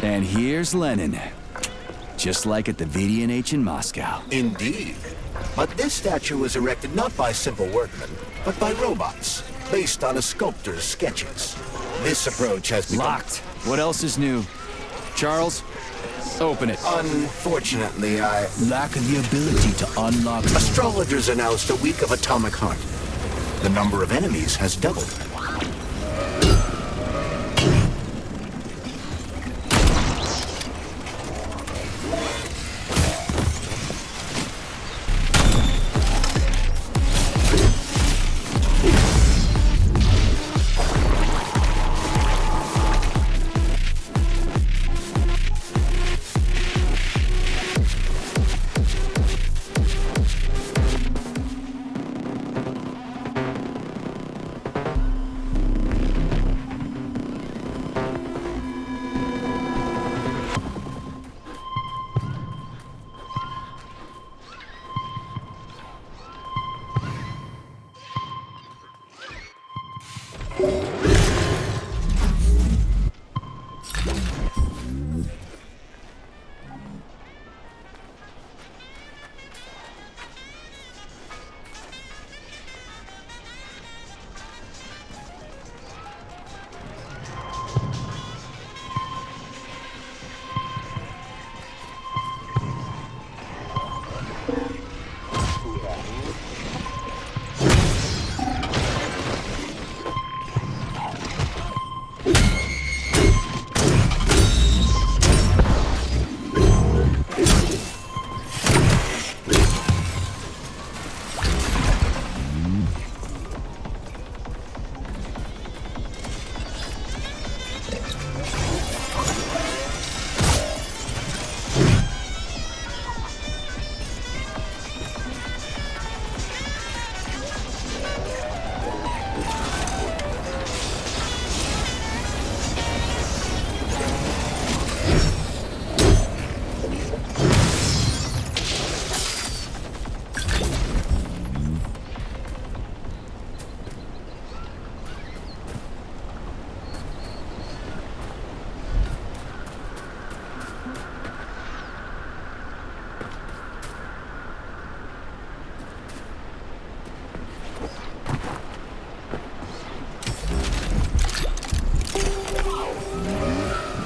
And here's Lenin. Just like at the VDNH in Moscow. Indeed. But this statue was erected not by simple workmen, but by robots, based on a sculptor's sketches. This approach has become... Locked. What else is new? Charles, open it. Unfortunately, I... Lack the ability to unlock... Astrologers announced a week of atomic heart. The number of enemies has doubled.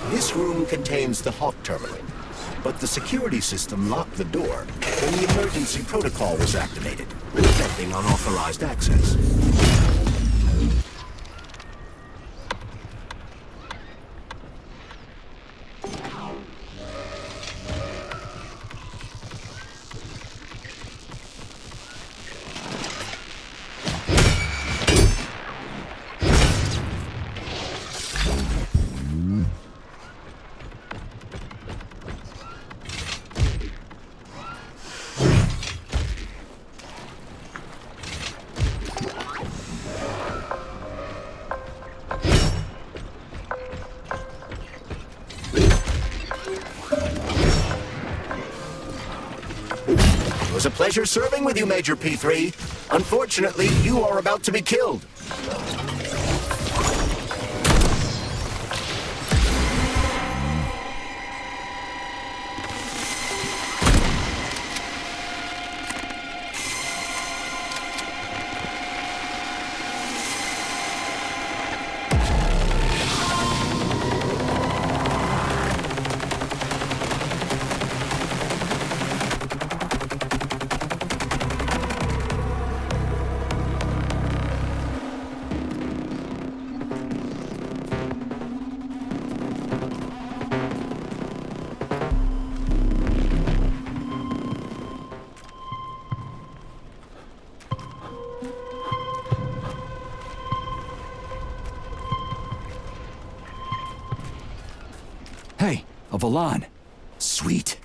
This room contains the Hawk terminal, but the security system locked the door when the emergency protocol was activated, preventing unauthorized access. It was a pleasure serving with you, Major P3. Unfortunately, you are about to be killed. Hey, a Valan. Sweet.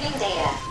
Extracting data.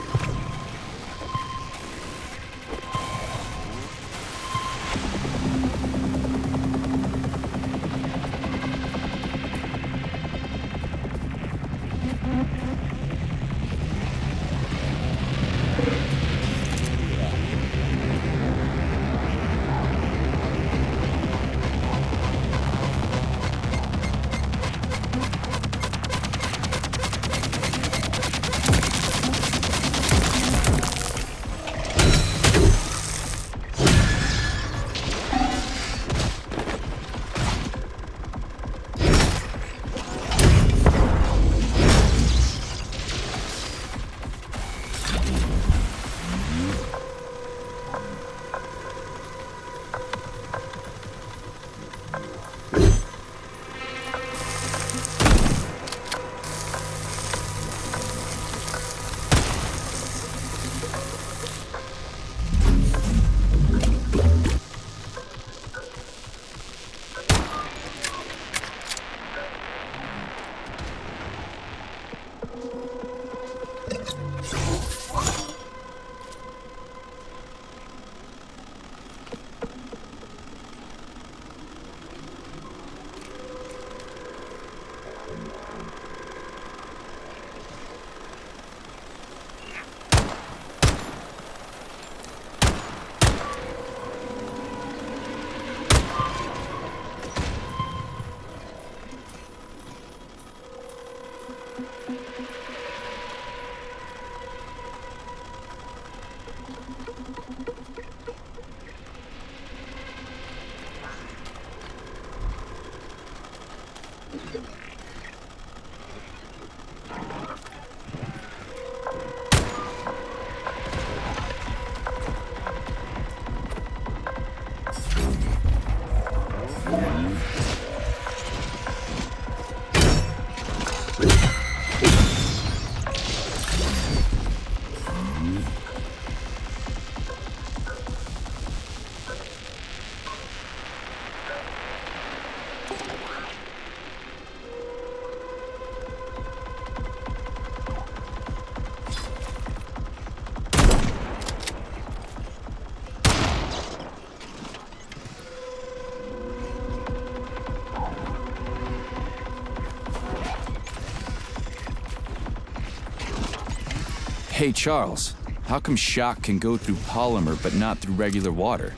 Hey, Charles, how come shock can go through polymer but not through regular water?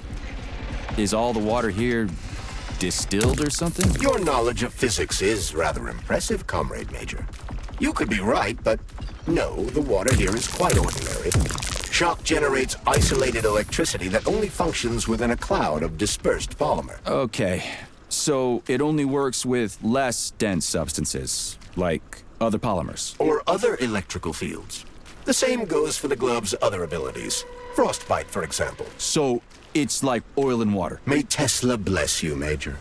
Is all the water here distilled or something? Your knowledge of physics is rather impressive, Comrade Major. You could be right, but no, the water here is quite ordinary. Shock generates isolated electricity that only functions within a cloud of dispersed polymer. Okay, so it only works with less dense substances, like other polymers. Or other electrical fields. The same goes for the globe's other abilities. Frostbite, for example. So it's like oil and water. May Tesla bless you, Major.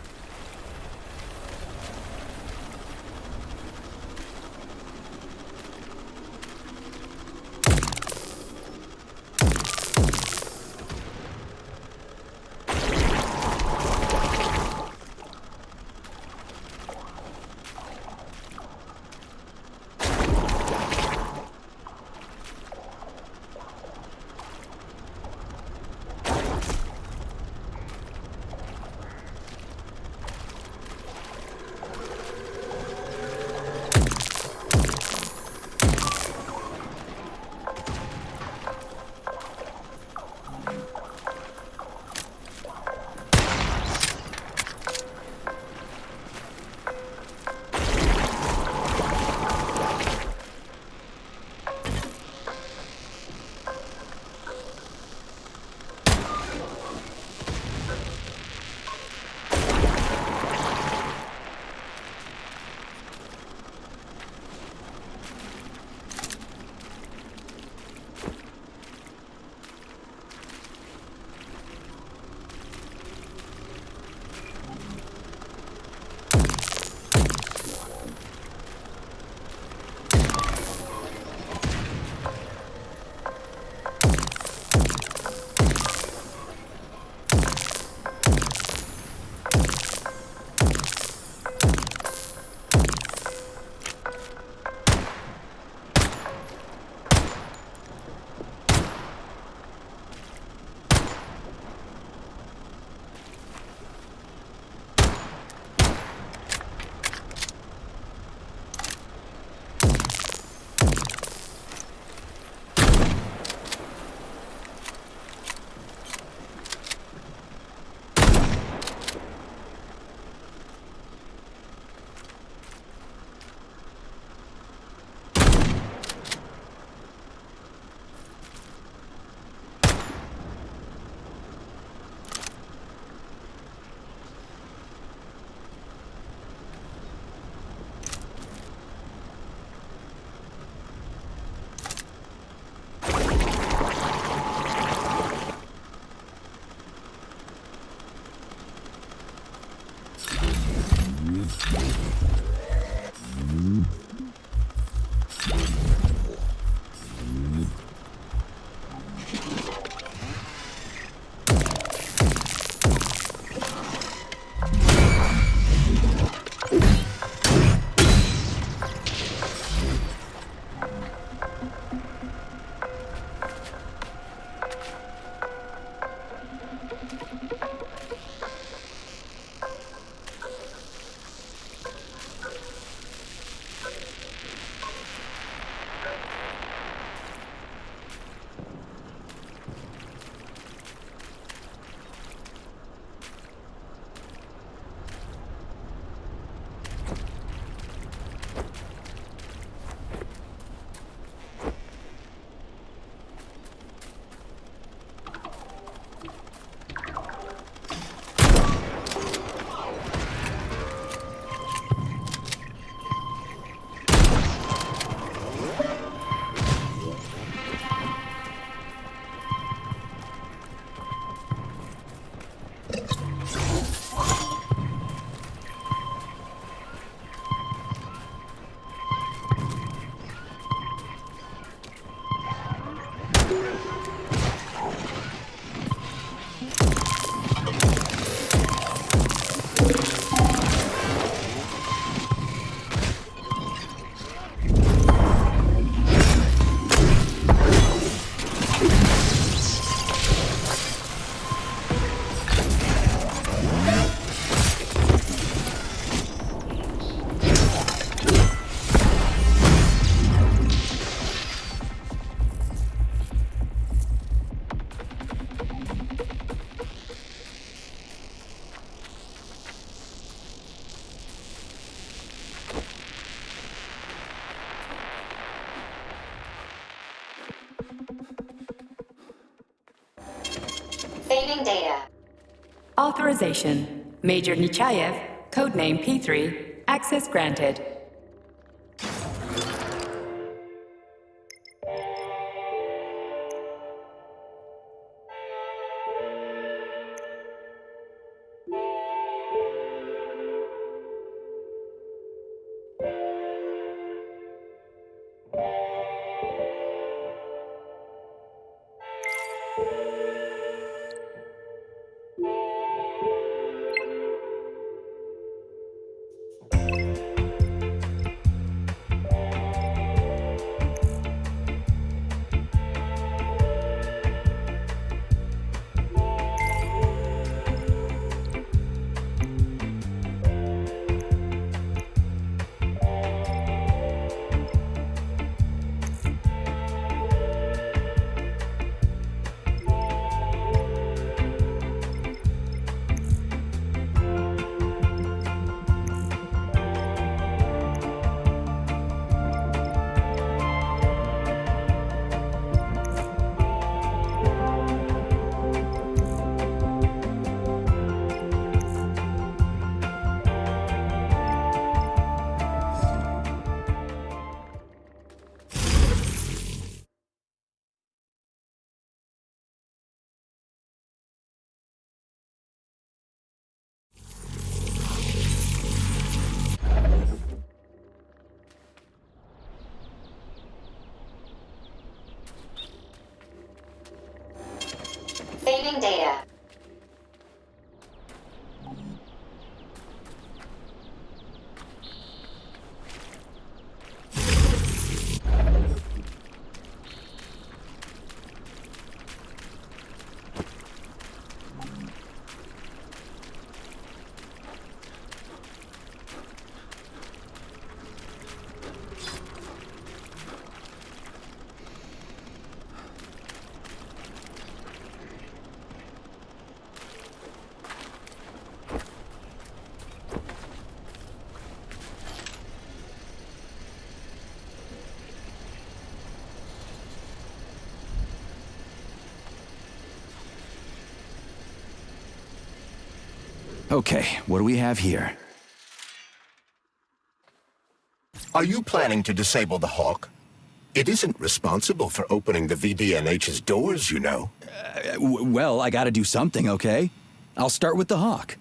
Saving data. Authorization. Major Nechayev, codename P3, access granted. Saving data. Okay, what do we have here? Are you planning to disable the Hawk? It isn't responsible for opening the VDNH's doors, you know. Well, I gotta do something, okay? I'll start with the Hawk.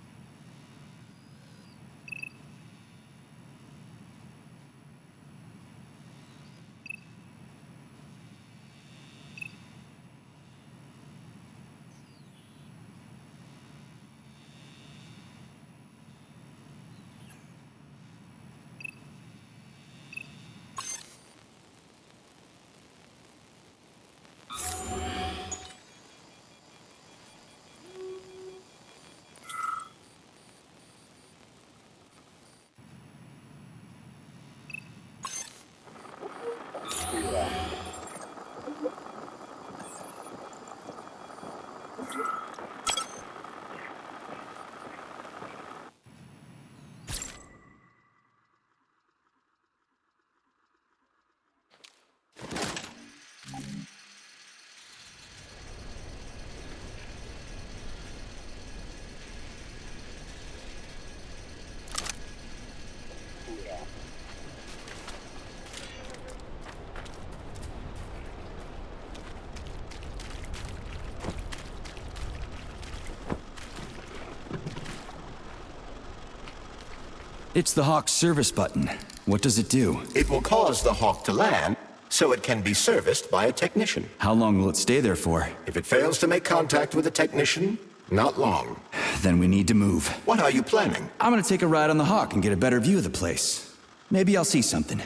It's the Hawk's service button. What does it do? It will cause the Hawk to land, so it can be serviced by a technician. How long will it stay there for? If it fails to make contact with a technician, not long. Then we need to move. What are you planning? I'm gonna take a ride on the Hawk and get a better view of the place. Maybe I'll see something.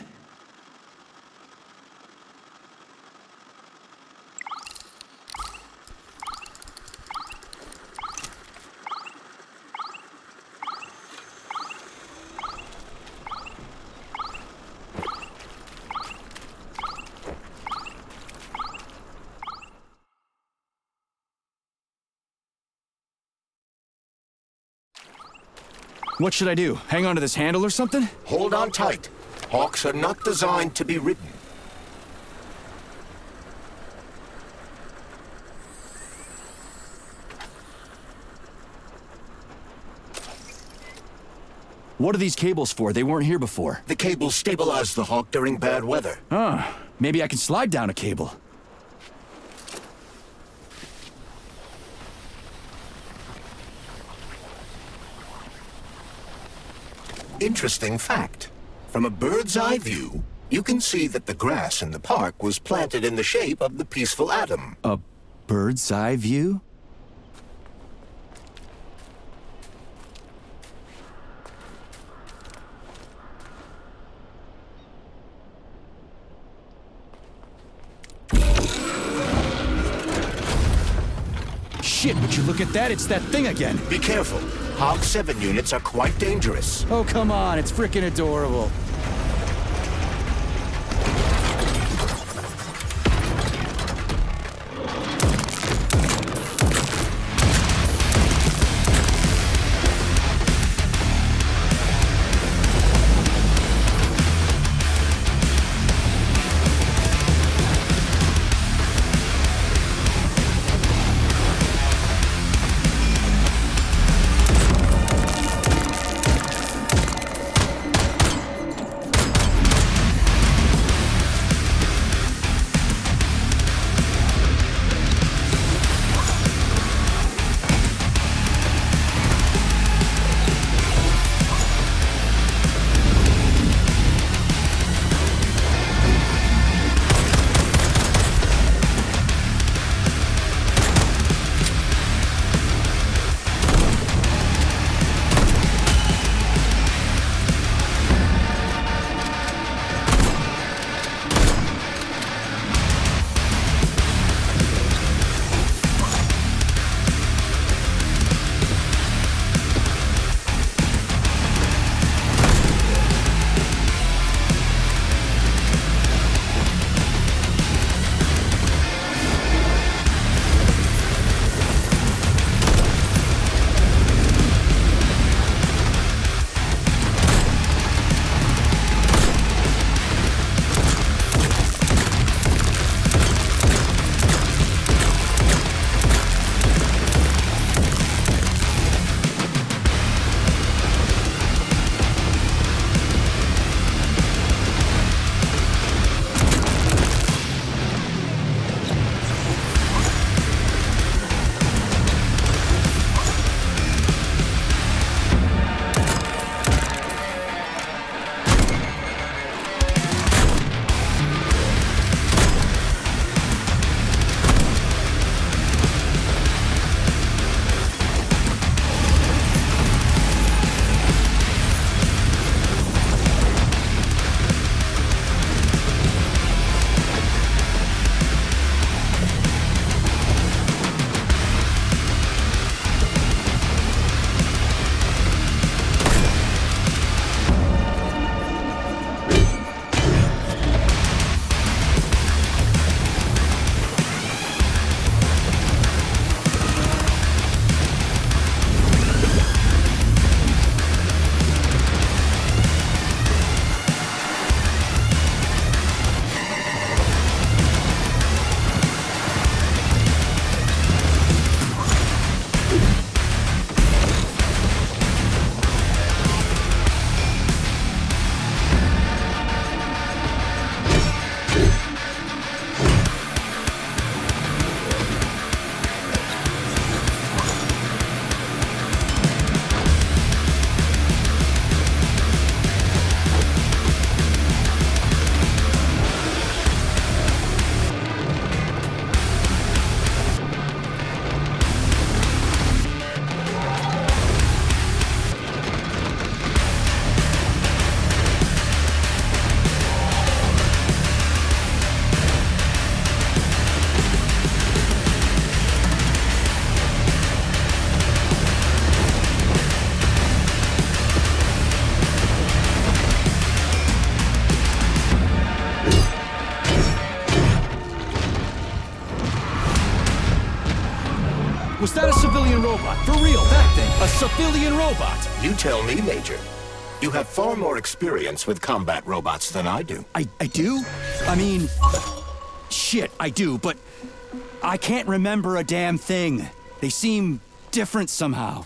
What should I do? Hang on to this handle or something? Hold on tight. Hawks are not designed to be ridden. What are these cables for? They weren't here before. The cables stabilize the Hawk during bad weather. Maybe I can slide down a cable. Interesting fact. From a bird's eye view, you can see that the grass in the park was planted in the shape of the peaceful atom. A bird's eye view? Shit, would you look at that? It's that thing again. Be careful. Hawk 7 units are quite dangerous. Oh, come on. It's freaking adorable. Was that a civilian robot? For real, that thing. A civilian robot. You tell me, Major. You have far more experience with combat robots than I do. I do? I mean, shit, I do, but I can't remember a damn thing. They seem different somehow.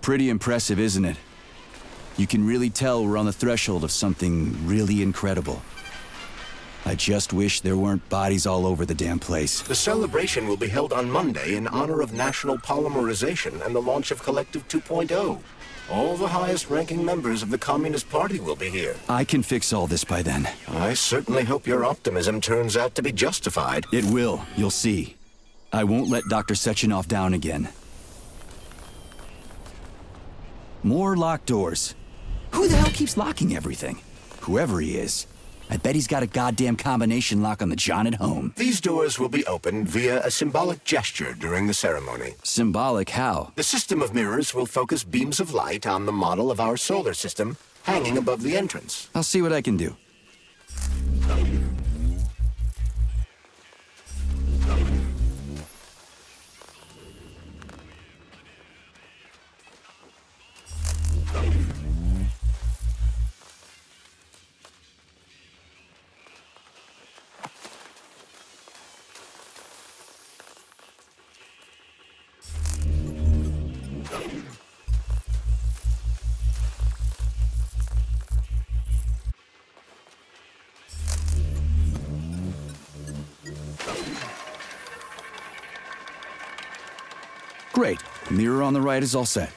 Pretty impressive, isn't it? You can really tell we're on the threshold of something really incredible. I just wish there weren't bodies all over the damn place. The celebration will be held on Monday in honor of National Polymerization and the launch of Collective 2.0. All the highest-ranking members of the Communist Party will be here. I can fix all this by then. I certainly hope your optimism turns out to be justified. It will, you'll see. I won't let Dr. Sechenov down again. More locked doors. Who the hell keeps locking everything? Whoever he is. I bet he's got a goddamn combination lock on the John at home. These doors will be opened via a symbolic gesture during the ceremony. Symbolic how? The system of mirrors will focus beams of light on the model of our solar system hanging above the entrance. I'll see what I can do. Great. The mirror on the right is all set.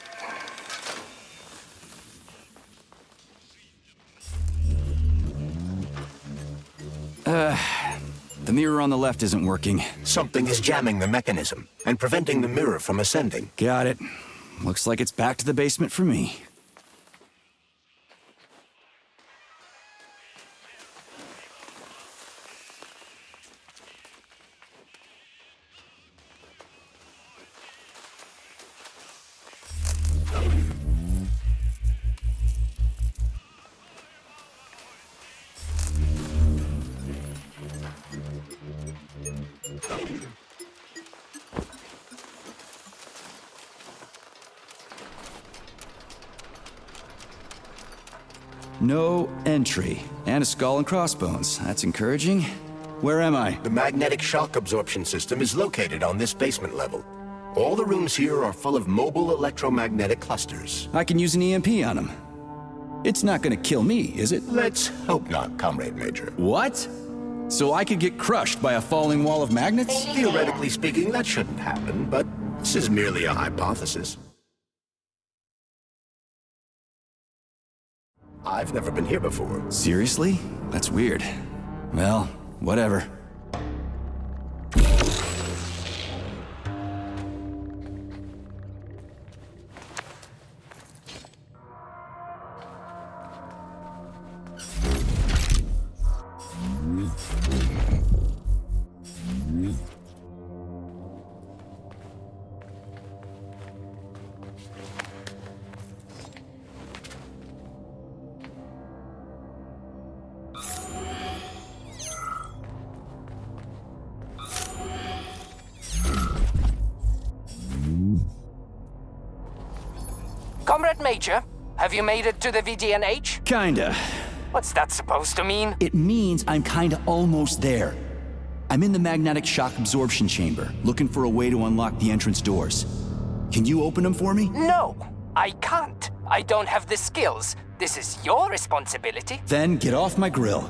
The mirror on the left isn't working. Something is jamming the mechanism and preventing the mirror from ascending. Got it. Looks like it's back to the basement for me. No entry. And a skull and crossbones. That's encouraging. Where am I? The magnetic shock absorption system is located on this basement level. All the rooms here are full of mobile electromagnetic clusters. I can use an EMP on him. It's not gonna kill me, is it? Let's hope not, Comrade Major. What? So I could get crushed by a falling wall of magnets? Theoretically speaking, that shouldn't happen, but this is merely a hypothesis. I've never been here before. Seriously? That's weird. Well, whatever. Comrade Major, have you made it to the VDNH? Kinda. What's that supposed to mean? It means I'm kinda almost there. I'm in the magnetic shock absorption chamber, looking for a way to unlock the entrance doors. Can you open them for me? No, I can't. I don't have the skills. This is your responsibility. Then get off my grill.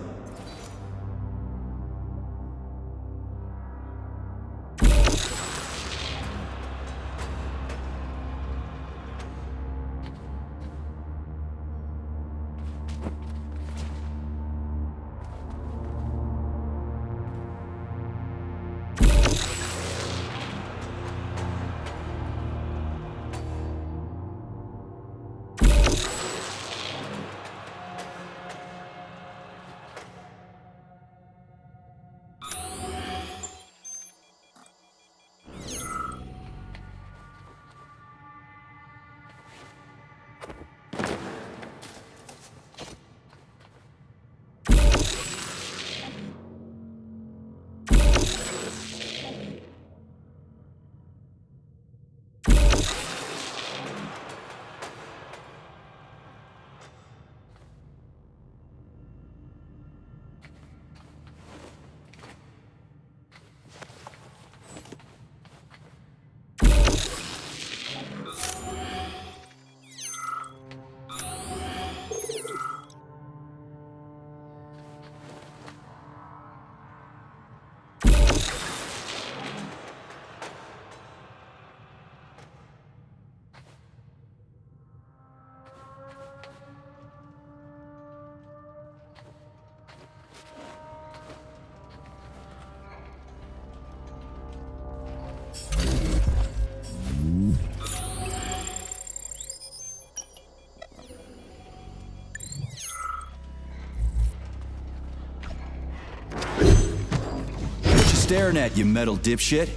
staring at, you metal dipshit?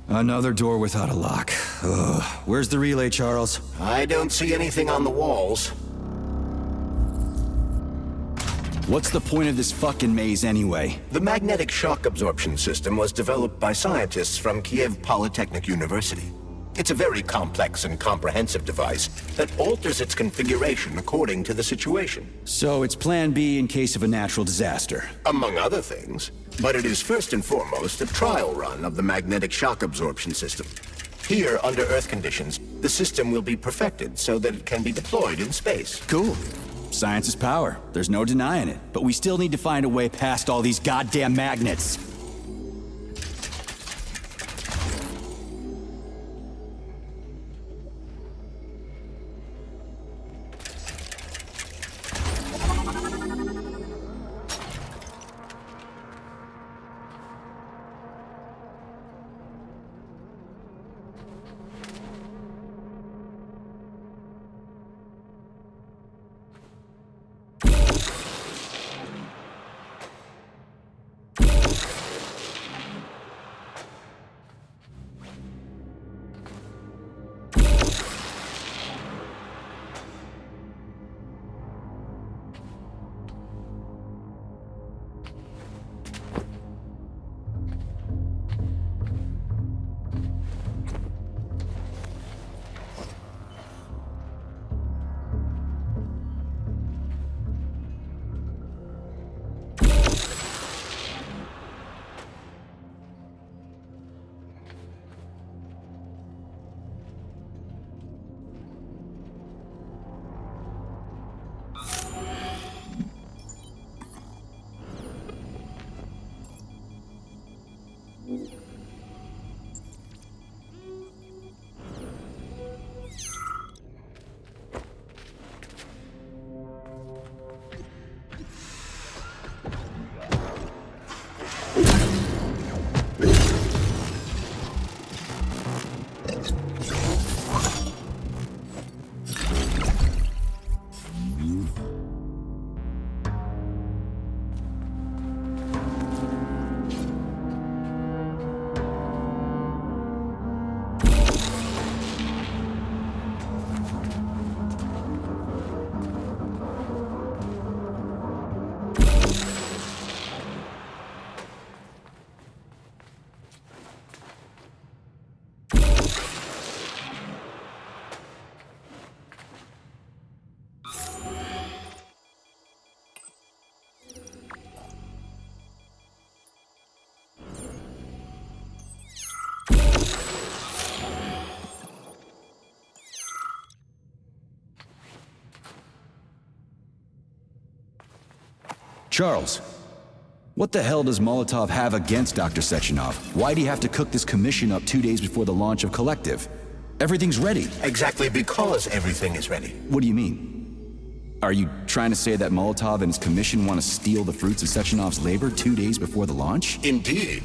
Another door without a lock. Ugh. Where's the relay, Charles? I don't see anything on the walls. What's the point of this fucking maze anyway? The magnetic shock absorption system was developed by scientists from Kiev Polytechnic University. It's a very complex and comprehensive device that alters its configuration according to the situation. So it's plan B in case of a natural disaster. Among other things. But it is first and foremost a trial run of the magnetic shock absorption system. Here, under Earth conditions, the system will be perfected so that it can be deployed in space. Cool. Science is power. There's no denying it. But we still need to find a way past all these goddamn magnets. Charles, what the hell does Molotov have against Dr. Sechenov? Why'd he have to cook this commission up 2 days before the launch of Collective? Everything's ready. Exactly because everything is ready. What do you mean? Are you trying to say that Molotov and his commission want to steal the fruits of Sechenov's labor 2 days before the launch? Indeed.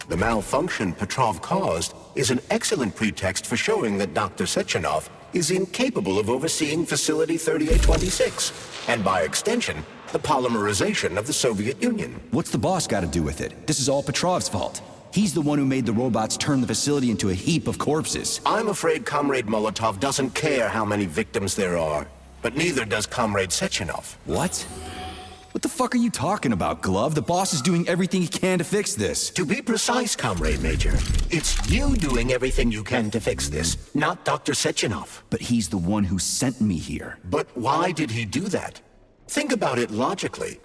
The malfunction Petrov caused is an excellent pretext for showing that Dr. Sechenov is incapable of overseeing Facility 3826, and by extension, the polymerization of the Soviet Union. What's the boss got to do with it? This is all Petrov's fault. He's the one who made the robots turn the facility into a heap of corpses. I'm afraid Comrade Molotov doesn't care how many victims there are, but neither does Comrade Sechenov. What? What the fuck are you talking about, Glove? The boss is doing everything he can to fix this. To be precise, Comrade Major, it's you doing everything you can to fix this, not Dr. Sechenov. But he's the one who sent me here. But why did he do that? Think about it logically.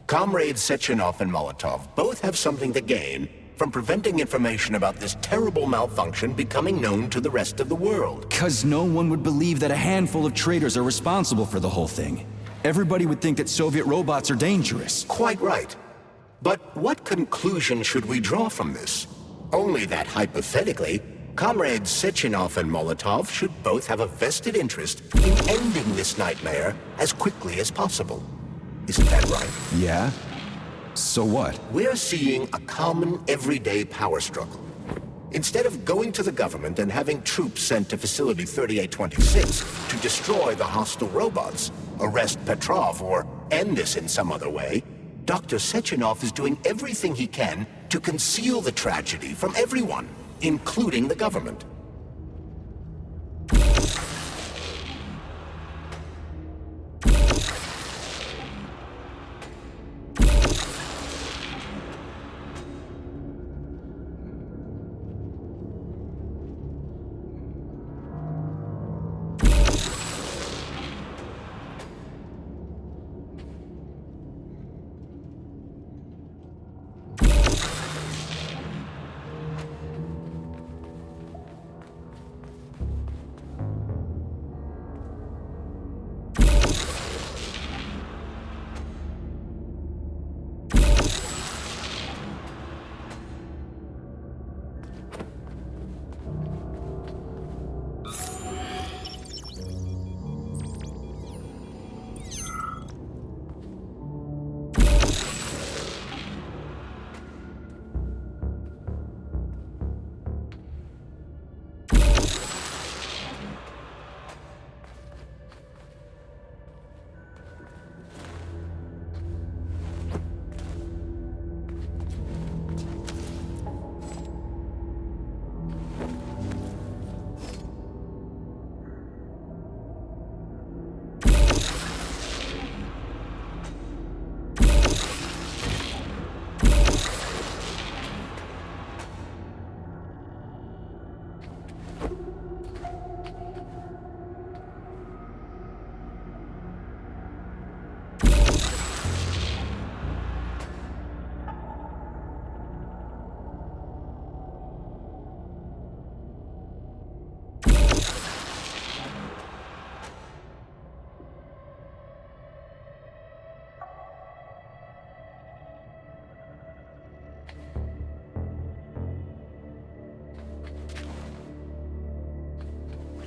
Comrades Sechenov and Molotov both have something to gain from preventing information about this terrible malfunction becoming known to the rest of the world. 'Cause no one would believe that a handful of traitors are responsible for the whole thing. Everybody would think that Soviet robots are dangerous. Quite right. But what conclusion should we draw from this? Only that hypothetically, Comrades Sechenov and Molotov should both have a vested interest in ending this nightmare as quickly as possible. Isn't that right? Yeah? So what? We're seeing a common, everyday power struggle. Instead of going to the government and having troops sent to Facility 3826 to destroy the hostile robots, arrest Petrov, or end this in some other way, Dr. Sechenov is doing everything he can to conceal the tragedy from everyone, including the government.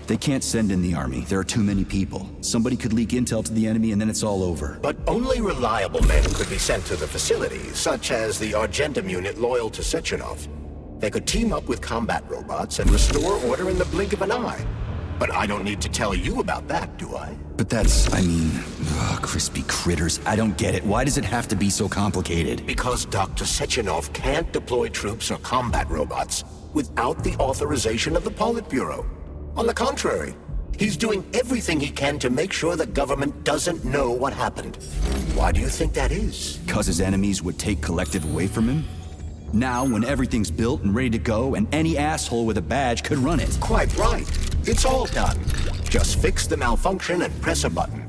They can't send in the army. There are too many people. Somebody could leak intel to the enemy and then it's all over. But only reliable men could be sent to the facility, such as the Argentum unit loyal to Sechenov. They could team up with combat robots and restore order in the blink of an eye. But I don't need to tell you about that, do I? But that's, crispy critters. I don't get it. Why does it have to be so complicated? Because Dr. Sechenov can't deploy troops or combat robots without the authorization of the Politburo. On the contrary, he's doing everything he can to make sure the government doesn't know what happened. Why do you think that is? 'Cause his enemies would take Collective away from him? Now, when everything's built and ready to go, and any asshole with a badge could run it. Quite right. It's all done. Just fix the malfunction and press a button.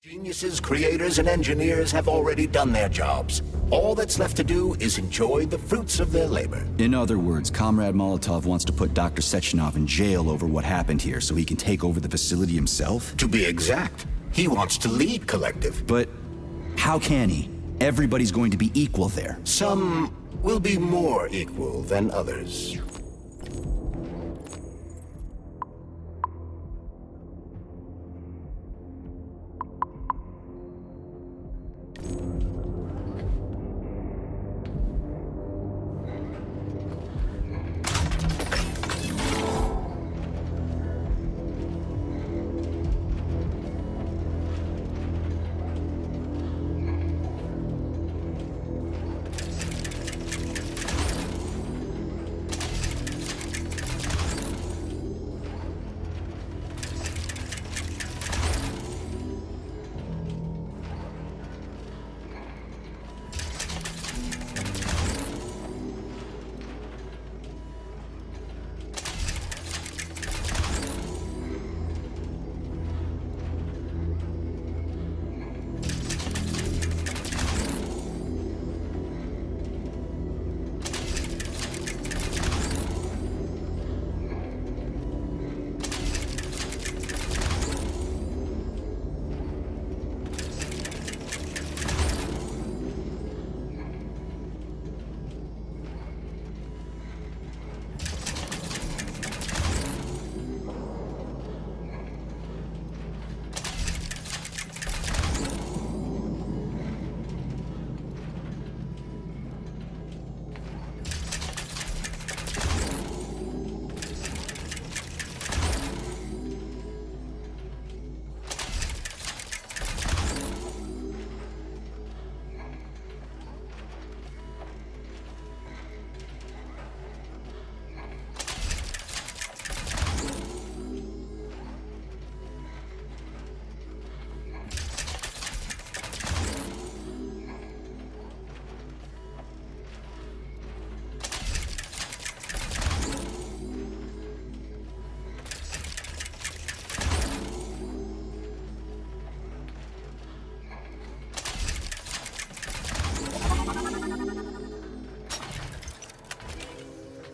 Geniuses, creators, and engineers have already done their jobs. All that's left to do is enjoy the fruits of their labor. In other words, Comrade Molotov wants to put Dr. Sechenov in jail over what happened here so he can take over the facility himself? To be exact, he wants to lead Collective. But how can he? Everybody's going to be equal there. Some will be more equal than others.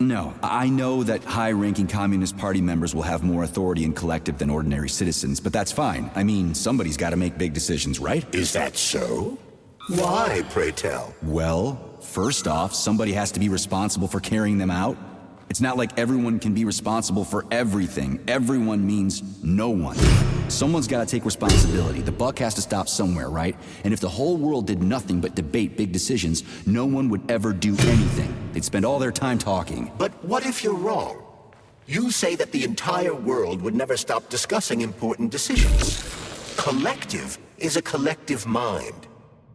No, I know that high-ranking Communist Party members will have more authority in Collective than ordinary citizens, but that's fine. I mean, somebody's got to make big decisions, right? Is that so? Why, pray tell? Well, first off, somebody has to be responsible for carrying them out. It's not like everyone can be responsible for everything. Everyone means no one. Someone's got to take responsibility. The buck has to stop somewhere, right? And if the whole world did nothing but debate big decisions, no one would ever do anything. They'd spend all their time talking. But what if you're wrong? You say that the entire world would never stop discussing important decisions. Collective is a collective mind.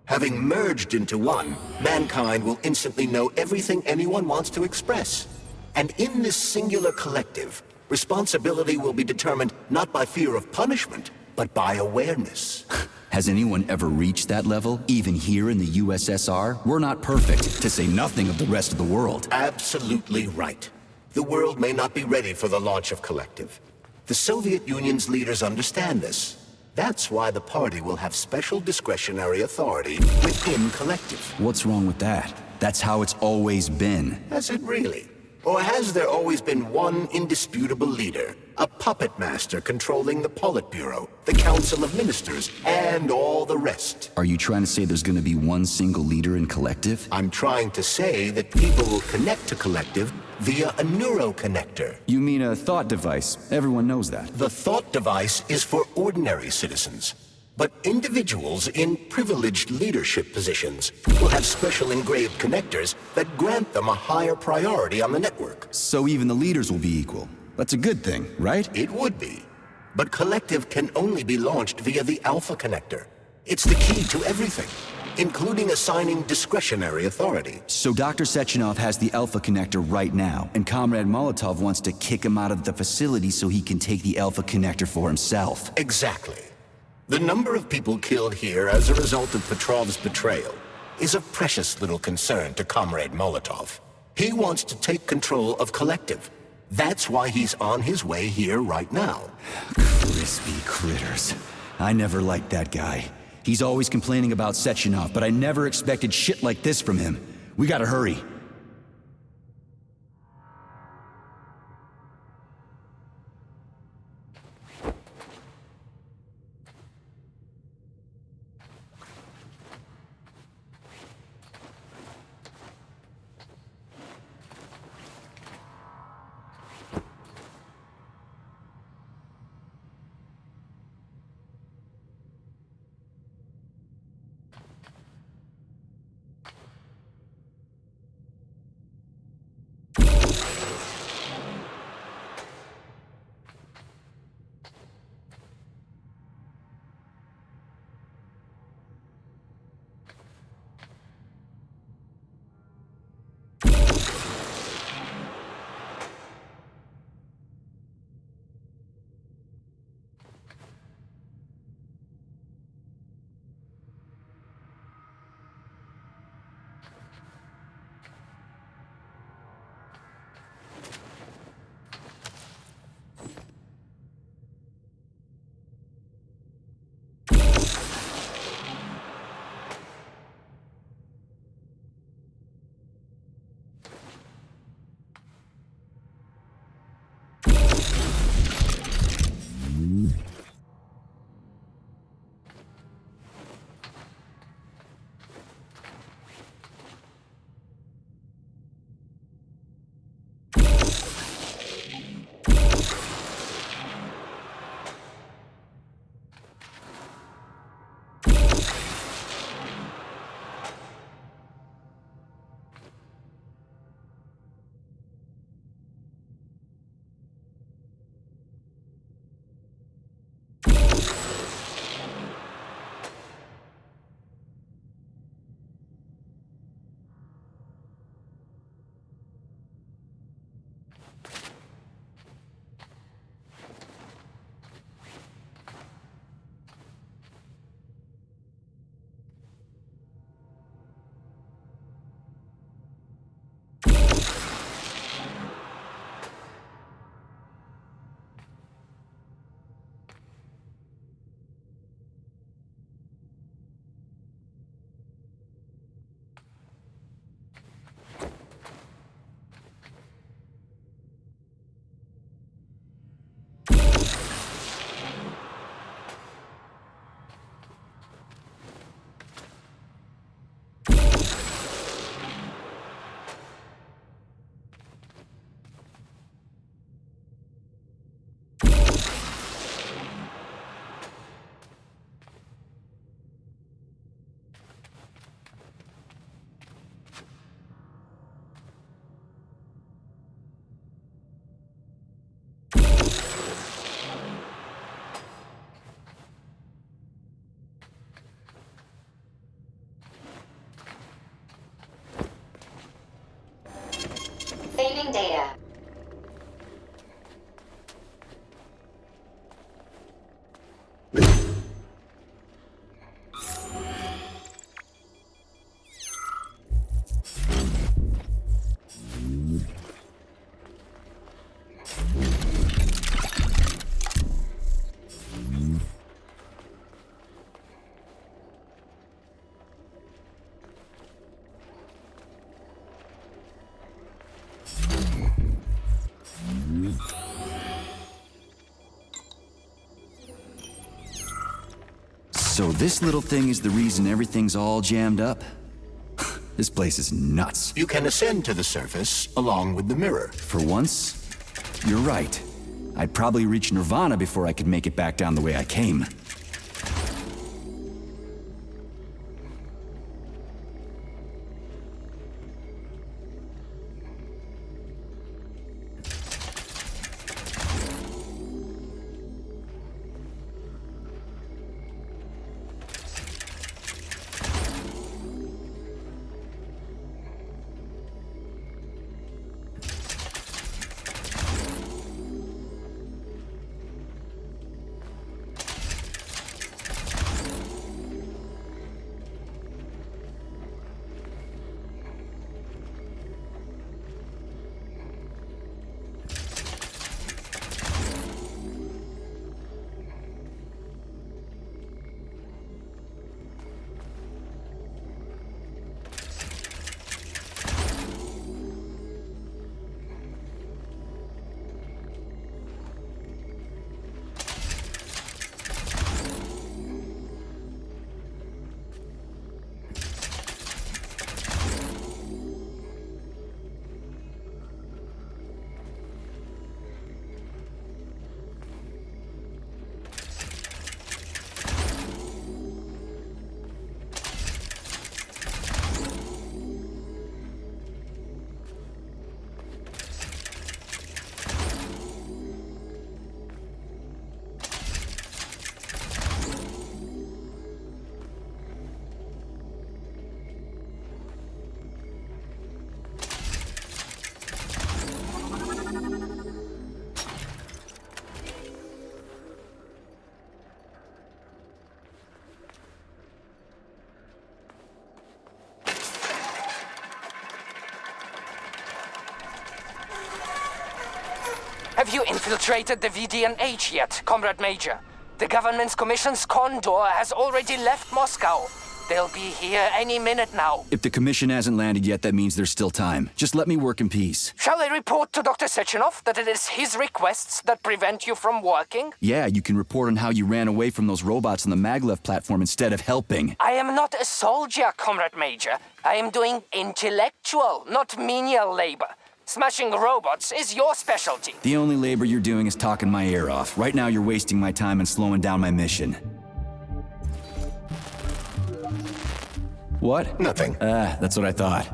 Having merged into one, mankind will instantly know everything anyone wants to express. And in this singular collective, responsibility will be determined not by fear of punishment, but by awareness. Has anyone ever reached that level, even here in the USSR? We're not perfect, to say nothing of the rest of the world. Absolutely right. The world may not be ready for the launch of Collective. The Soviet Union's leaders understand this. That's why the party will have special discretionary authority within Collective. What's wrong with that? That's how it's always been. Has it really? Or has there always been one indisputable leader, a puppet master controlling the Politburo, the Council of Ministers, and all the rest? Are you trying to say there's gonna be one single leader in Collective? I'm trying to say that people will connect to Collective via a neuroconnector. You mean a thought device. Everyone knows that. The thought device is for ordinary citizens. But individuals in privileged leadership positions will have special engraved connectors that grant them a higher priority on the network. So even the leaders will be equal. That's a good thing, right? It would be. But Collective can only be launched via the Alpha Connector. It's the key to everything, including assigning discretionary authority. So Dr. Sechenov has the Alpha Connector right now, and Comrade Molotov wants to kick him out of the facility so he can take the Alpha Connector for himself. Exactly. The number of people killed here as a result of Petrov's betrayal is a precious little concern to Comrade Molotov. He wants to take control of Collective. That's why he's on his way here right now. Crispy critters. I never liked that guy. He's always complaining about Sechenov, but I never expected shit like this from him. We gotta hurry. Inputting data. So this little thing is the reason everything's all jammed up? This place is nuts. You can ascend to the surface along with the mirror. For once, you're right. I'd probably reach Nirvana before I could make it back down the way I came. Have you infiltrated the VDNH yet, Comrade Major? The government's commission's Condor has already left Moscow. They'll be here any minute now. If the commission hasn't landed yet, that means there's still time. Just let me work in peace. Shall I report to Dr. Sechenov that it is his requests that prevent you from working? Yeah, you can report on how you ran away from those robots on the Maglev platform instead of helping. I am not a soldier, Comrade Major. I am doing intellectual, not menial labor. Smashing robots is your specialty. The only labor you're doing is talking my ear off. Right now, you're wasting my time and slowing down my mission. What? Nothing. That's what I thought.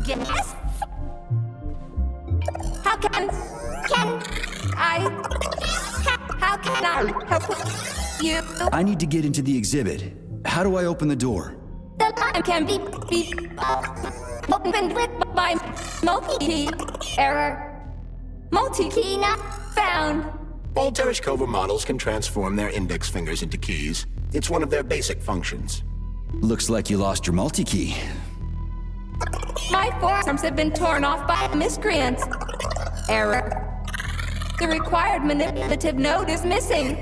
Yes? How can I help you? I need to get into the exhibit. How do I open the door? The line can be opened with my multi-key error. Multi-key not found. All Tereshkova models can transform their index fingers into keys. It's one of their basic functions. Looks like you lost your multi-key. My forearms have been torn off by miscreants. Error. The required manipulative node is missing.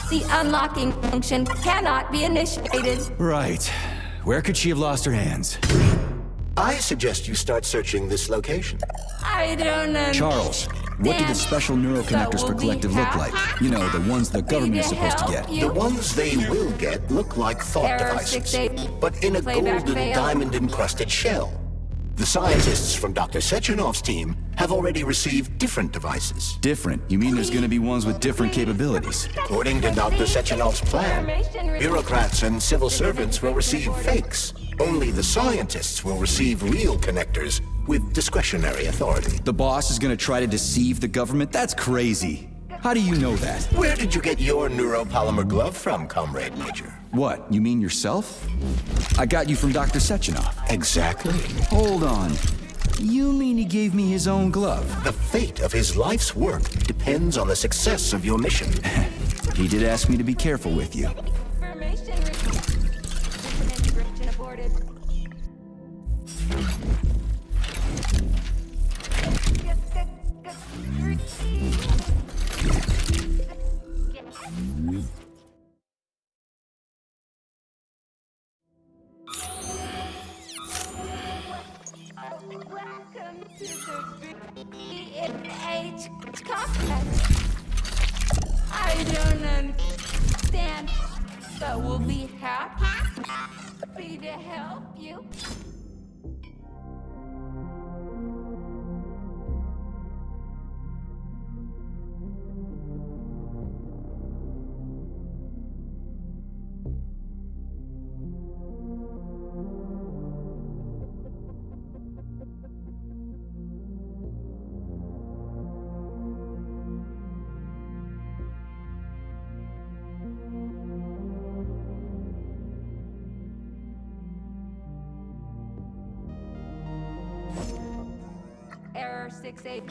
The unlocking function cannot be initiated. Right. Where could she have lost her hands? I suggest you start searching this location. I don't know. Charles, what do the special neuroconnectors for Collective look like? You know, the ones the government is supposed to get. The ones they will get look like thought Error devices, 68. but in a Playback golden failed. diamond-encrusted shell. The scientists from Dr. Sechenov's team have already received different devices. Different? You mean there's gonna be ones with different capabilities? According to Dr. Sechenov's plan, bureaucrats and civil servants will receive fakes. Only the scientists will receive real connectors with discretionary authority. The boss is gonna try to deceive the government? That's crazy. How do you know that? Where did you get your neuropolymer glove from, Comrade Major? What, you mean yourself? I got you from Dr. Sechenov. Exactly. Hold on. You mean he gave me his own glove? The fate of his life's work depends on the success of your mission. He did ask me to be careful with you. Information integration aborted. Welcome to the B&H complex. I don't understand, but we'll be happy to help you. Error 68.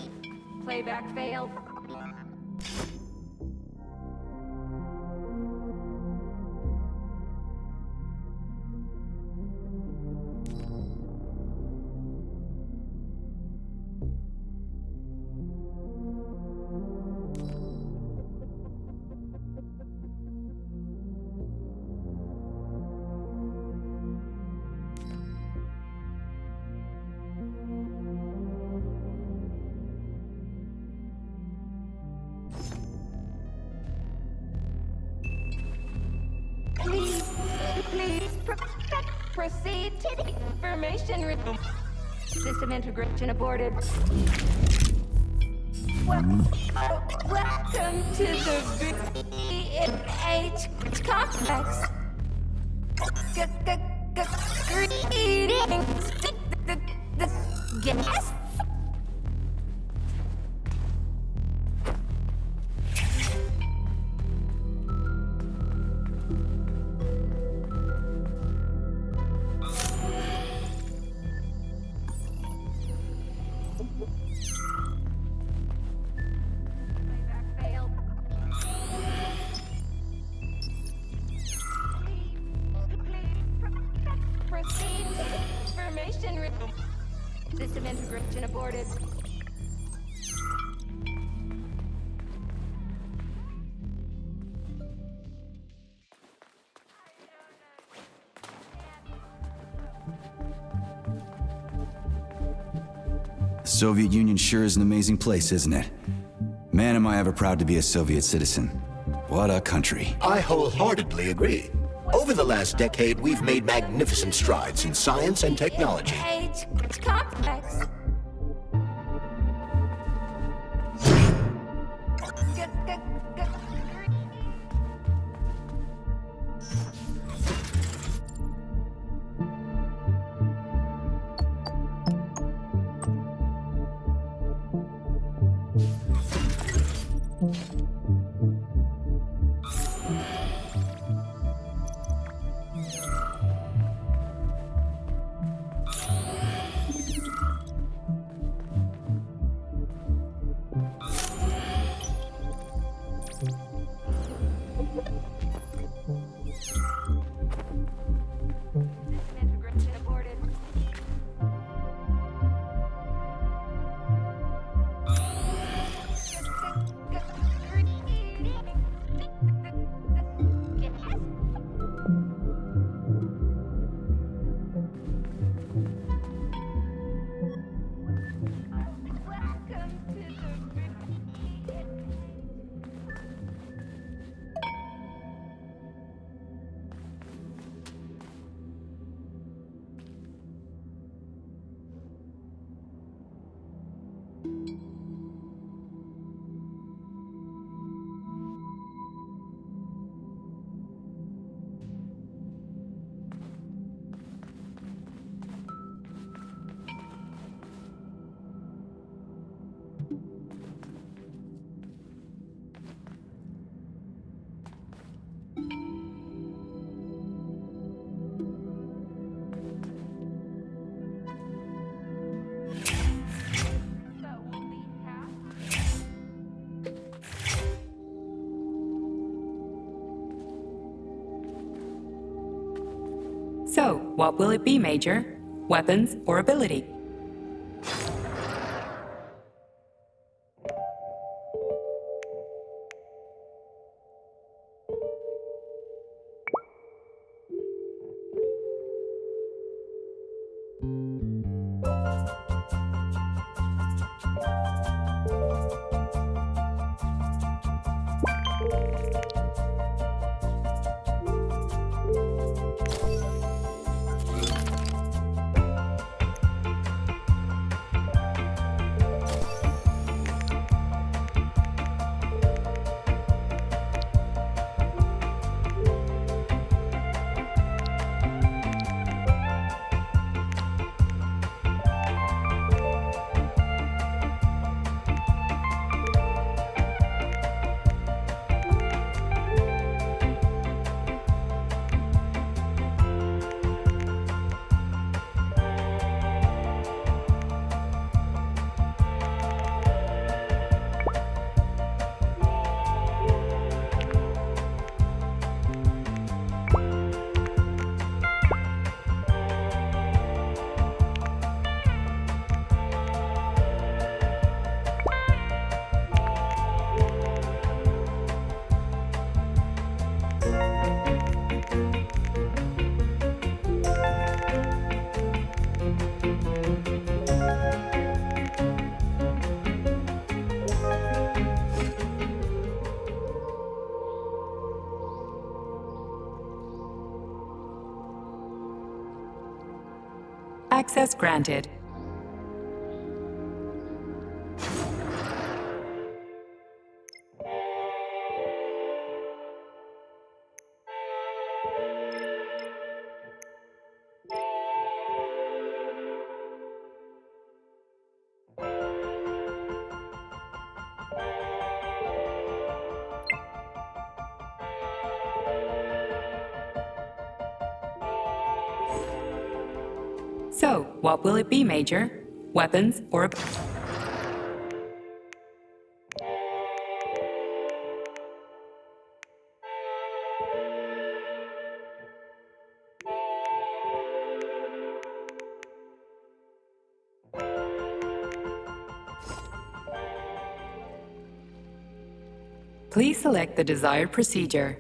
Playback failed. Please proceed to the information room. System integration aborted. Welcome to the B&H complex. Greetings. Yes. Proceed to the information room. System integration aborted. The Soviet Union sure is an amazing place, isn't it? Man, am I ever proud to be a Soviet citizen. What a country. I wholeheartedly agree. Over the last decade, we've made magnificent strides in science and technology. B&H complex. So, what will it be, Major? Weapons or ability? Access granted. So, what will it be, Major? Weapons or... Please select the desired procedure.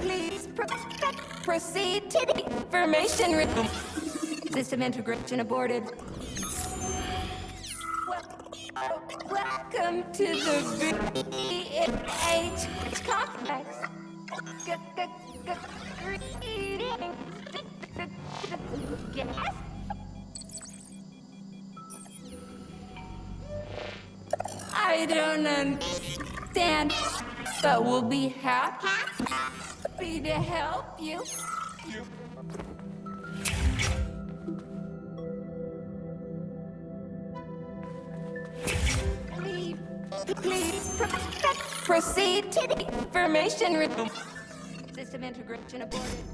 Please proceed to the information room. System integration aborted. Welcome to the VH complex. Greetings. Yes? I don't understand, but we'll be happy to help you. Please proceed to the information room. System integration aborted.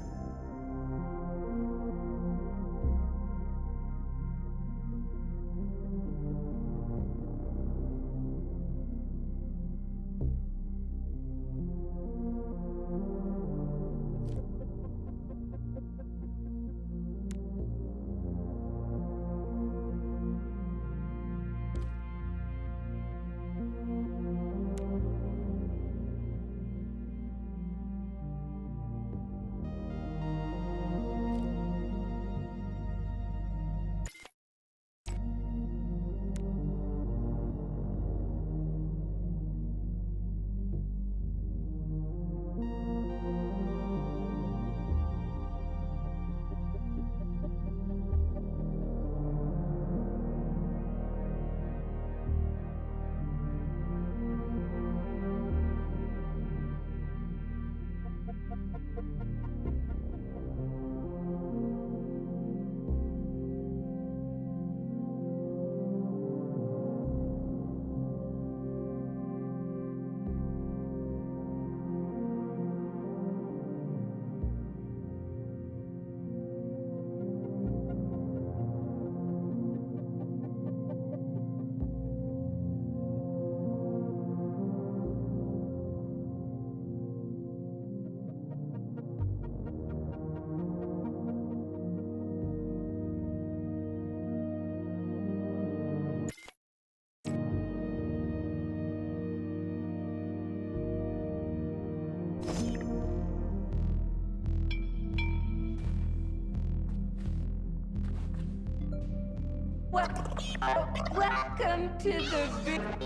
Welcome to the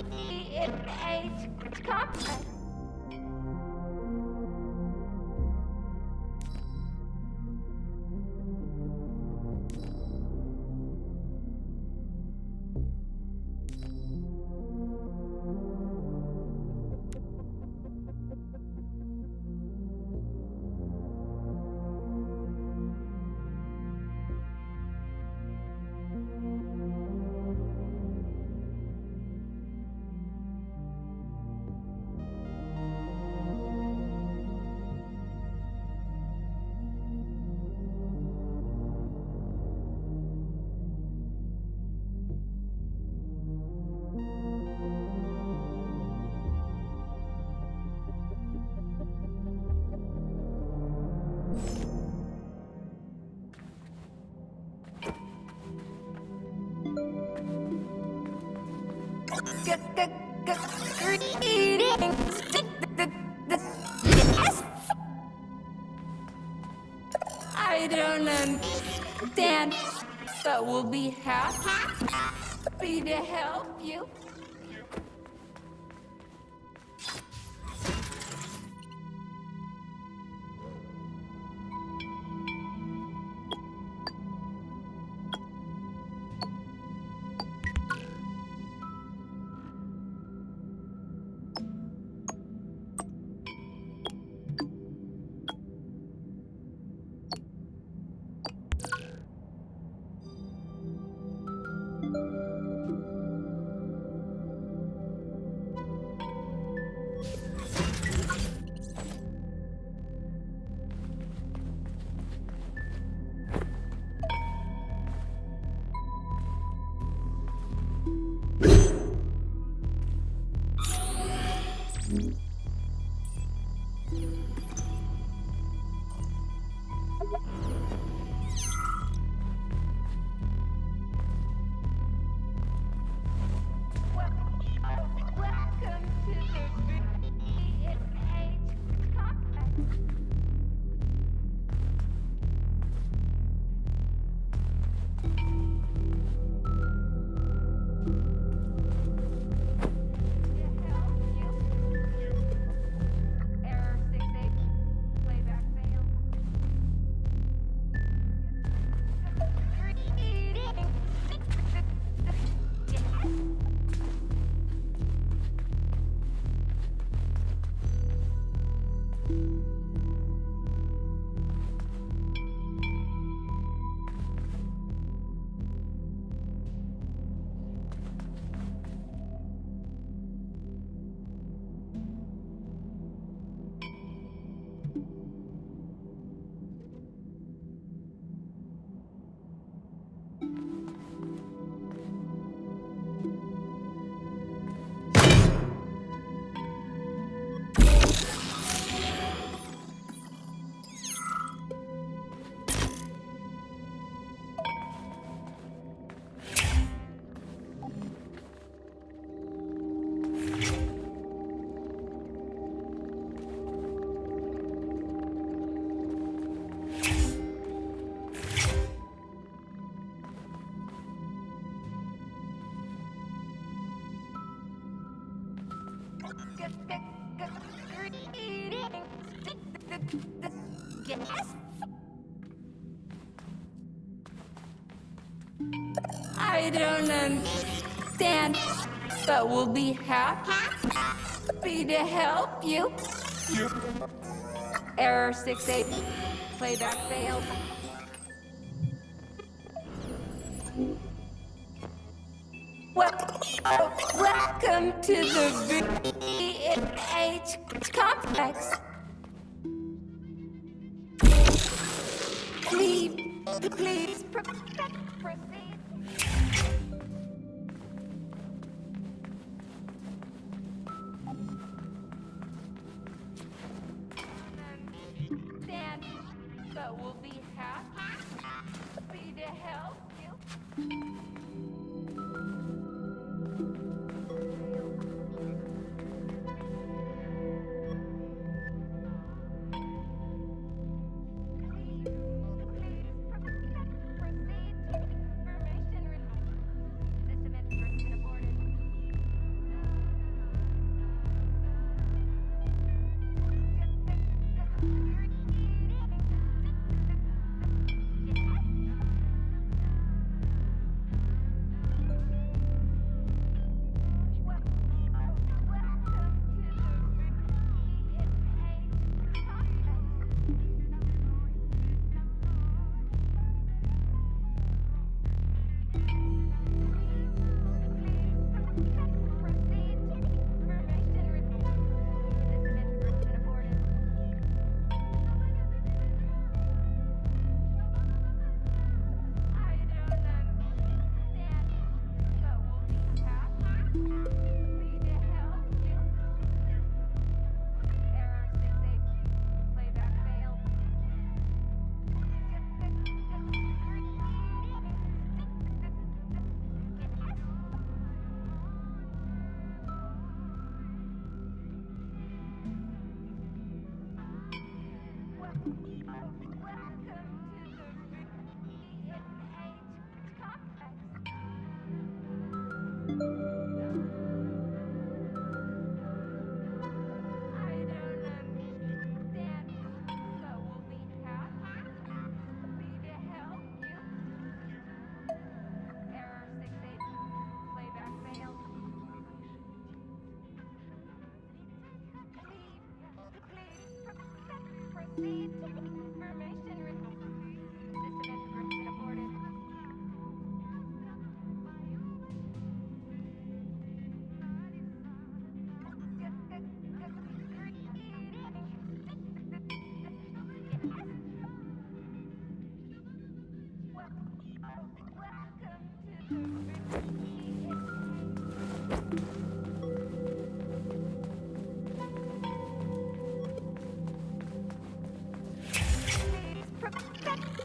VH complex. Greetings. Yes? I don't understand, but we'll be happy to help you. Yes? I don't understand, but we'll be happy to help you. Error 68. Playback failed. Welcome to the VH complex. Please proceed. Stand, but we'll be happy to help you.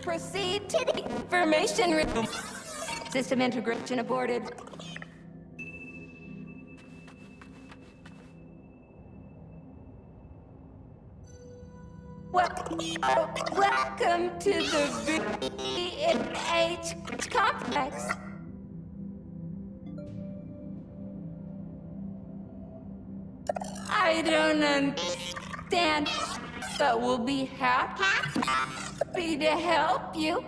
Proceed to the information room. System integration aborted. Welcome to the VH complex. I don't understand, but we'll be happy to help you.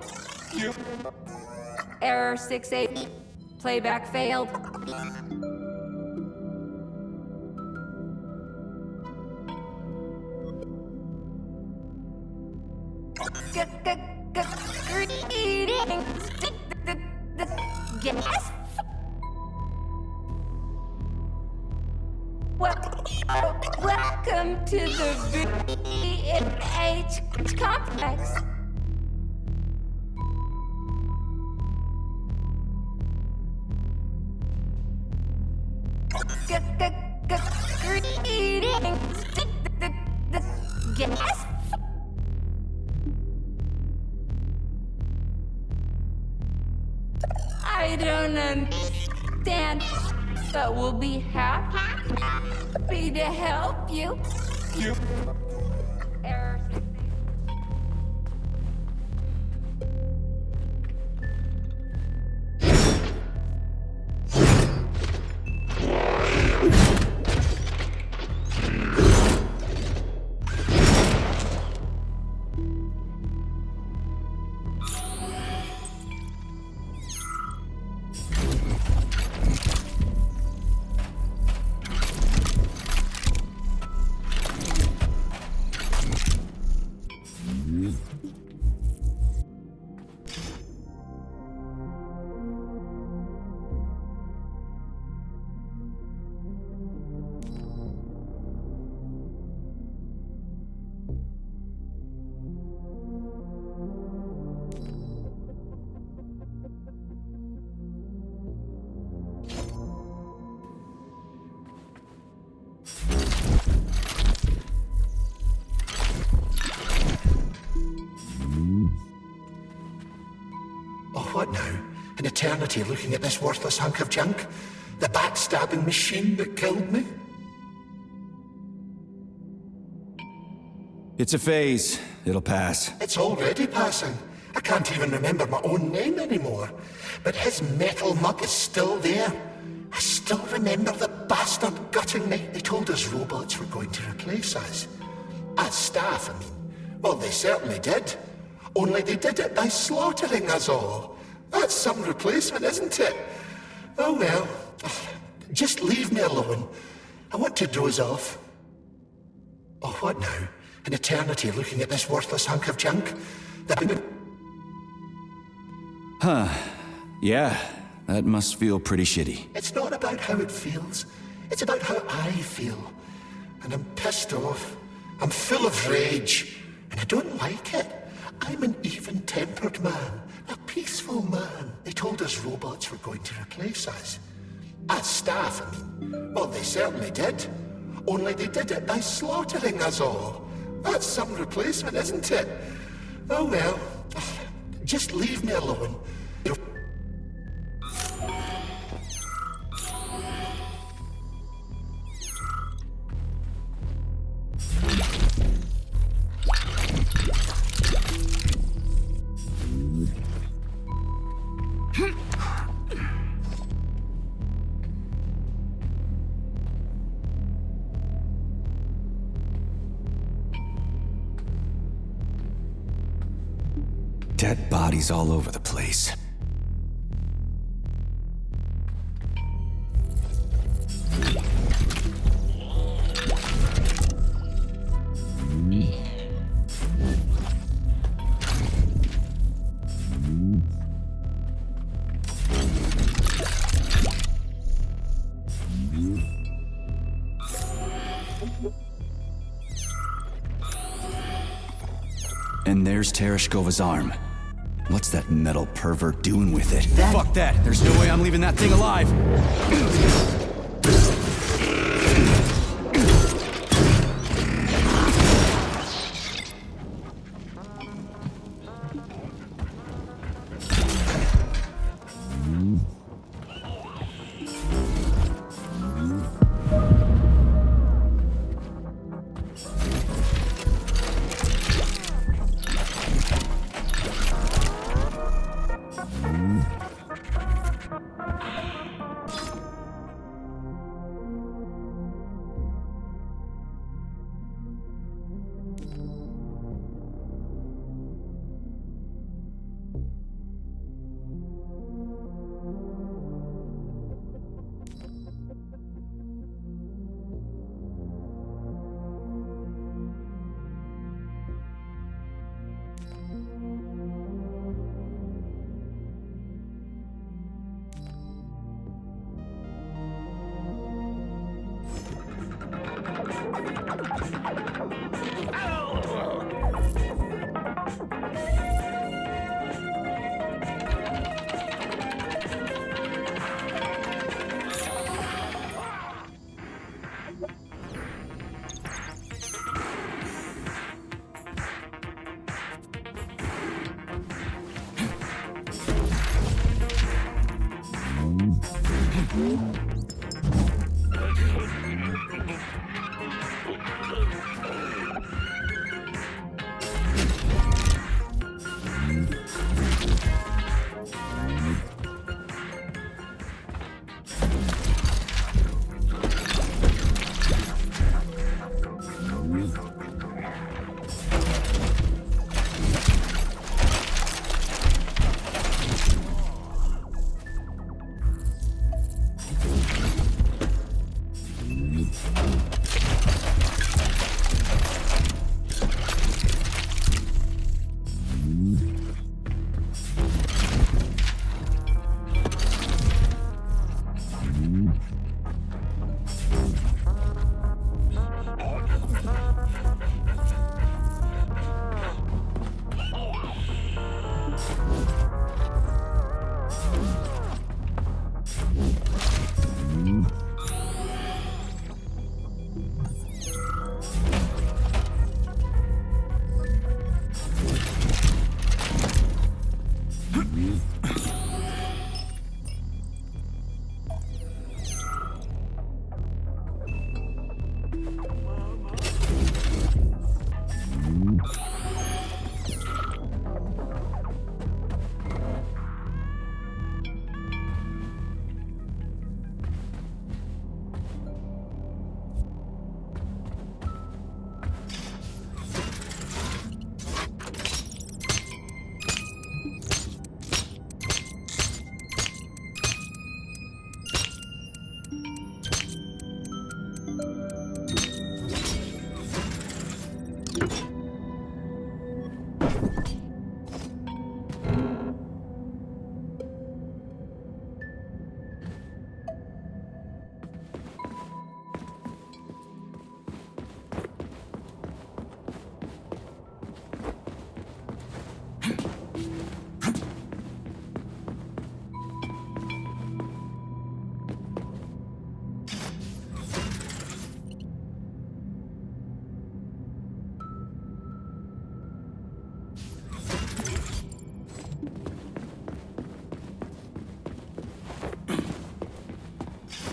Error 68. Playback failed. Greetings. Yes? Welcome to the VH complex. Greetings. Yes? I don't understand, but we'll be happy to help you. Error 68. Oh, what now? An eternity looking at this worthless hunk of junk? The backstabbing machine that killed me? It's a phase. It'll pass. It's already passing. I can't even remember my own name anymore. But his metal mug is still there. I still remember the bastard gutting me. They told us robots were going to replace us. As staff, I mean. Well, they certainly did. Only they did it by slaughtering us all. That's some replacement, isn't it? Oh well. Just leave me alone. I want to doze off. Oh, what now? An eternity looking at this worthless hunk of junk? Yeah, that must feel pretty shitty. It's not about how it feels. It's about how I feel. And I'm pissed off. I'm full of rage. And I don't like it. I'm an even-tempered man. A peaceful man. They told us robots were going to replace us. As staff, I mean. Well, they certainly did. Only they did it by slaughtering us all. That's some replacement, isn't it? Oh well. Just leave me alone. Dead bodies all over the place. And there's Tereshkova's arm. What's that metal pervert doing with it? Fuck that! There's no way I'm leaving that thing alive!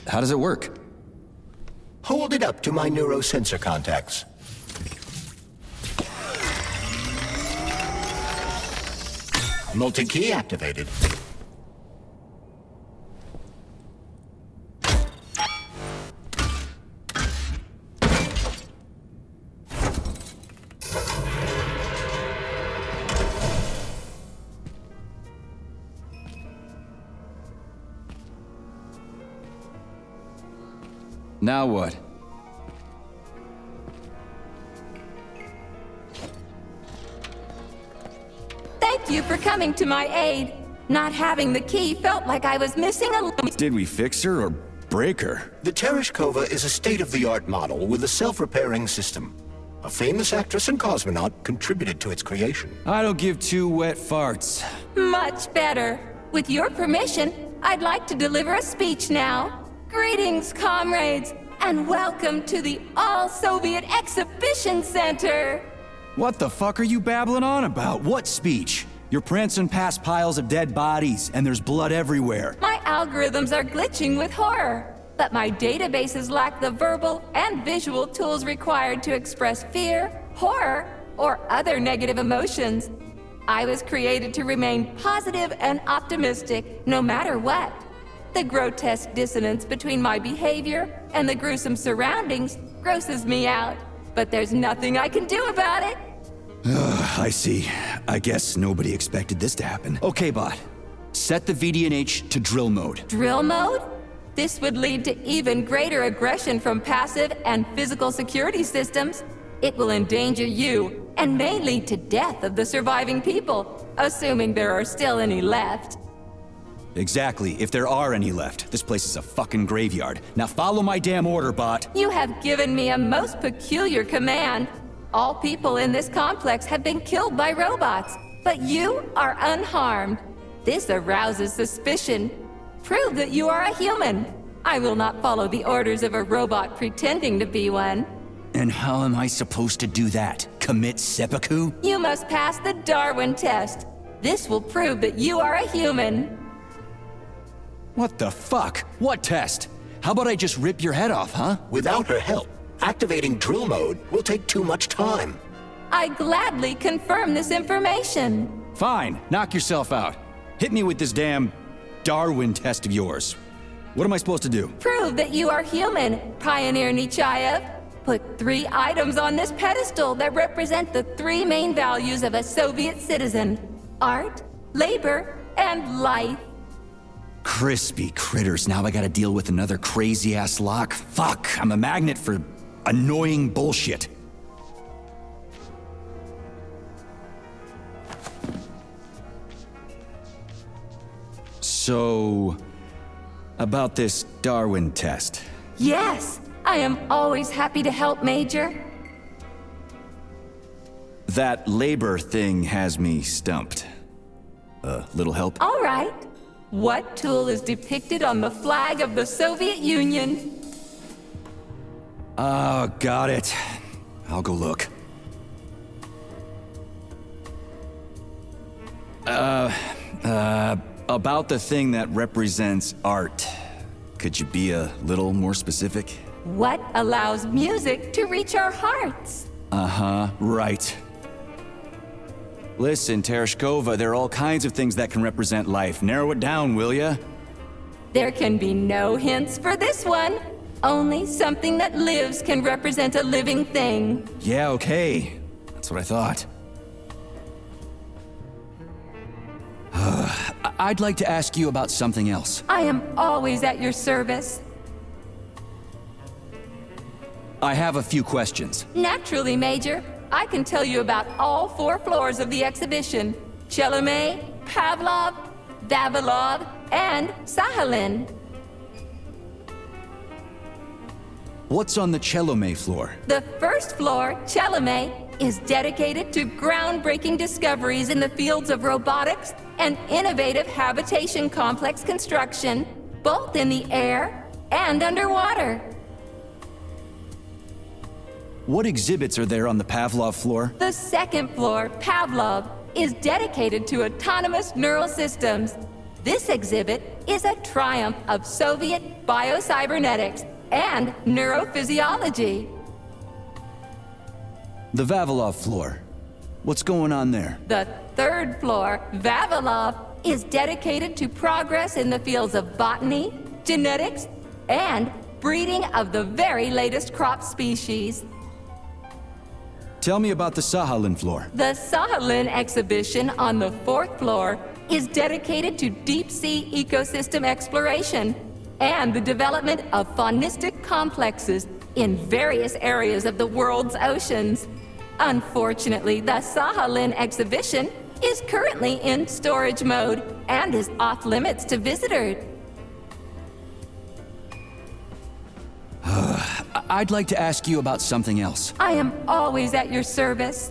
How does it work? Hold it up to my neurosensor contacts. Multi-key activated. Now what? Thank you for coming to my aid. Not having the key felt like I was missing a link. Did we fix her or break her? The Tereshkova is a state-of-the-art model with a self-repairing system. A famous actress and cosmonaut contributed to its creation. I don't give two wet farts. Much better. With your permission, I'd like to deliver a speech now. Greetings, comrades, and welcome to the All-Soviet Exhibition Center. What the fuck are you babbling on about? What speech? You're prancing past piles of dead bodies, and there's blood everywhere. My algorithms are glitching with horror, but my databases lack the verbal and visual tools required to express fear, horror, or other negative emotions. I was created to remain positive and optimistic, no matter what. The grotesque dissonance between my behavior and the gruesome surroundings grosses me out, but there's nothing I can do about it. I see. I guess nobody expected this to happen. Okay, bot. Set the VDNH to drill mode. Drill mode? This would lead to even greater aggression from passive and physical security systems. It will endanger you, and may lead to death of the surviving people, assuming there are still any left. Exactly, if there are any left. This place is a fucking graveyard. Now follow my damn order, bot. You have given me a most peculiar command. All people in this complex have been killed by robots, but you are unharmed. This arouses suspicion. Prove that you are a human. I will not follow the orders of a robot pretending to be one. And how am I supposed to do that? Commit seppuku? You must pass the Darwin test. This will prove that you are a human. What the fuck? What test? How about I just rip your head off, huh? Without her help, activating drill mode will take too much time. I gladly confirm this information. Fine, knock yourself out. Hit me with this damn Darwin test of yours. What am I supposed to do? Prove that you are human, Pioneer Nechayev. Put 3 items on this pedestal that represent the 3 main values of a Soviet citizen: art, labor, and life. Crispy critters, now I gotta deal with another crazy-ass lock? Fuck, I'm a magnet for annoying bullshit. So, about this Darwin test. Yes, I am always happy to help, Major. That labor thing has me stumped. Little help? All right. What tool is depicted on the flag of the Soviet Union? Oh, got it. I'll go look. About the thing that represents art. Could you be a little more specific? What allows music to reach our hearts? Uh-huh, right. Listen, Tereshkova, there are all kinds of things that can represent life. Narrow it down, will ya? There can be no hints for this one. Only something that lives can represent a living thing. Yeah, okay. That's what I thought. I'd like to ask you about something else. I am always at your service. I have a few questions. Naturally, Major. I can tell you about all 4 floors of the exhibition: Chelomey, Pavlov, Vavilov, and Sakhalin. What's on the Chelomey floor? The first floor, Chelomey, is dedicated to groundbreaking discoveries in the fields of robotics and innovative habitation complex construction, both in the air and underwater. What exhibits are there on the Pavlov floor? The second floor, Pavlov, is dedicated to autonomous neural systems. This exhibit is a triumph of Soviet biocybernetics and neurophysiology. The Vavilov floor. What's going on there? The third floor, Vavilov, is dedicated to progress in the fields of botany, genetics, and breeding of the very latest crop species. Tell me about the Sakhalin floor. The Sakhalin exhibition on the 4th floor is dedicated to deep-sea ecosystem exploration and the development of faunistic complexes in various areas of the world's oceans. Unfortunately, the Sakhalin exhibition is currently in storage mode and is off-limits to visitors. I'd like to ask you about something else. I am always at your service.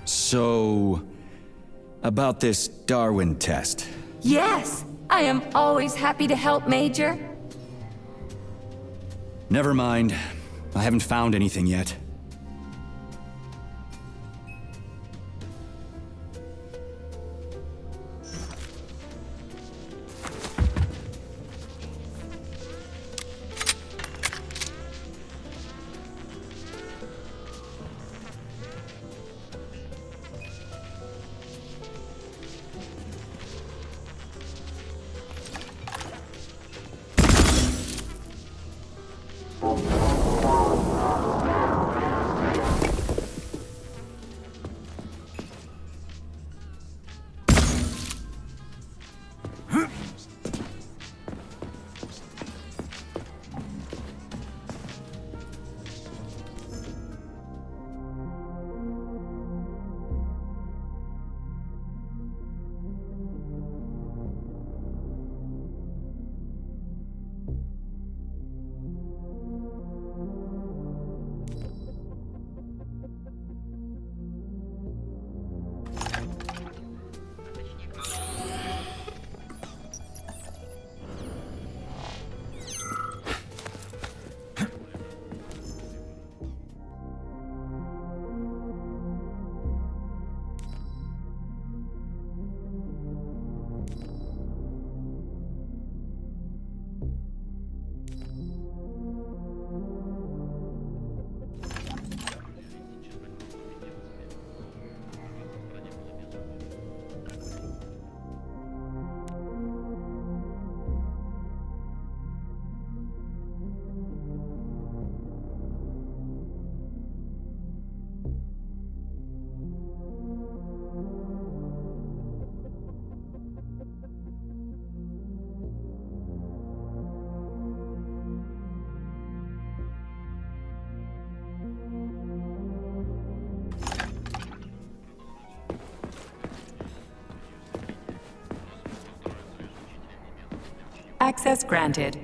So, about this Darwin test. Yes, I am always happy to help, Major. Never mind. I haven't found anything yet. Access granted.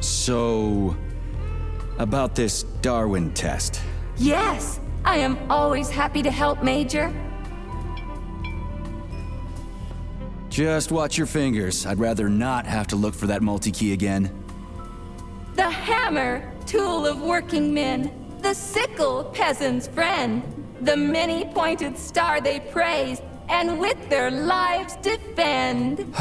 So, about this Darwin test. Yes, I am always happy to help, Major. Just watch your fingers. I'd rather not have to look for that multi-key again. The hammer, tool of working men. The sickle, peasant's friend. The many-pointed star they praise, and with their lives defend.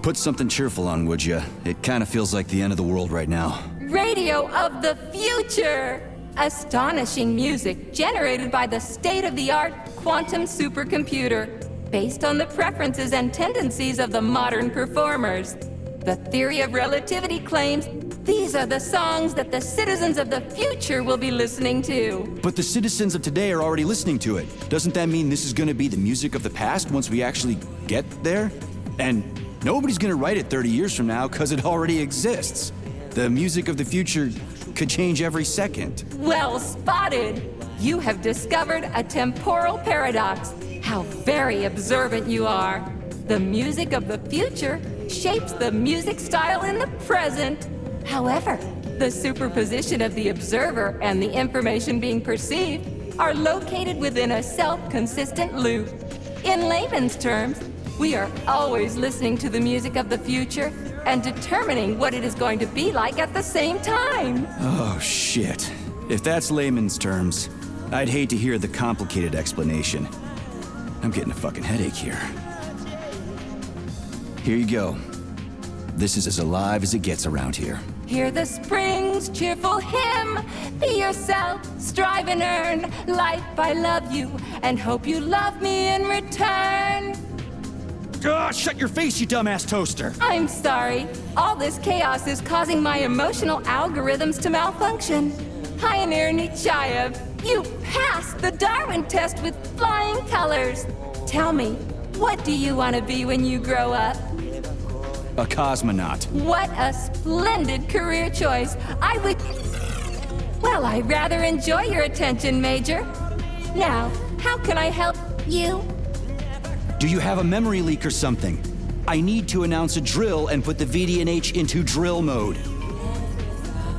Put something cheerful on, would ya? It kind of feels like the end of the world right now. Radio of the future! Astonishing music generated by the state-of-the-art quantum supercomputer, based on the preferences and tendencies of the modern performers. The theory of relativity claims these are the songs that the citizens of the future will be listening to. But the citizens of today are already listening to it. Doesn't that mean this is gonna be the music of the past once we actually get there? And nobody's gonna write it 30 years from now, because it already exists. The music of the future could change every second. Well spotted! You have discovered a temporal paradox. How very observant you are. The music of the future shapes the music style in the present. However, the superposition of the observer and the information being perceived are located within a self-consistent loop. In layman's terms, we are always listening to the music of the future and determining what it is going to be like at the same time. Oh, shit. If that's layman's terms, I'd hate to hear the complicated explanation. I'm getting a fucking headache here. Here you go. This is as alive as it gets around here. Hear the spring's cheerful hymn. Be yourself, strive and earn. Life, I love you, and hope you love me in return. Ah, shut your face, you dumbass toaster! I'm sorry. All this chaos is causing my emotional algorithms to malfunction. Pioneer Nechayev, you passed the Darwin test with flying colors. Tell me, what do you want to be when you grow up? A cosmonaut. What a splendid career choice. Well, I rather enjoy your attention, Major. Now, how can I help you? Do you have a memory leak or something? I need to announce a drill and put the VDNH into drill mode.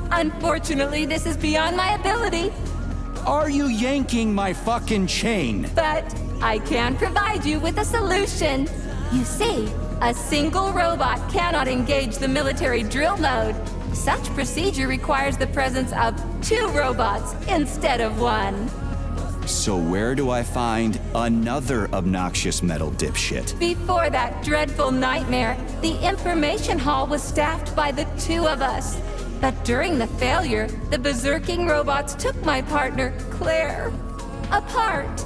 Unfortunately, this is beyond my ability, Are you yanking my fucking chain? but I can provide you with a solution. You see, a single robot cannot engage the military drill mode. Such procedure requires the presence of 2 robots instead of 1. So where do I find another obnoxious metal dipshit? Before that dreadful nightmare, the information hall was staffed by the 2 of us. But during the failure, the berserking robots took my partner, Claire, apart.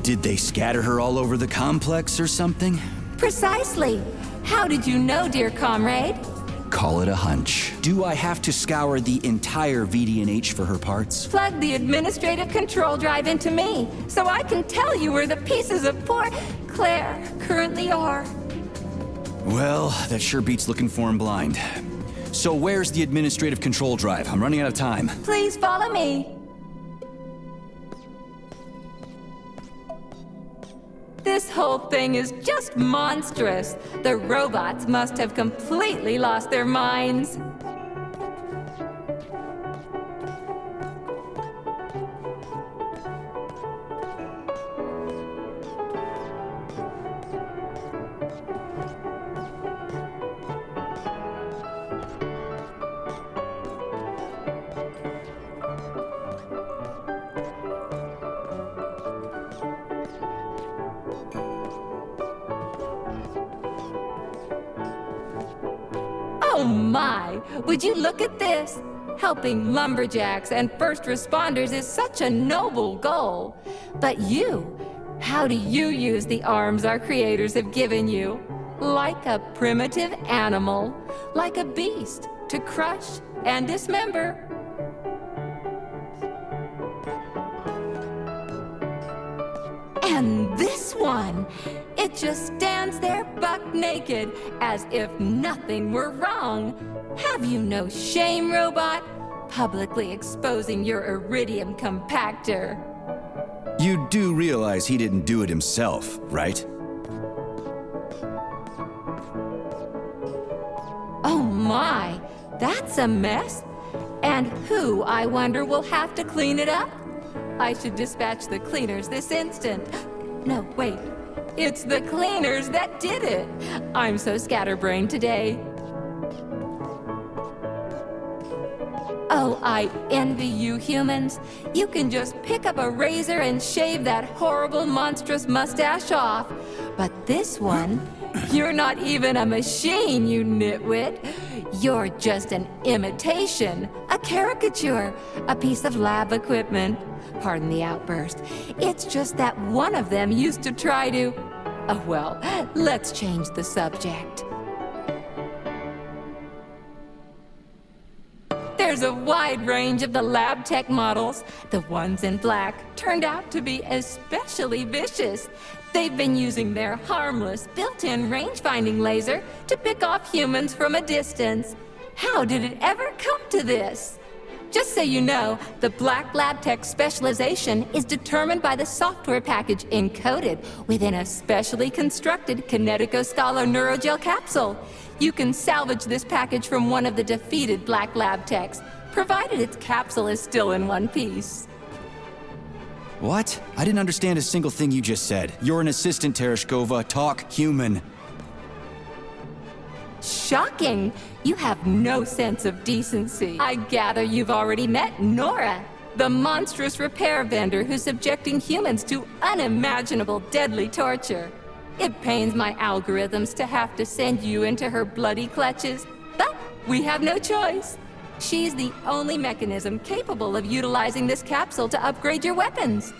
Did they scatter her all over the complex or something? Precisely. How did you know, dear comrade? Call it a hunch. Do I have to scour the entire VDNH for her parts? Plug the administrative control drive into me, so I can tell you where the pieces of poor Claire currently are. Well, that sure beats looking for him blind. So where's the administrative control drive? I'm running out of time. Please follow me. This whole thing is just monstrous. The robots must have completely lost their minds. Oh Oh my, would you look at this? Helping lumberjacks and first responders is such a noble goal. But you, how do you use the arms our creators have given you? Like a primitive animal, like a beast, to crush and dismember. And this one, it just stands there buck naked, as if nothing were wrong. Have you no shame, robot? Publicly exposing your iridium compactor. You do realize he didn't do it himself, right? Oh my, that's a mess. And who, I wonder, will have to clean it up? I should dispatch the cleaners this instant. No, wait. It's the cleaners that did it. I'm so scatterbrained today. Oh, I envy you humans. You can just pick up a razor and shave that horrible, monstrous mustache off. But this one, you're not even a machine, you nitwit. You're just an imitation, a caricature, a piece of lab equipment. Pardon the outburst. It's just that one of them used to try to... Oh, well, let's change the subject. There's a wide range of the lab tech models. The ones in black turned out to be especially vicious. They've been using their harmless, built-in range-finding laser to pick off humans from a distance. How did it ever come to this? Just so you know, the Black Lab Tech specialization is determined by the software package encoded within a specially constructed Kinetico Scholar Neurogel capsule. You can salvage this package from one of the defeated Black Lab Techs, provided its capsule is still in one piece. What? I didn't understand a single thing you just said. You're an assistant, Tereshkova. Talk human. Shocking! You have no sense of decency. I gather you've already met Nora, the monstrous repair vendor who's subjecting humans to unimaginable deadly torture. It pains my algorithms to have to send you into her bloody clutches, but we have no choice. She's the only mechanism capable of utilizing this capsule to upgrade your weapons.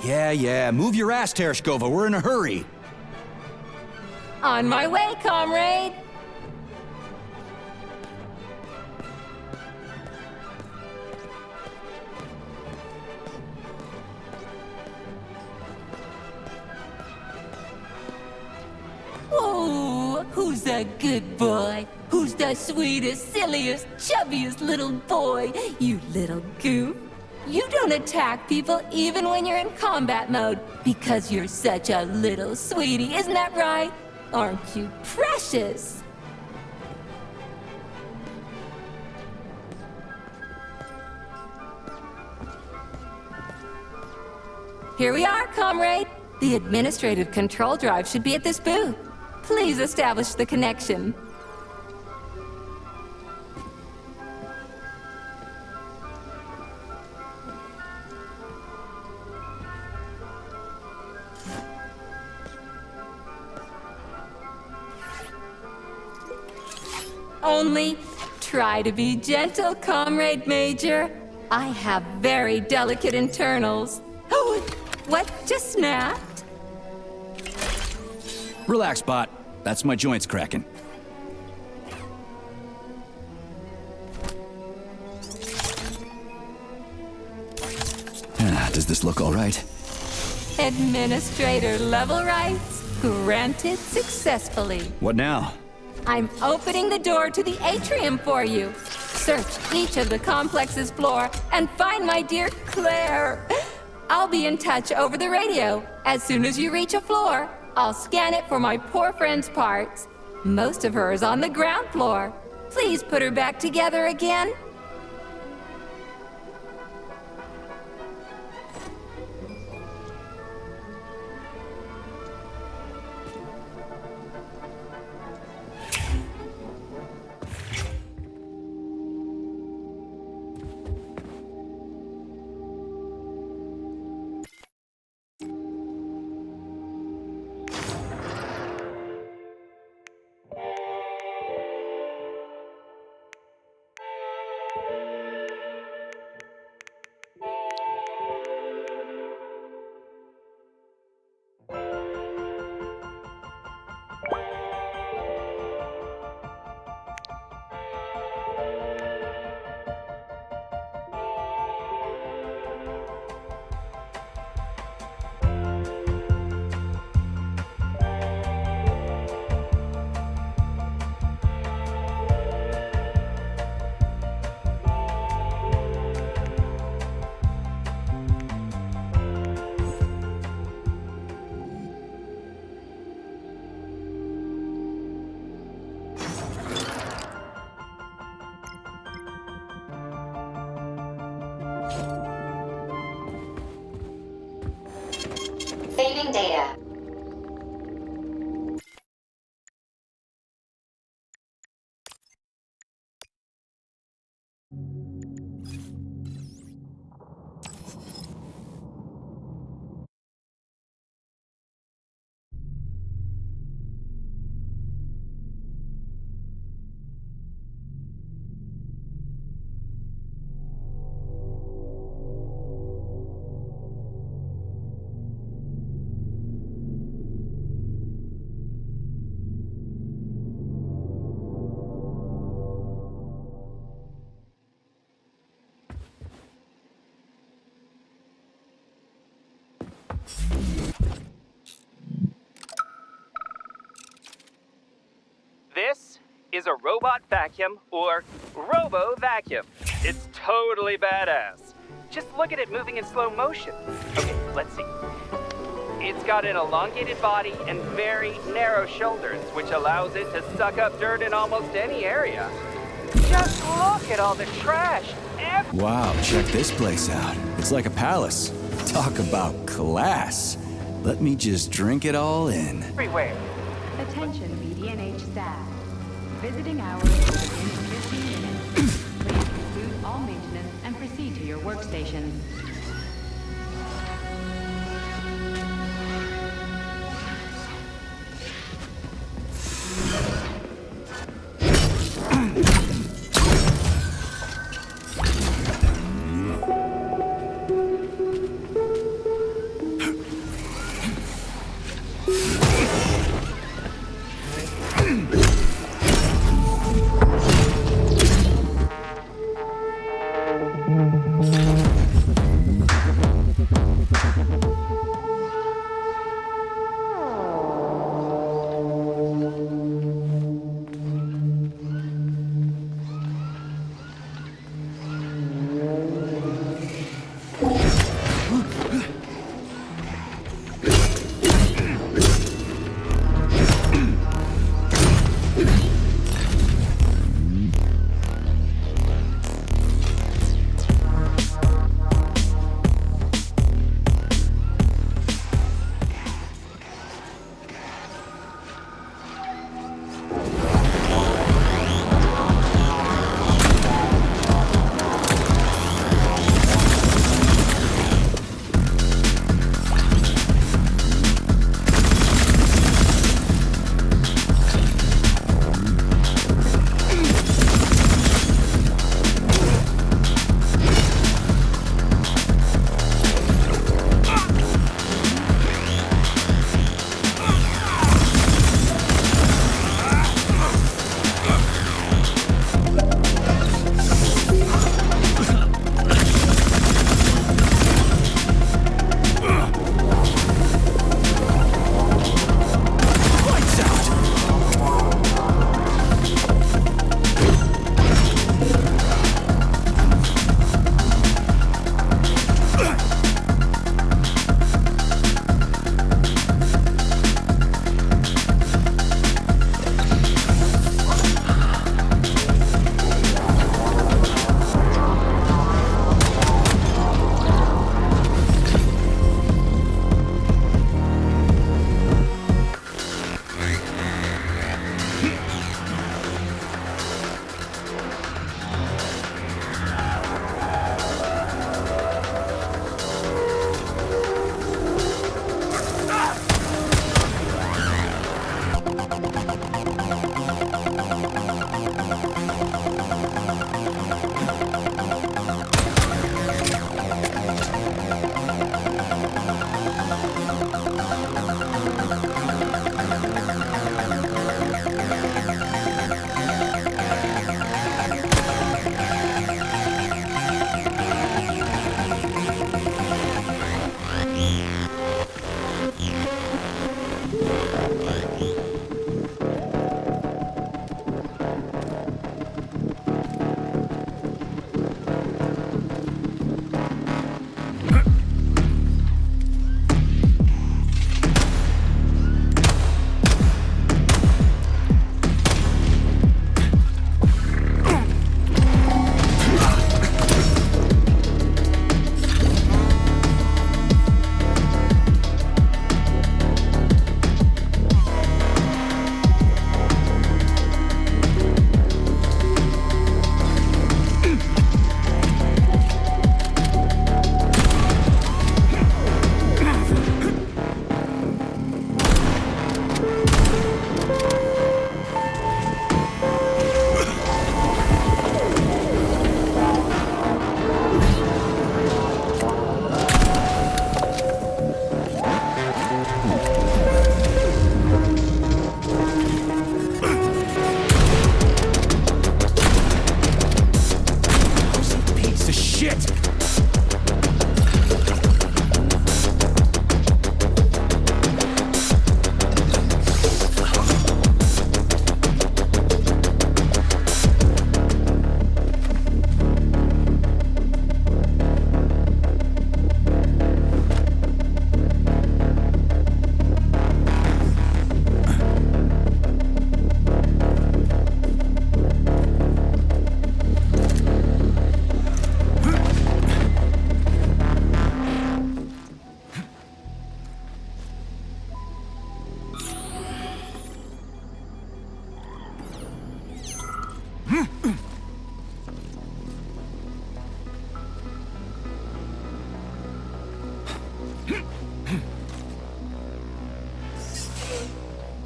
Yeah, move your ass, Tereshkova. We're in a hurry. On my way, comrade! Oh, who's a good boy? Who's the sweetest, silliest, chubbiest little boy? You little goof. You don't attack people even when you're in combat mode because you're such a little sweetie, isn't that right? Aren't you precious? Here we are, comrade. The administrative control drive should be at this booth. Please establish the connection. Only try to be gentle, Comrade Major. I have very delicate internals. Oh, what just snapped? Relax, bot. That's my joints cracking. Does this look all right? Administrator level rights granted successfully. What now? I'm opening the door to the atrium for you. Search each of the complex's floor and find my dear Claire. I'll be in touch over the radio. As soon as you reach a floor, I'll scan it for my poor friend's parts. Most of her is on the ground floor. Please put her back together again. Entering data. This is a robot vacuum, or robo-vacuum. It's totally badass. Just look at it moving in slow motion. Okay, let's see. It's got an elongated body and very narrow shoulders, which allows it to suck up dirt in almost any area. Just look at all the trash. Wow, check this place out. It's like a palace. Talk about class. Let me just drink it all in. Everywhere. Attention BDNH staff. Visiting hours will begin in 15 minutes. Please conclude all maintenance and proceed to your workstations.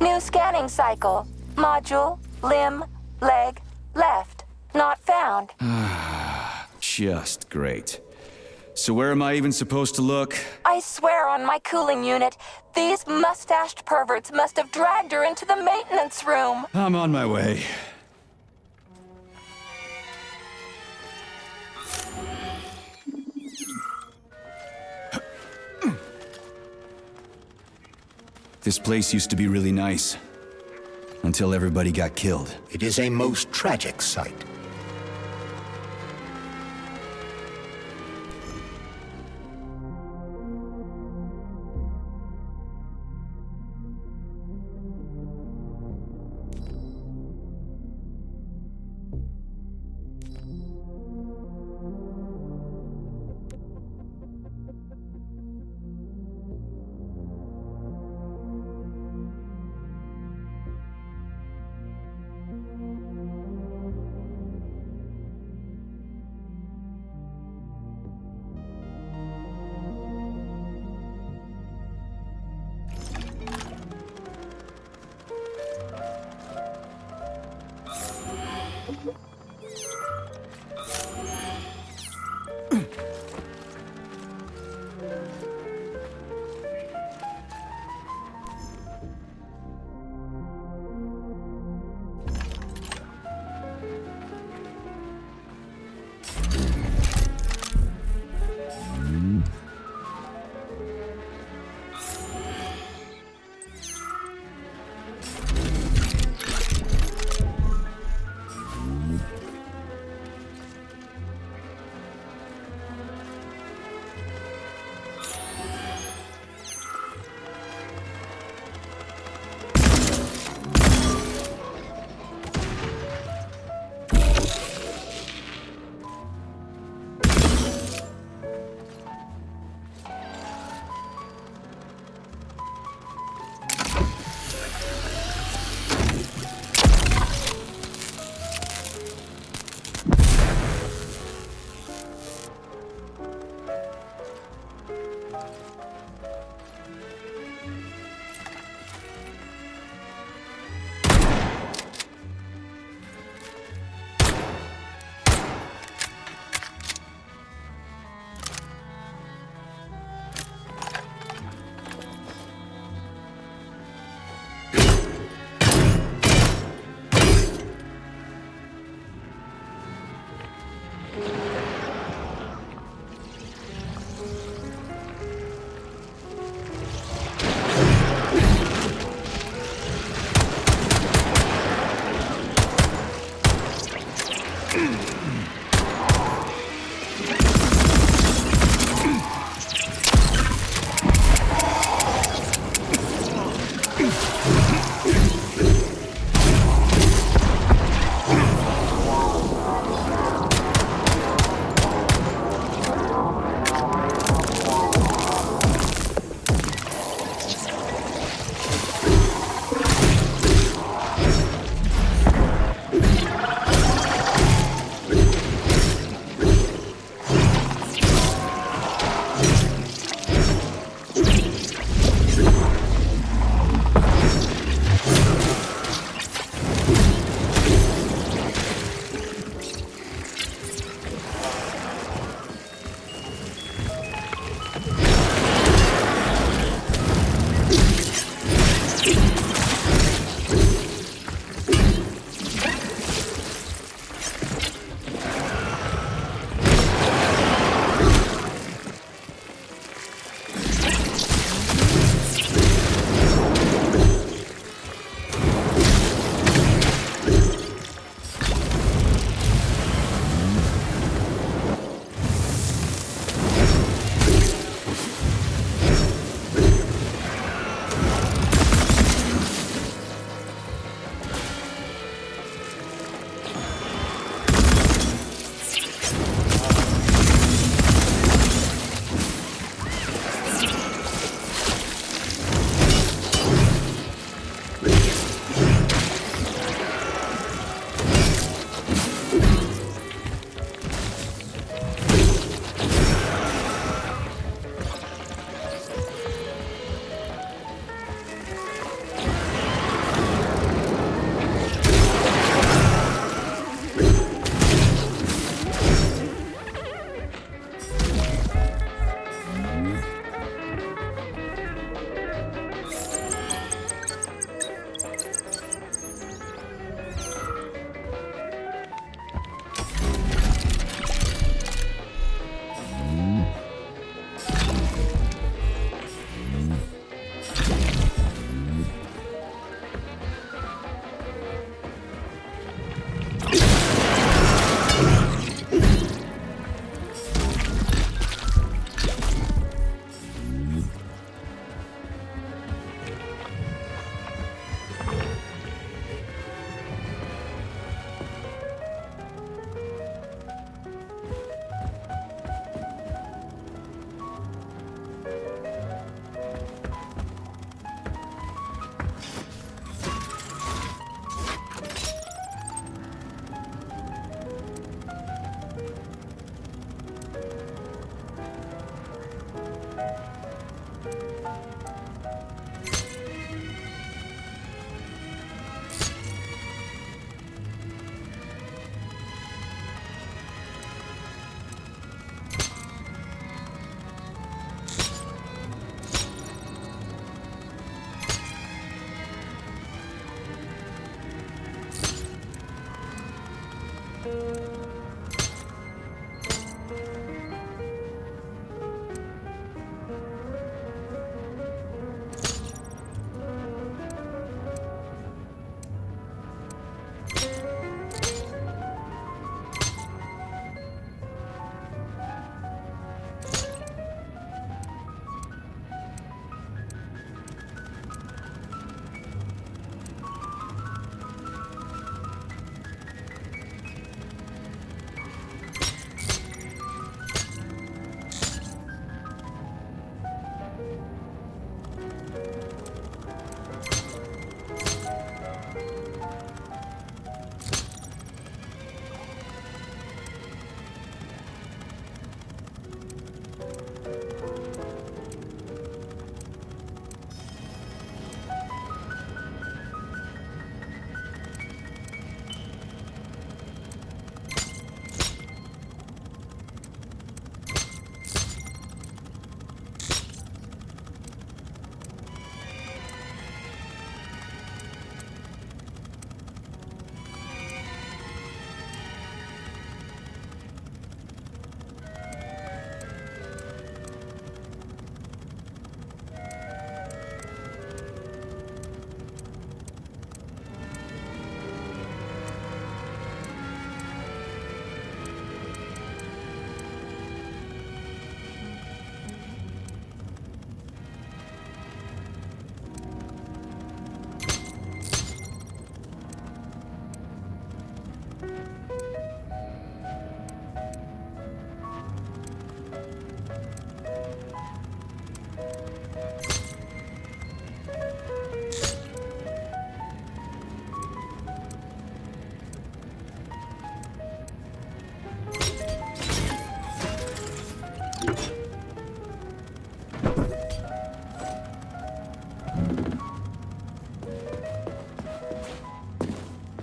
New scanning cycle. Module, limb, leg, left. Not found. Just great. So where am I even supposed to look? I swear on my cooling unit, these mustached perverts must have dragged her into the maintenance room. I'm on my way. This place used to be really nice. Until everybody got killed. It is a most tragic sight.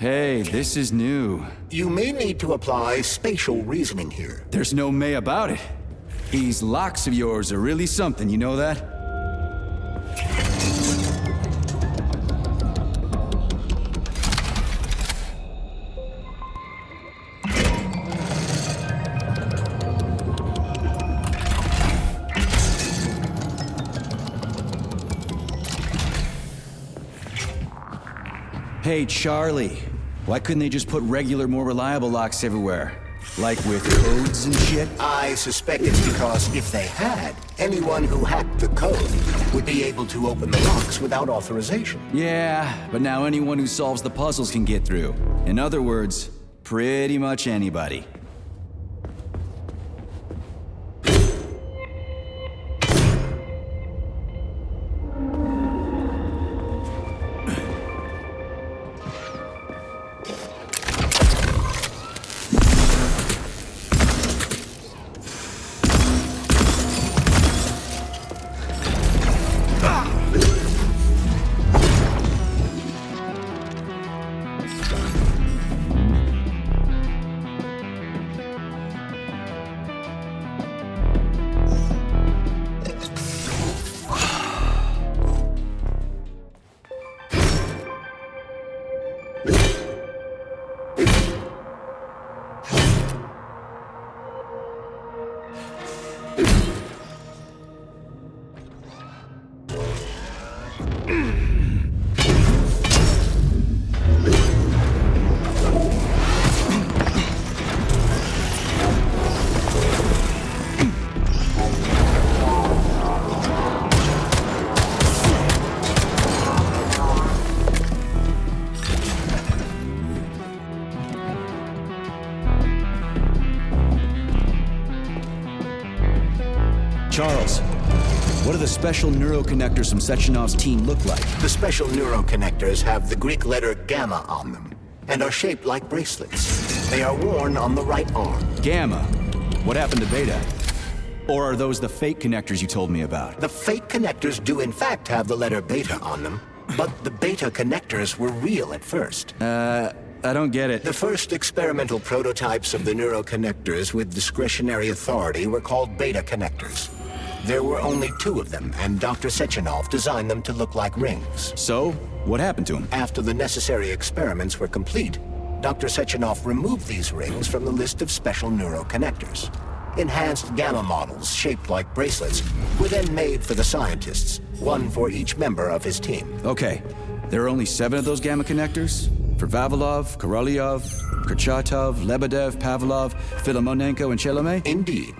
Hey, this is new. You may need to apply spatial reasoning here. There's no may about it. These locks of yours are really something, you know that? Hey, Charlie. Why couldn't they just put regular, more reliable locks everywhere? Like with codes and shit? I suspect it's because if they had, anyone who hacked the code would be able to open the locks without authorization. Yeah, but now anyone who solves the puzzles can get through. In other words, pretty much anybody. Charles, what do the special neuroconnectors from Sechenov's team look like? The special neuroconnectors have the Greek letter gamma on them and are shaped like bracelets. They are worn on the right arm. Gamma? What happened to Beta? Or are those the fake connectors you told me about? The fake connectors do in fact have the letter beta on them, but the beta connectors were real at first. I don't get it. The first experimental prototypes of the neuroconnectors with discretionary authority were called beta connectors. There were only 2 of them, and Dr. Sechenov designed them to look like rings. So, what happened to him? After the necessary experiments were complete, Dr. Sechenov removed these rings from the list of special neuroconnectors. Enhanced gamma models shaped like bracelets were then made for the scientists, one for each member of his team. Okay, there are only 7 of those gamma connectors? For Vavilov, Korolyov, Kurchatov, Lebedev, Pavlov, Filimonenko, and Chelomey? Indeed.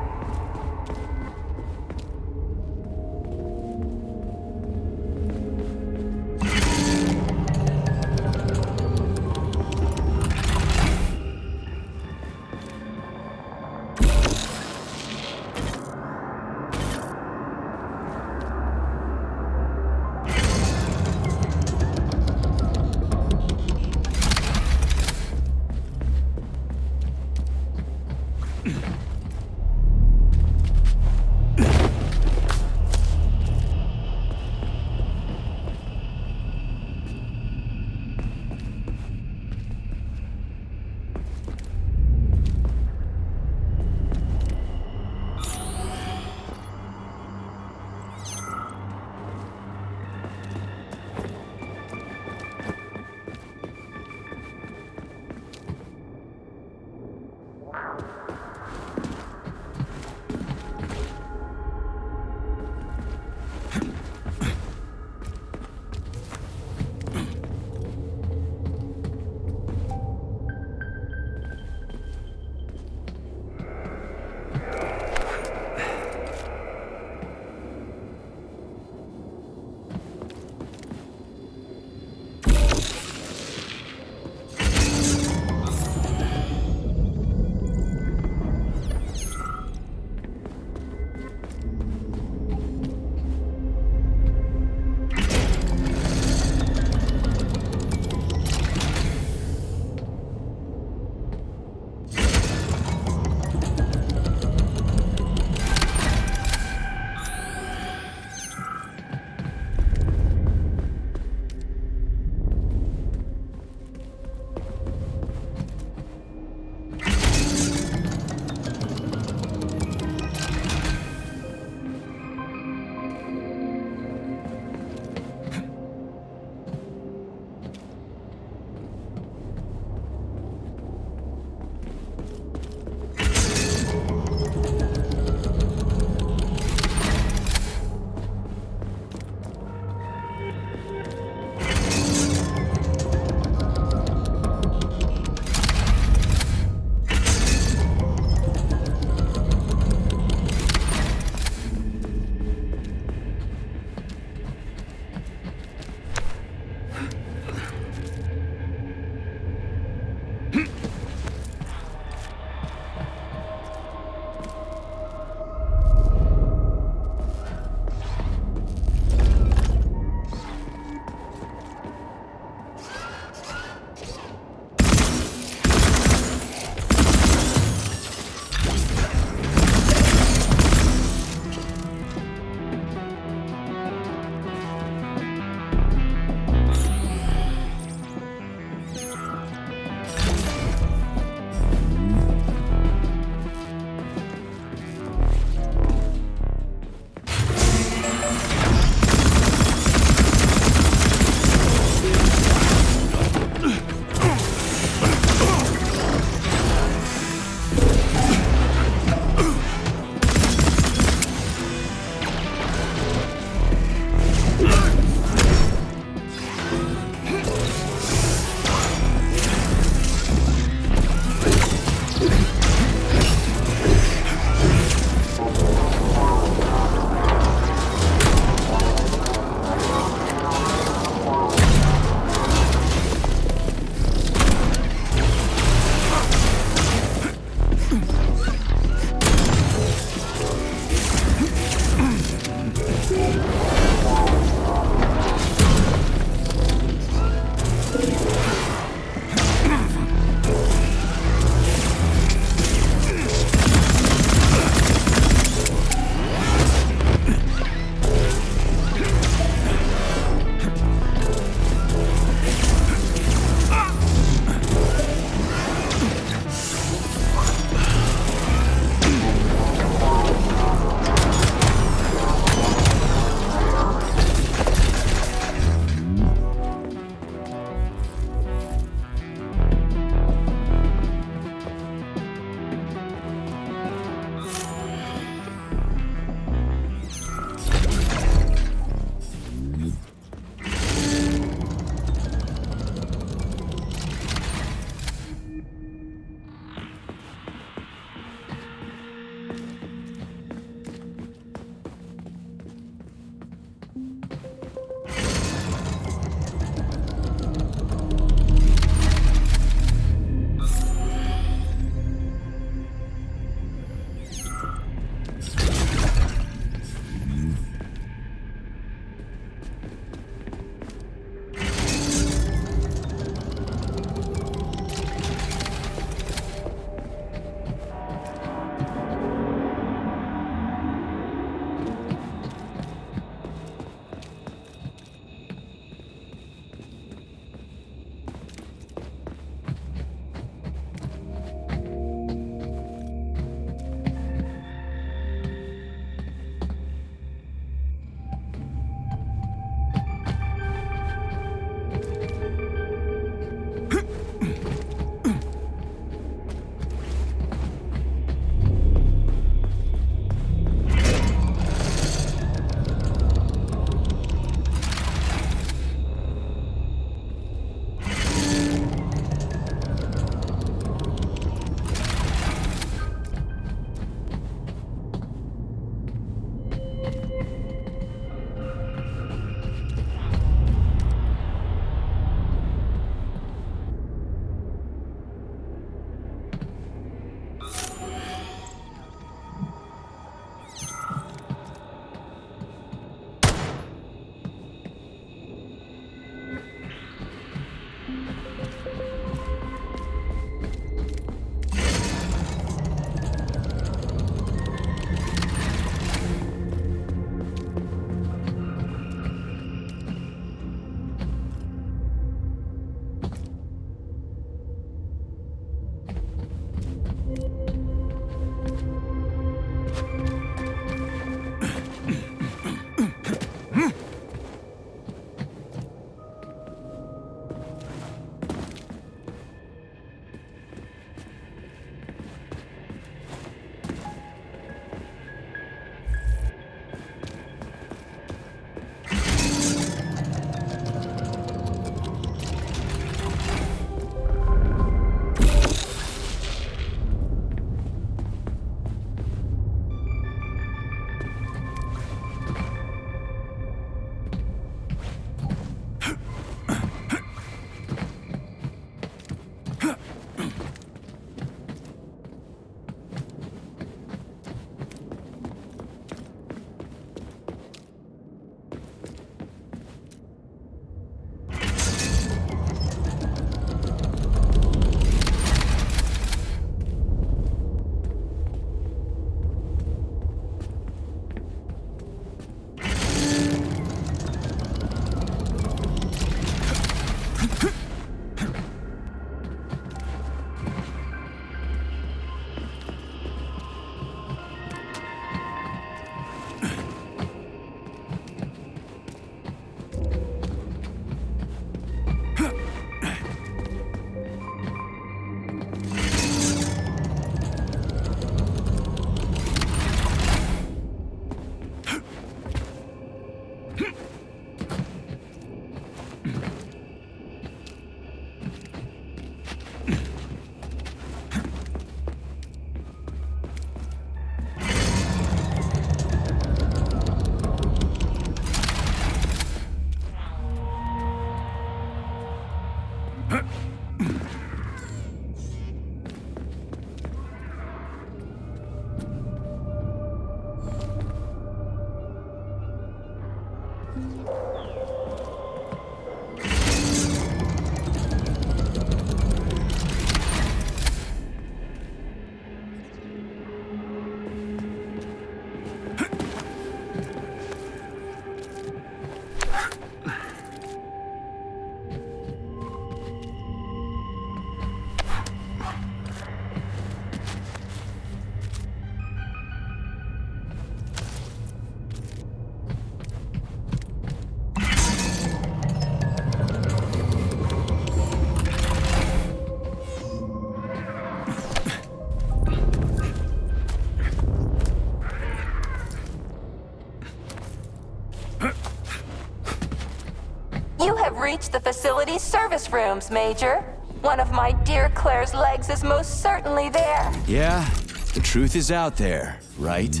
You have reached the facility's service rooms, Major. One of my dear Claire's legs is most certainly there. Yeah, the truth is out there, right?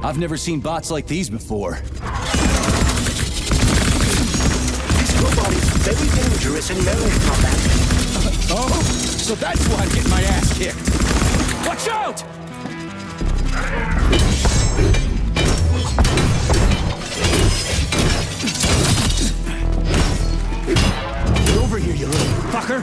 I've never seen bots like these before. This robot is very dangerous in melee combat. Oh, so that's why I'm getting my ass kicked. Watch out! Get over here, you little fucker!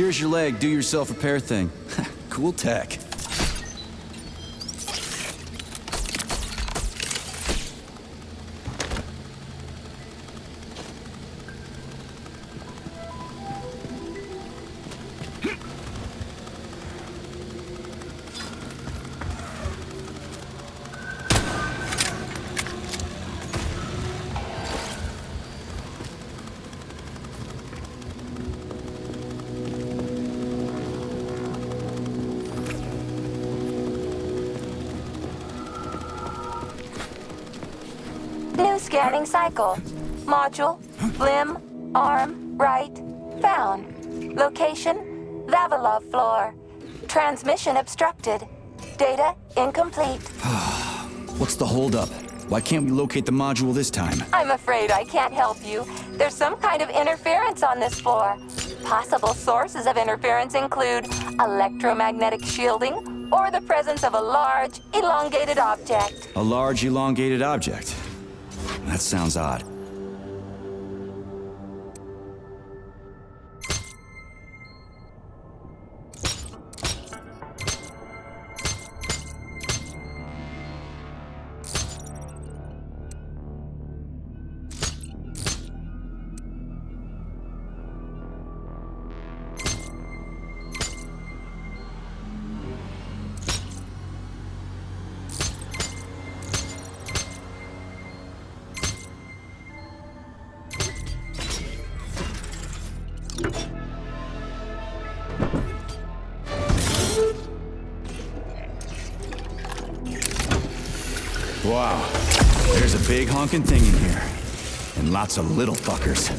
Here's your leg, do yourself repair thing. Cool tech. New scanning cycle. Module, limb, arm, right, found. Location, Vavilov floor. Transmission obstructed. Data incomplete. What's the holdup? Why can't we locate the module this time? I'm afraid I can't help you. There's some kind of interference on this floor. Possible sources of interference include electromagnetic shielding or the presence of a large, elongated object. A large, elongated object. That sounds odd. Wow, there's a big honking thing in here. And lots of little fuckers.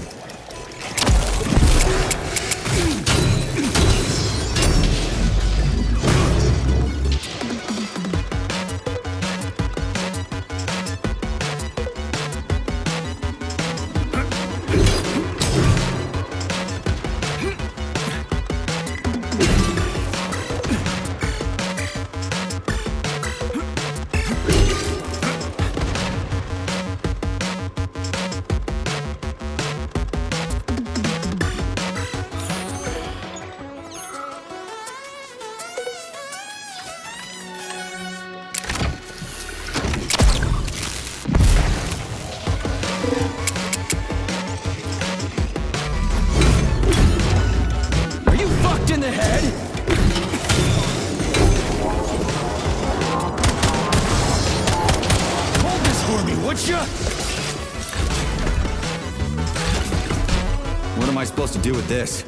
What am I supposed to do with this?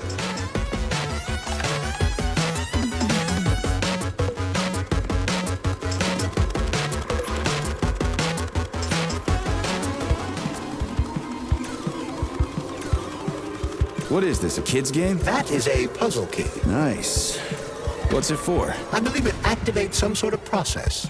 What is this, a kid's game? That is a puzzle key. Nice. What's it for? I believe it activates some sort of process.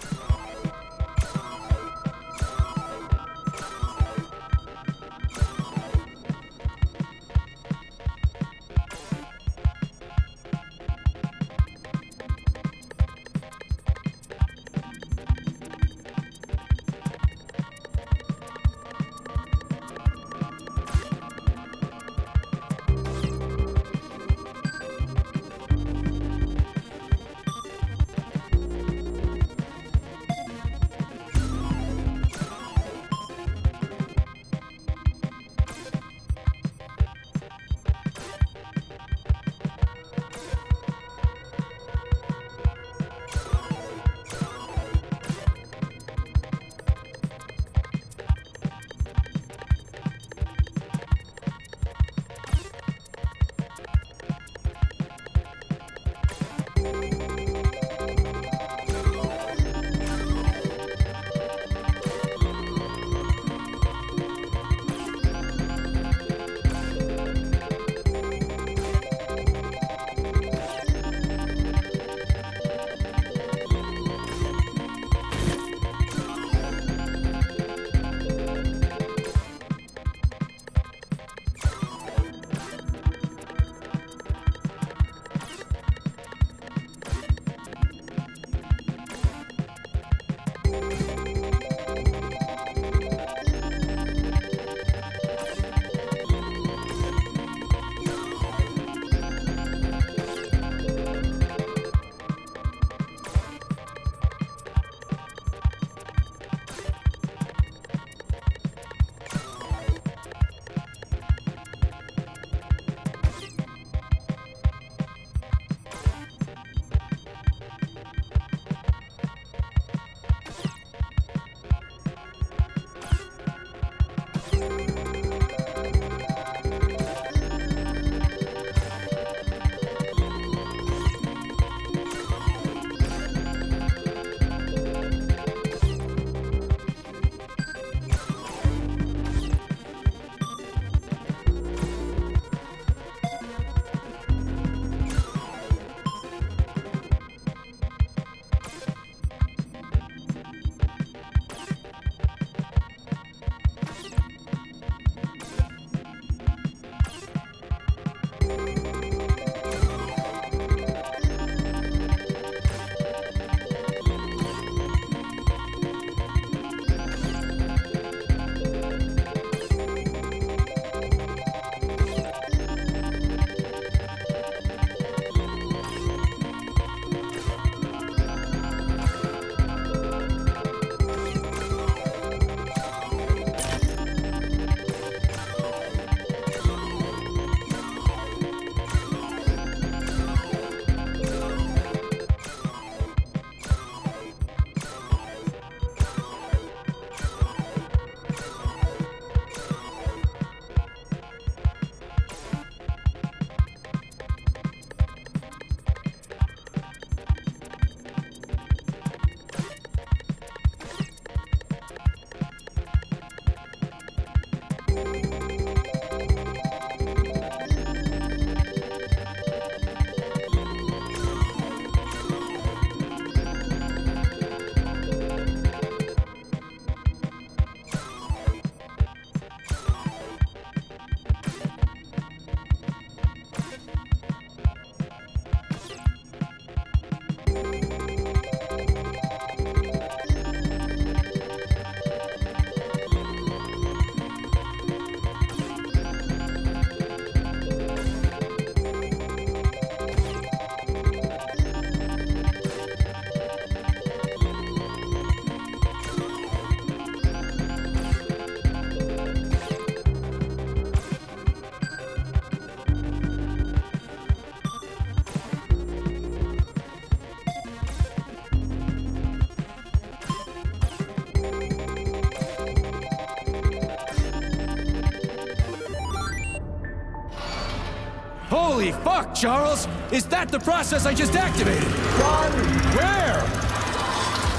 Holy fuck, Charles! Is that the process I just activated? Run! Where?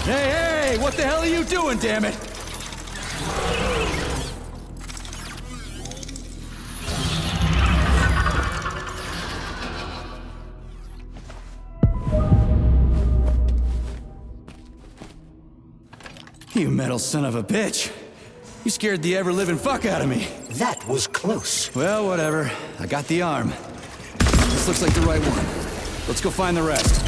Hey, what the hell are you doing, damn it? You metal son of a bitch. You scared the ever-living fuck out of me. That was close. Well, whatever. I got the arm. This looks like the right one. Let's go find the rest.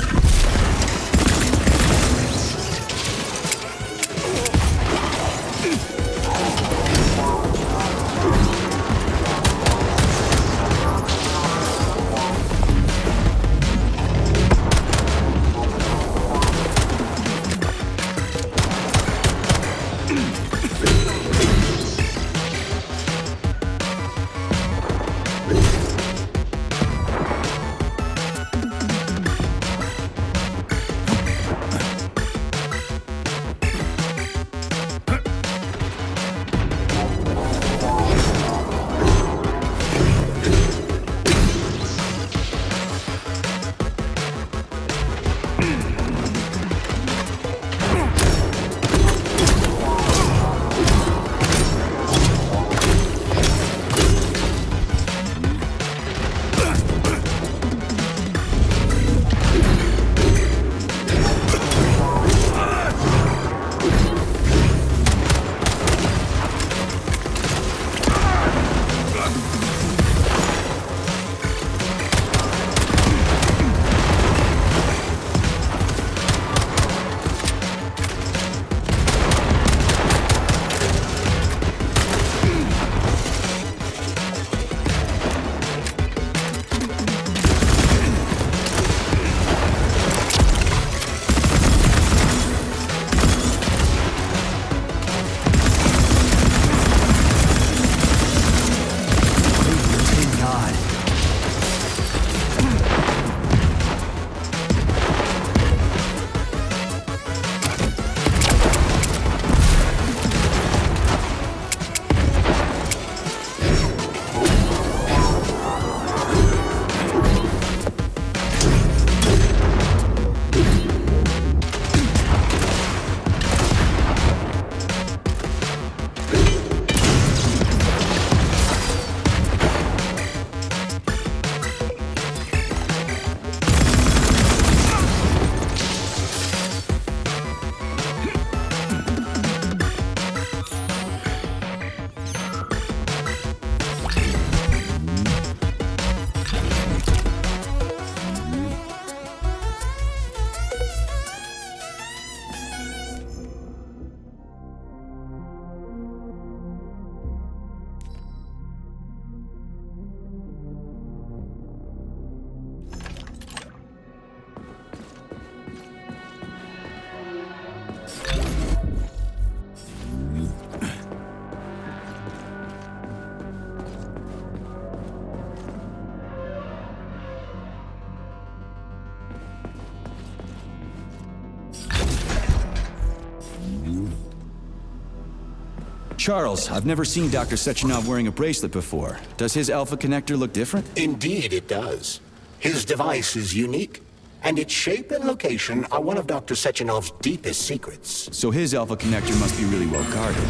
Charles, I've never seen Dr. Sechenov wearing a bracelet before. Does his Alpha connector look different? Indeed it does. His device is unique, and its shape and location are one of Dr. Sechenov's deepest secrets. So his Alpha connector must be really well guarded.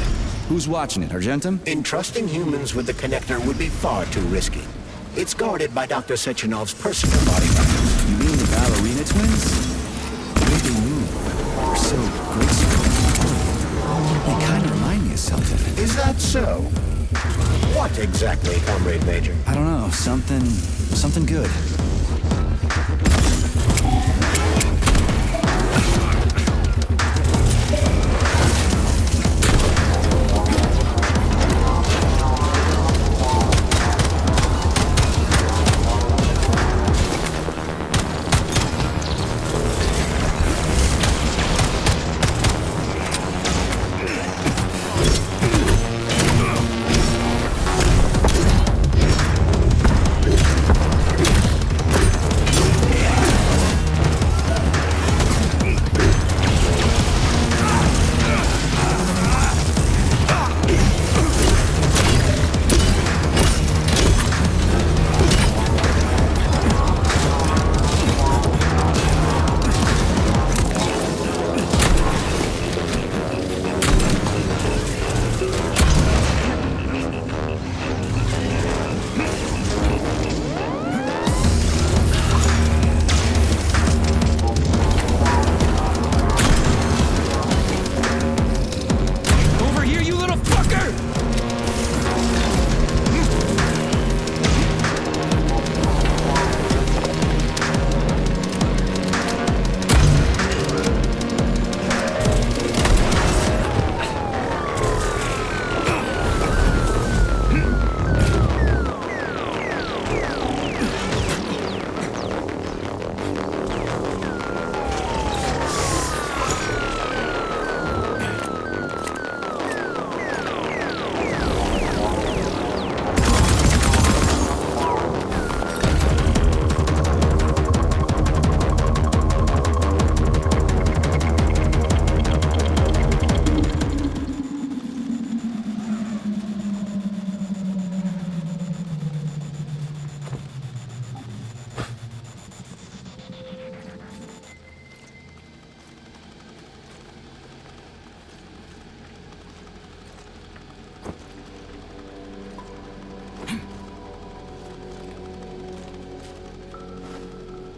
Who's watching it, Argentum? Entrusting humans with the connector would be far too risky. It's guarded by Dr. Sechenov's personal bodyguards. You mean the ballerina twins? The way they move, they're so graceful. They kind of remind me of something. Is that so? What exactly, Comrade Major? I don't know, something good.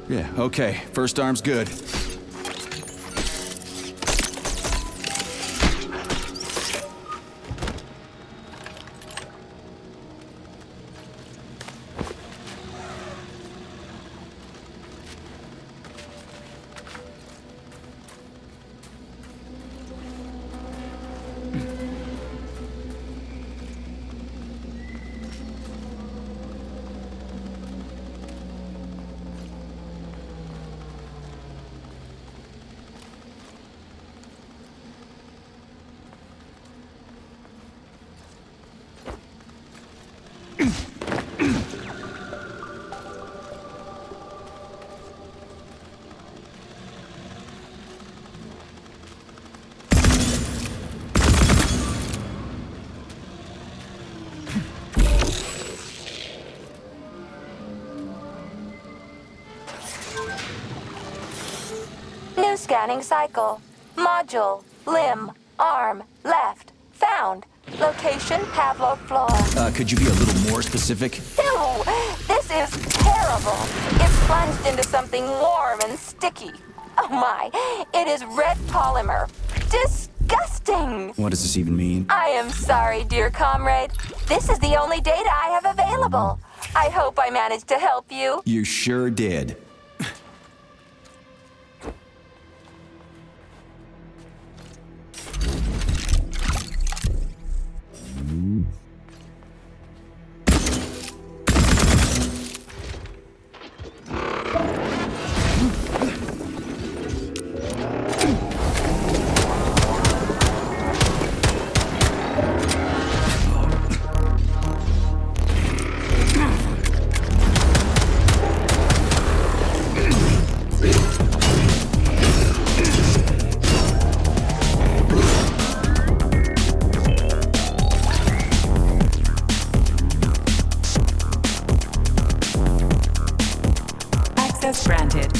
Yeah, okay. First arm's good. New scanning cycle. Module, limb, arm, left. Found. Location, Pavlov floor. Could you be a little more specific? Ew! This is terrible. It's plunged into something warm and sticky. Oh my, it is red polymer. Disgusting! What does this even mean? I am sorry, dear comrade. This is the only data I have available. I hope I managed to help you. You sure did. Access granted.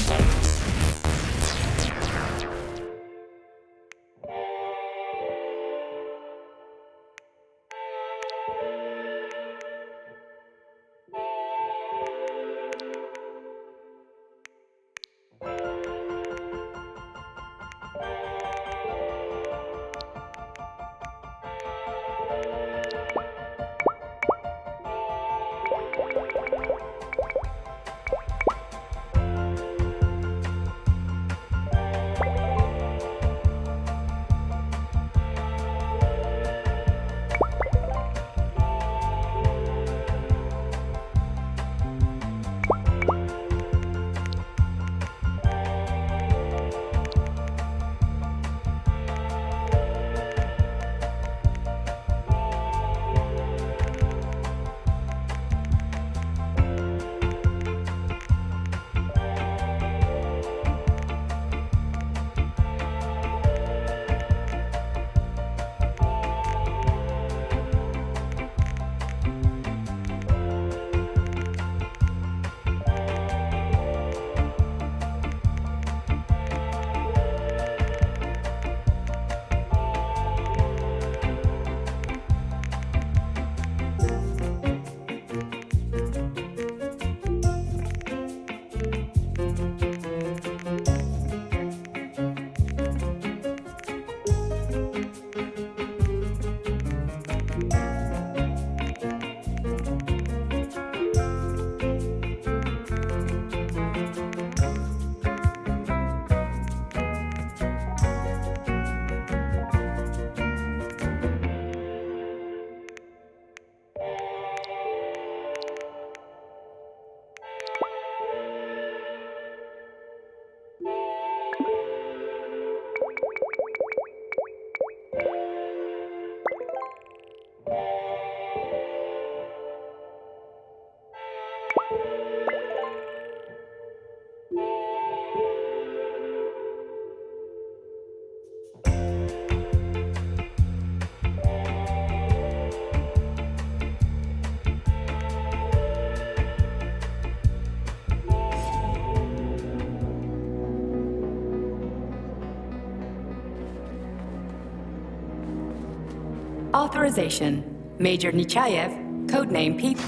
Authorization. Major Nechayev, codename Pete.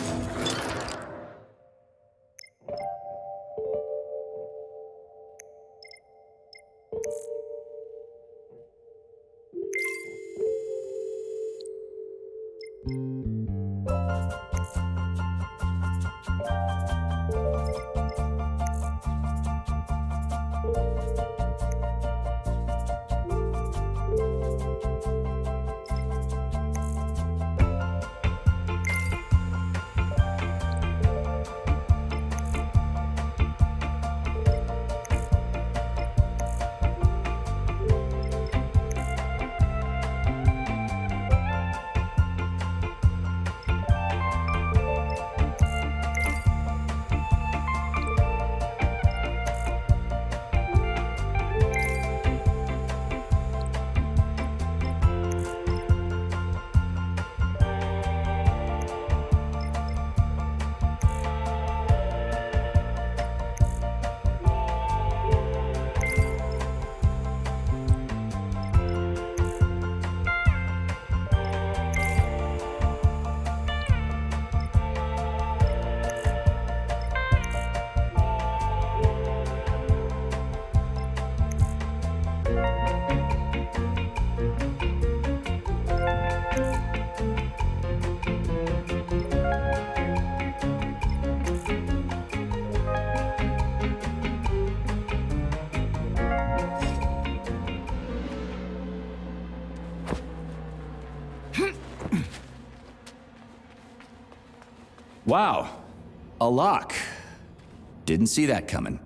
Wow, a lock. Didn't see that coming.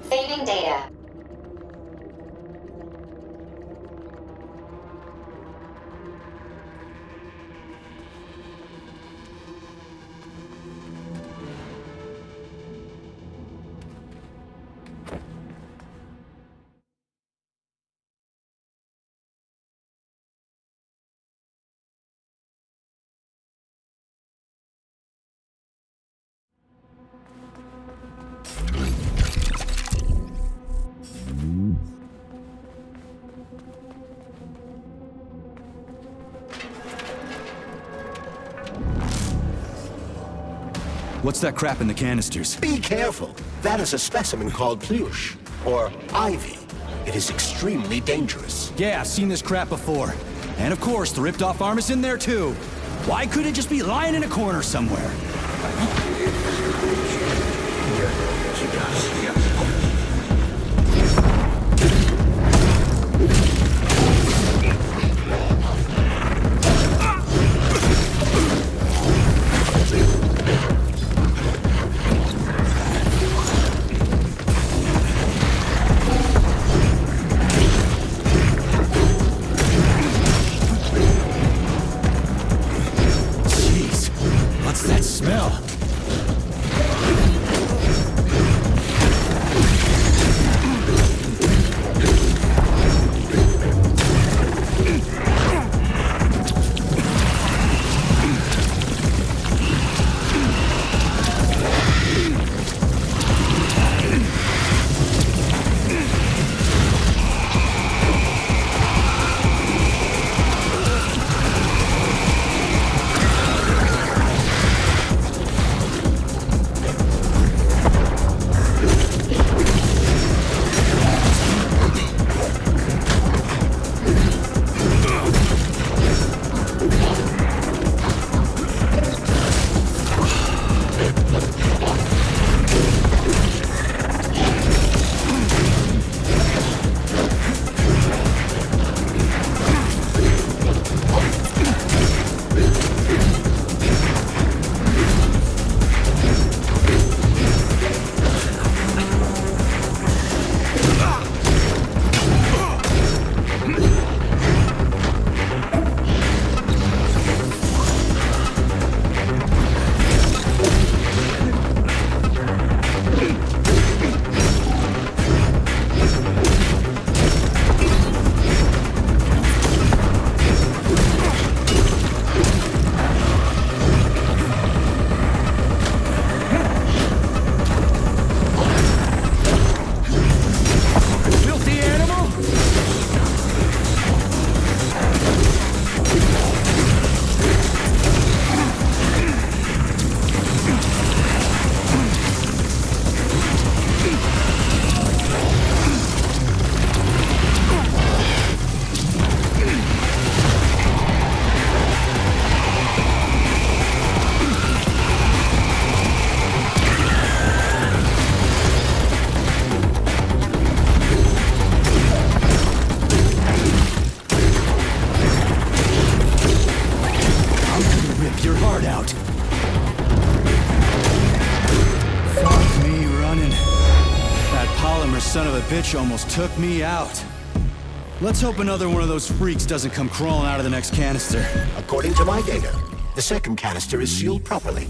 Saving data. What's that crap in the canisters? Be careful. That is a specimen called Plüsch, or ivy. It is extremely dangerous. Yeah, I've seen this crap before. And of course, the ripped-off arm is in there too. Why couldn't it just be lying in a corner somewhere? What's that smell? son of a bitch almost took me out. Let's hope another one of those freaks doesn't come crawling out of the next canister. According to my data, the second canister is sealed properly.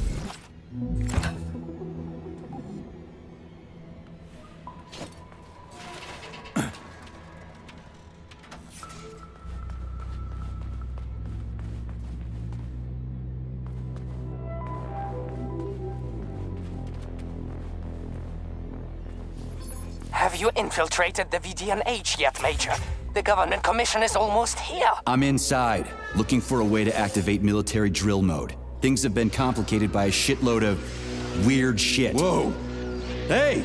Have you infiltrated the VDNH yet, Major? The government commission is almost here. I'm inside, looking for a way to activate military drill mode. Things have been complicated by a shitload of weird shit. Whoa! Hey!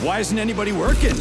Why isn't anybody working?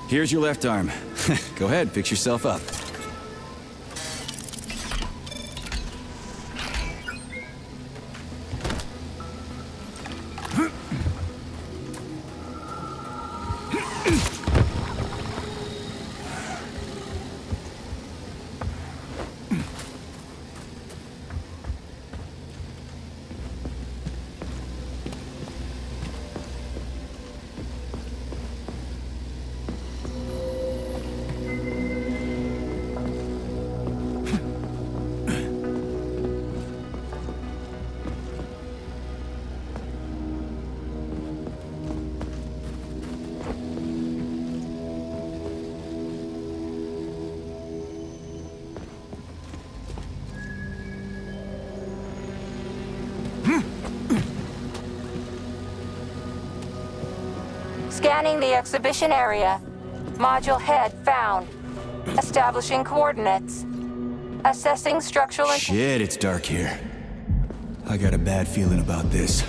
Here's your left arm. Go ahead, fix yourself up. Scanning the exhibition area. Module head found. Establishing coordinates. Assessing structural... Shit, it's dark here. I got a bad feeling about this.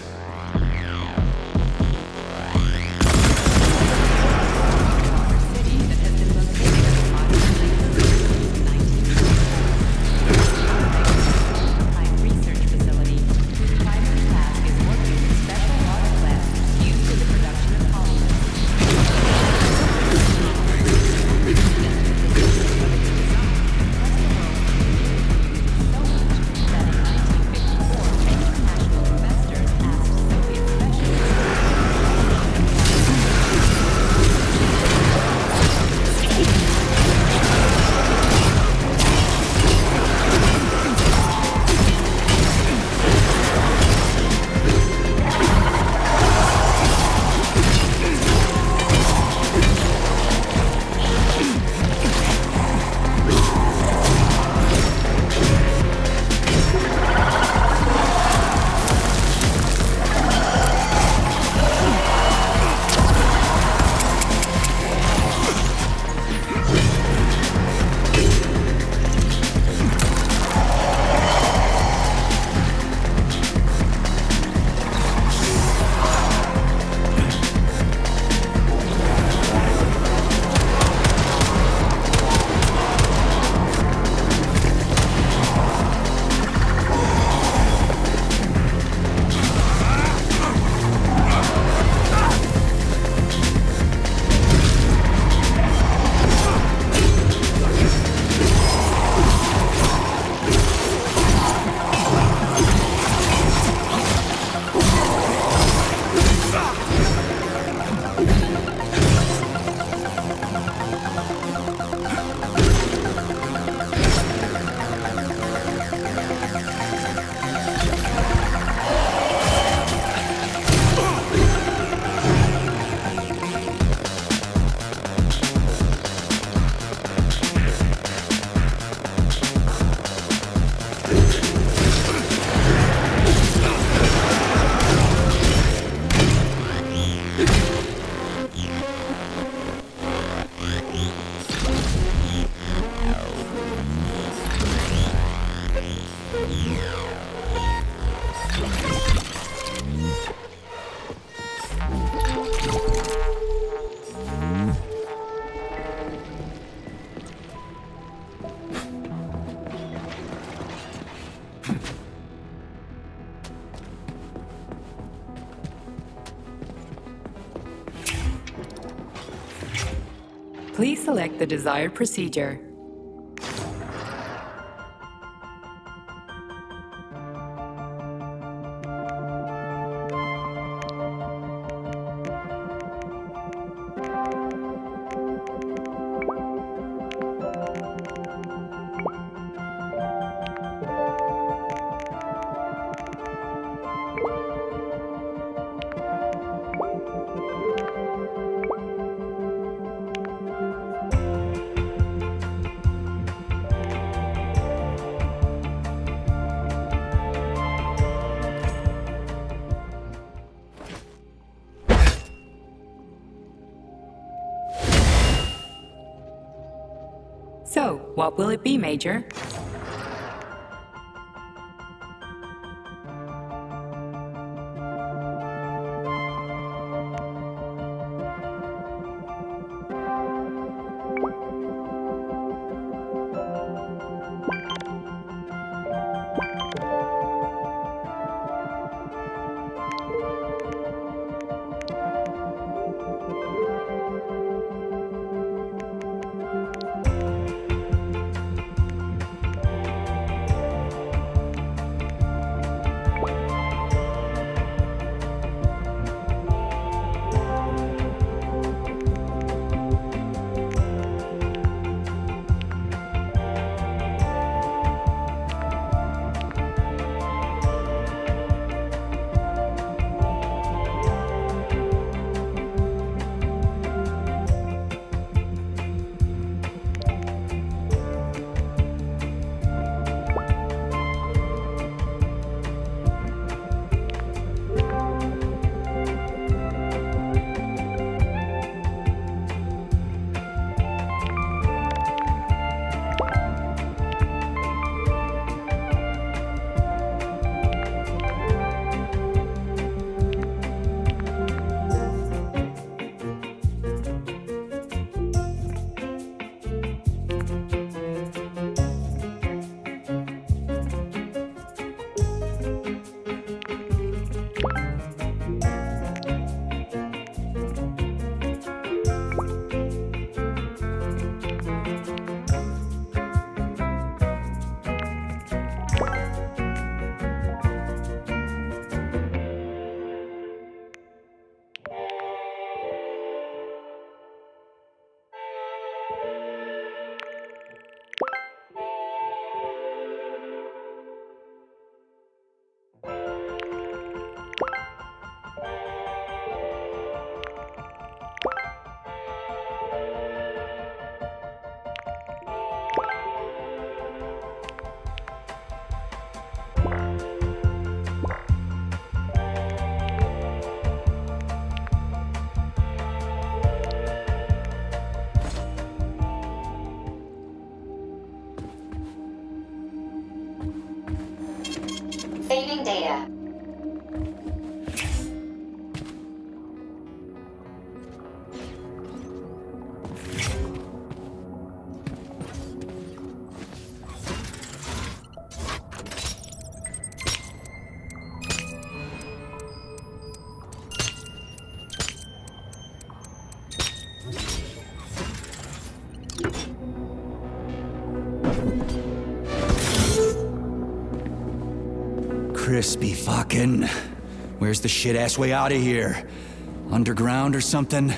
Please select the desired procedure. So, what will it be, Major? Saving data. Crispy fucking. Where's the shit-ass way out of here? Underground or something?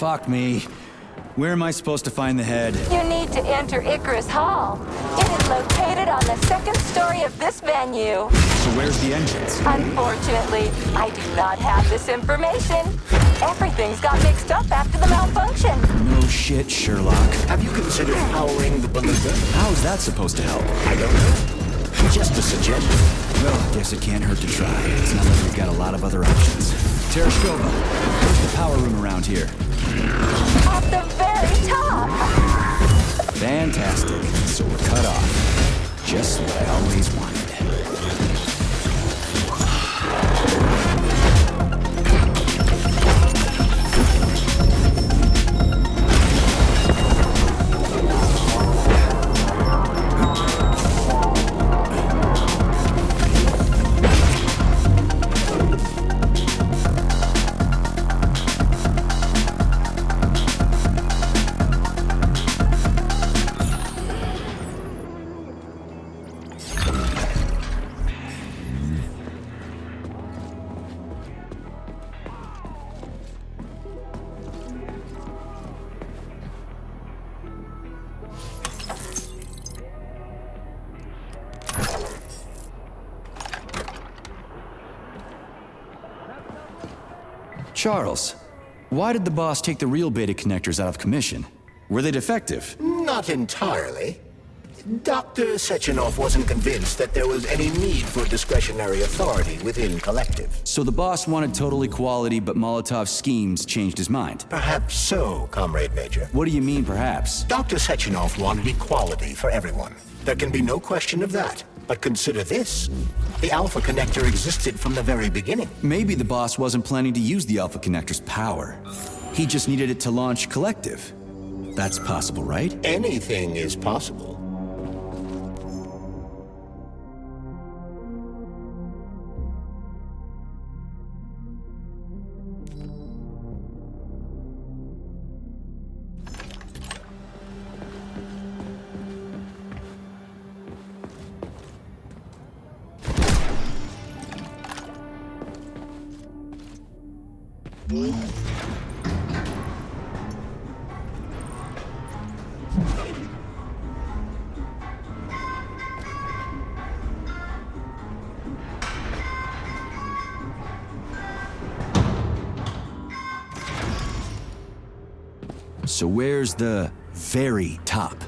Fuck me. Where am I supposed to find the head? You need to enter Icarus Hall. It is located on the second story of this venue. So where's the entrance? Unfortunately, I do not have this information. Everything's got mixed up after the malfunction. No shit, Sherlock. Have you considered powering the beluga? How is that supposed to help? I don't know. Just a suggestion. Well, I guess it can't hurt to try. It's not like we've got a lot of other options. Tereshkova, where's the power room around here? At the very top. Fantastic. So we're cut off. Just what I always wanted. Charles, why did the boss take the real beta connectors out of commission? Were they defective? Not entirely. Dr. Sechenov wasn't convinced that there was any need for discretionary authority within Collective. So the boss wanted total equality, but Molotov's schemes changed his mind. Perhaps so, Comrade Major. What do you mean, perhaps? Dr. Sechenov wanted equality for everyone. There can be no question of that. But consider this. The Alpha Connector existed from the very beginning. Maybe the boss wasn't planning to use the Alpha Connector's power. He just needed it to launch Collective. That's possible, right? Anything is possible. So where's the very top?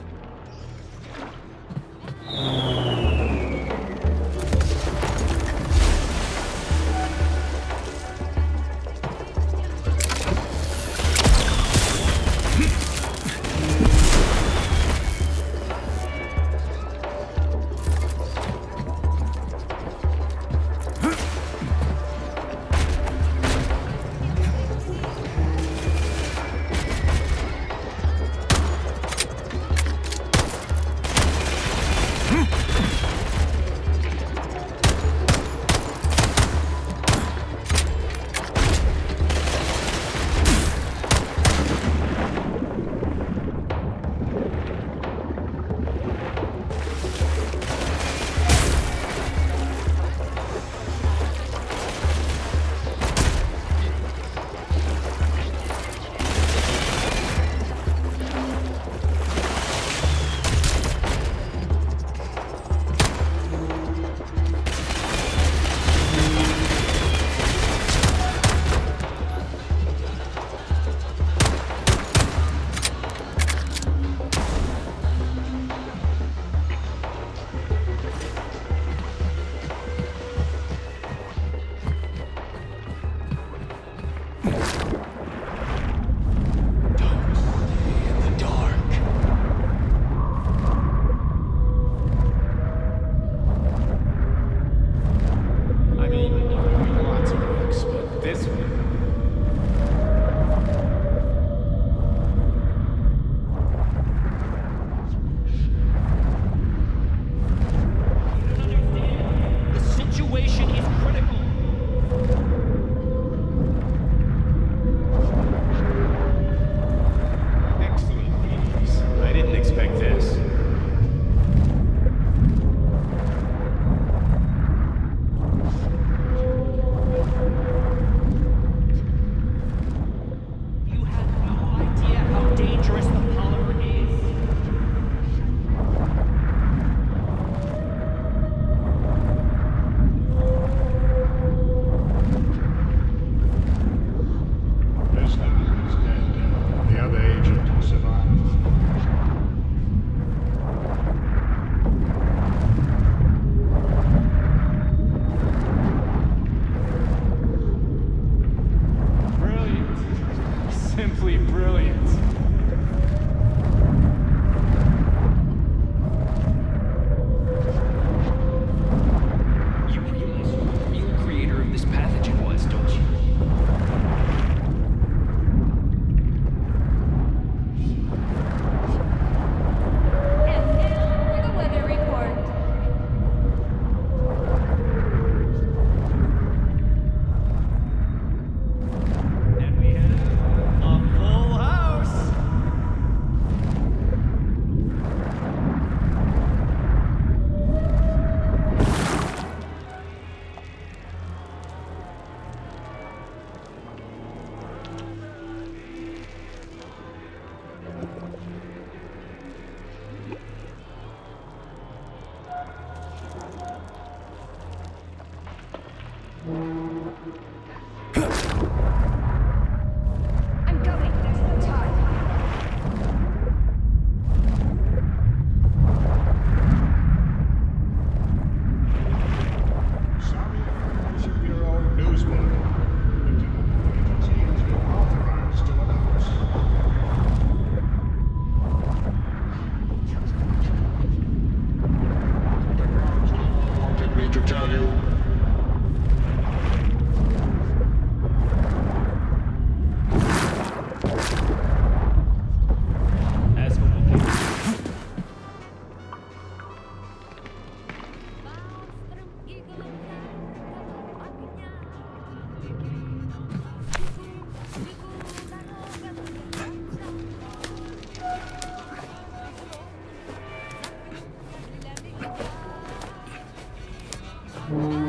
Mm-hmm.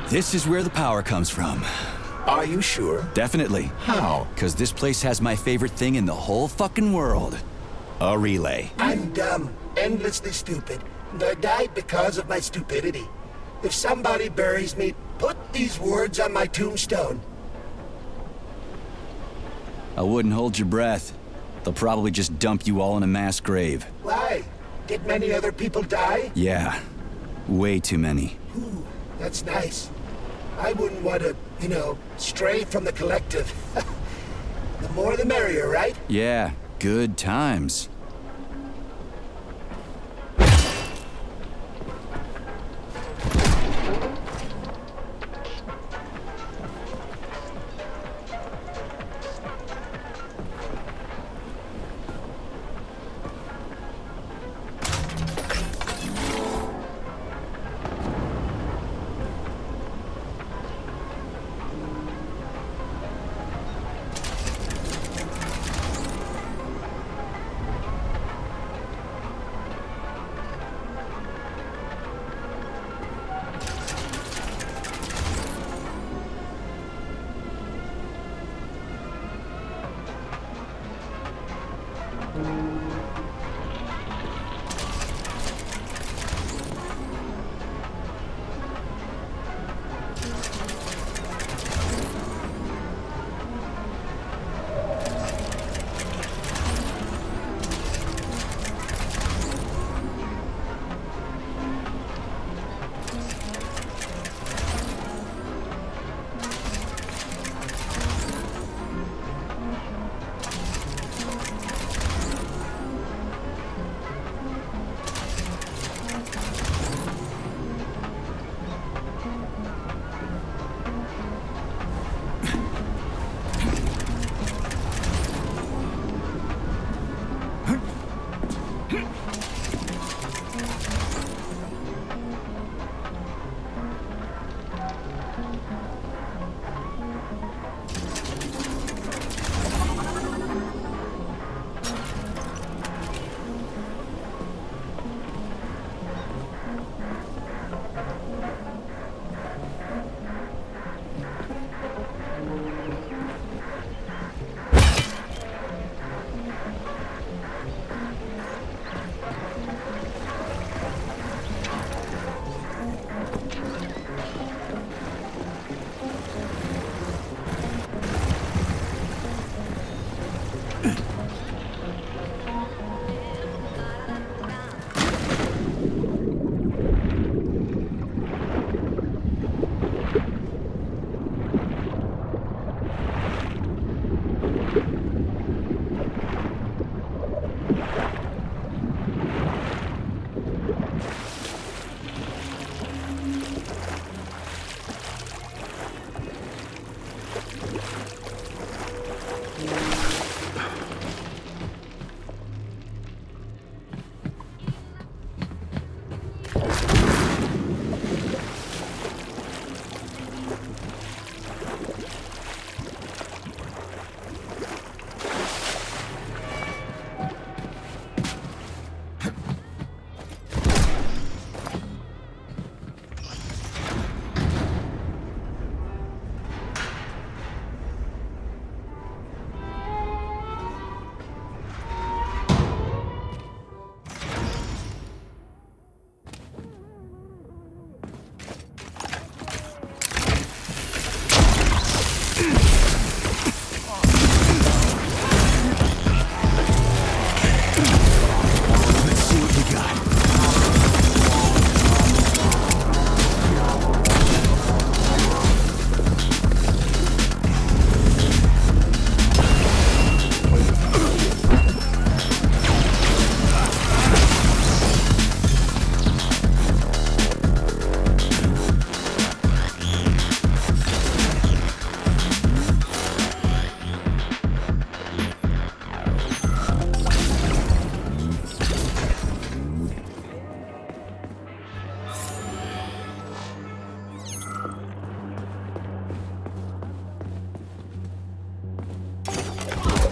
This is where the power comes from. Are you sure? Definitely. How? Because this place has my favorite thing in the whole fucking world. A relay. I'm dumb, endlessly stupid, and I died because of my stupidity. If somebody buries me, put these words on my tombstone. I wouldn't hold your breath. They'll probably just dump you all in a mass grave. Why? Did many other people die? Yeah. Way too many. Ooh, that's nice. I wouldn't want to, stray from the collective. The more the merrier, right? Yeah, good times.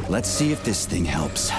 Let's see if this thing helps.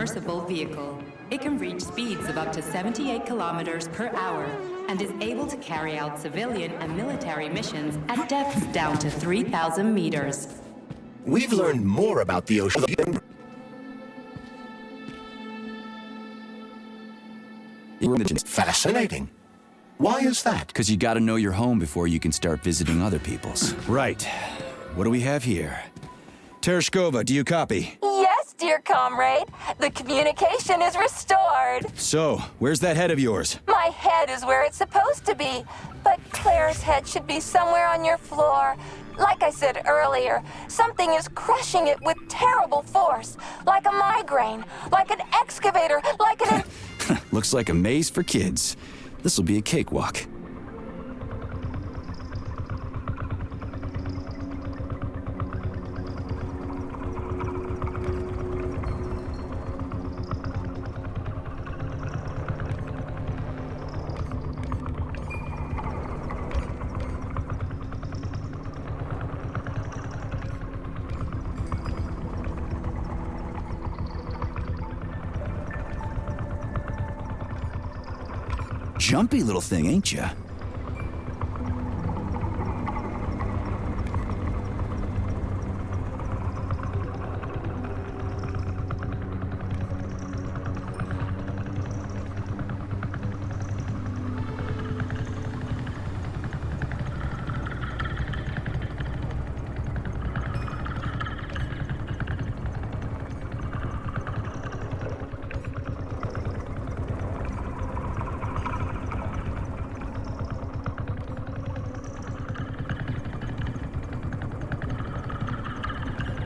submersible vehicle. It can reach speeds of up to 78 kilometers per hour and is able to carry out civilian and military missions at depths down to 3,000 meters. We've learned more about the ocean. Fascinating. Why is that? Because you gotta know your home before you can start visiting other people's. Right. What do we have here? Tereshkova, do you copy? Yes, dear comrade. The communication is restored. So, where's that head of yours? My head is where it's supposed to be, but Claire's head should be somewhere on your floor. Like I said earlier, something is crushing it with terrible force. Like a migraine, like an excavator, like an... Looks like a maze for kids. This'll be a cakewalk. Jumpy little thing, ain't ya?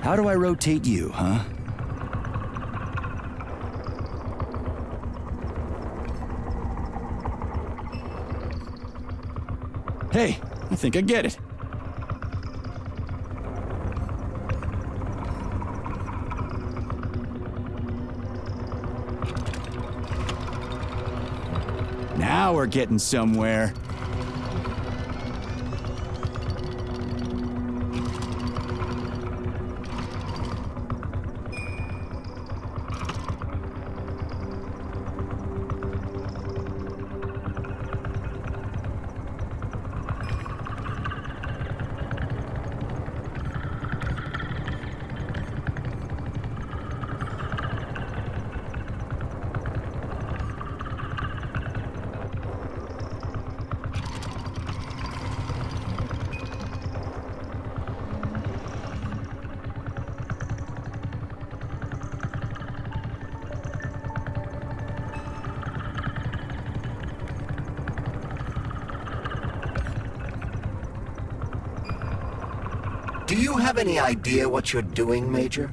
How do I rotate you, huh? Hey, I think I get it. Now we're getting somewhere. Do you have any idea what you're doing, Major?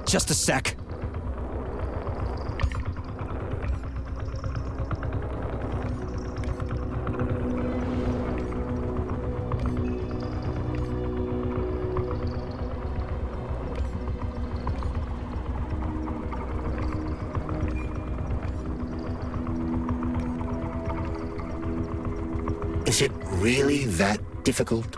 Just a sec. Is it really that difficult?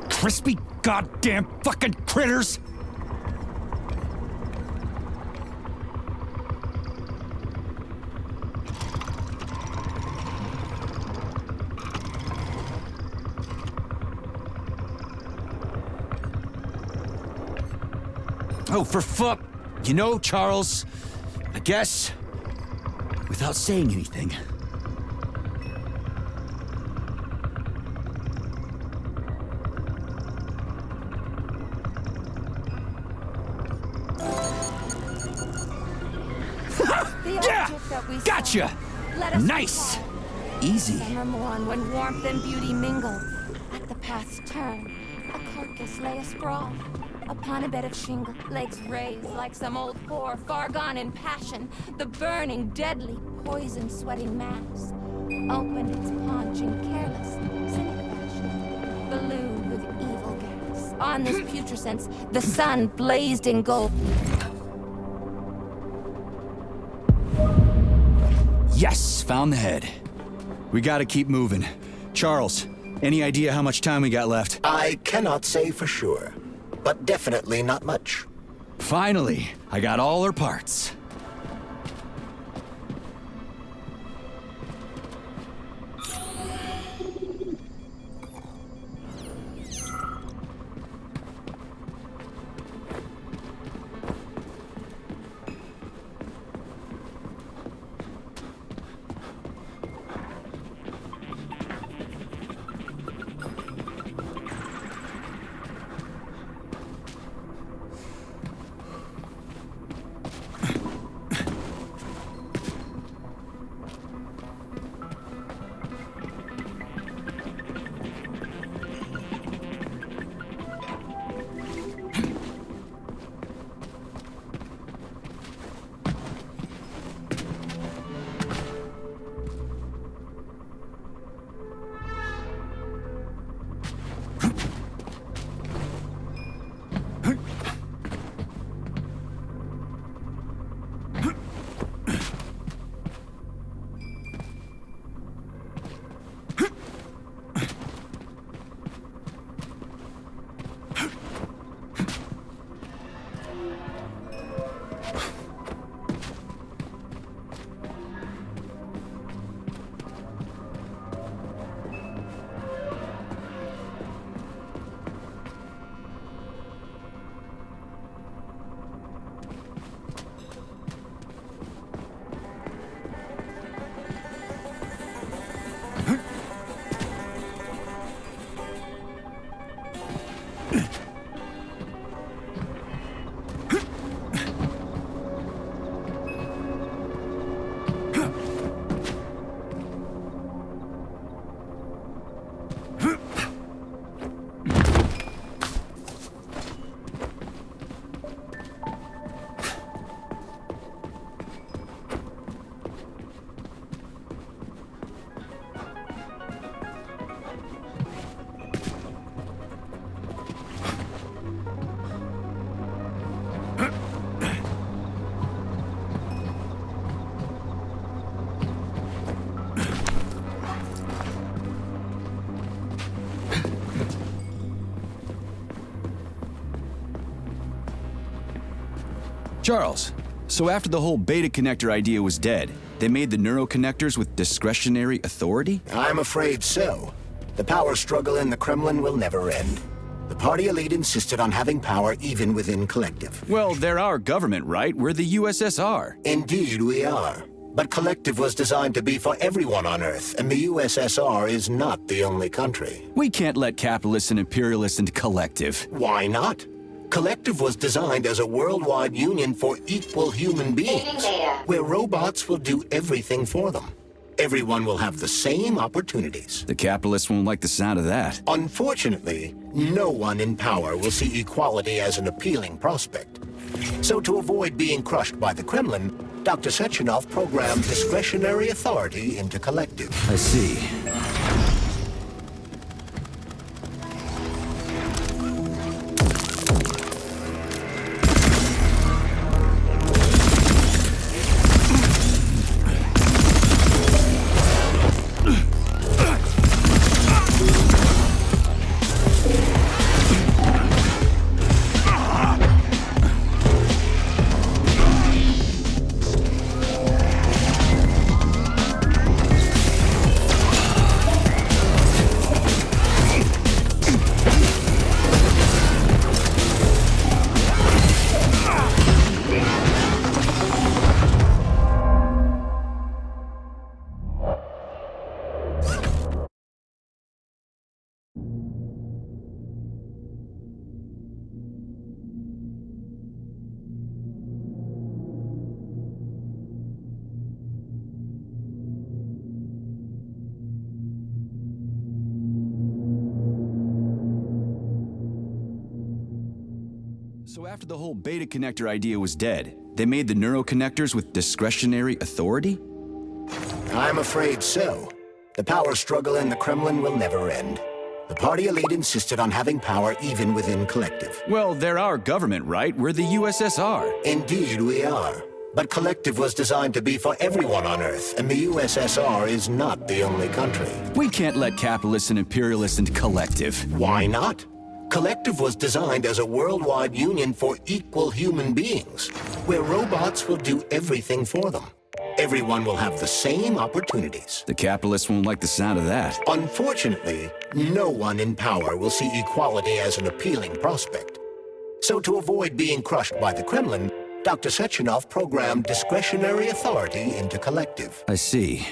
Crispy goddamn fucking critters! Oh, for fuck. You know, Charles, I guess, without saying anything, Yeah! Gotcha! Let us Nice! recall. Easy. Summer morn when warmth and beauty mingle. At the path's turn, a carcass lay asprawl. Upon a bed of shingle, legs raised like some old whore, far gone in passion. The burning, deadly, poison-sweating mass opened its paunch in careless, cynic fashion, ballooned with evil gas. On this putrescence, the sun blazed in gold. Yes, found the head. We gotta keep moving. Charles, any idea how much time we got left? I cannot say for sure, but definitely not much. Finally, I got all her parts. Charles, so after the whole beta connector idea was dead, they made the neuroconnectors with discretionary authority? I'm afraid so. The power struggle in the Kremlin will never end. The party elite insisted on having power even within Collective. Well, they're our government, right? We're the USSR. Indeed we are. But Collective was designed to be for everyone on Earth, and the USSR is not the only country. We can't let capitalists and imperialists into Collective. Why not? Collective was designed as a worldwide union for equal human beings, where robots will do everything for them. Everyone will have the same opportunities. The capitalists won't like the sound of that. Unfortunately, no one in power will see equality as an appealing prospect. So to avoid being crushed by the Kremlin, Dr. Sechenov programmed discretionary authority into Collective. I see. So after the whole beta connector idea was dead, they made the neuroconnectors with discretionary authority? I'm afraid so. The power struggle in the Kremlin will never end. The party elite insisted on having power even within Collective. Well, they're our government, right? We're the USSR. Indeed, we are. But Collective was designed to be for everyone on Earth, and the USSR is not the only country. We can't let capitalists and imperialists into Collective. Why not? Collective was designed as a worldwide union for equal human beings, where robots will do everything for them. Everyone will have the same opportunities. The capitalists won't like the sound of that. Unfortunately, no one in power will see equality as an appealing prospect. So to avoid being crushed by the Kremlin, Dr. Sechenov programmed discretionary authority into Collective. I see.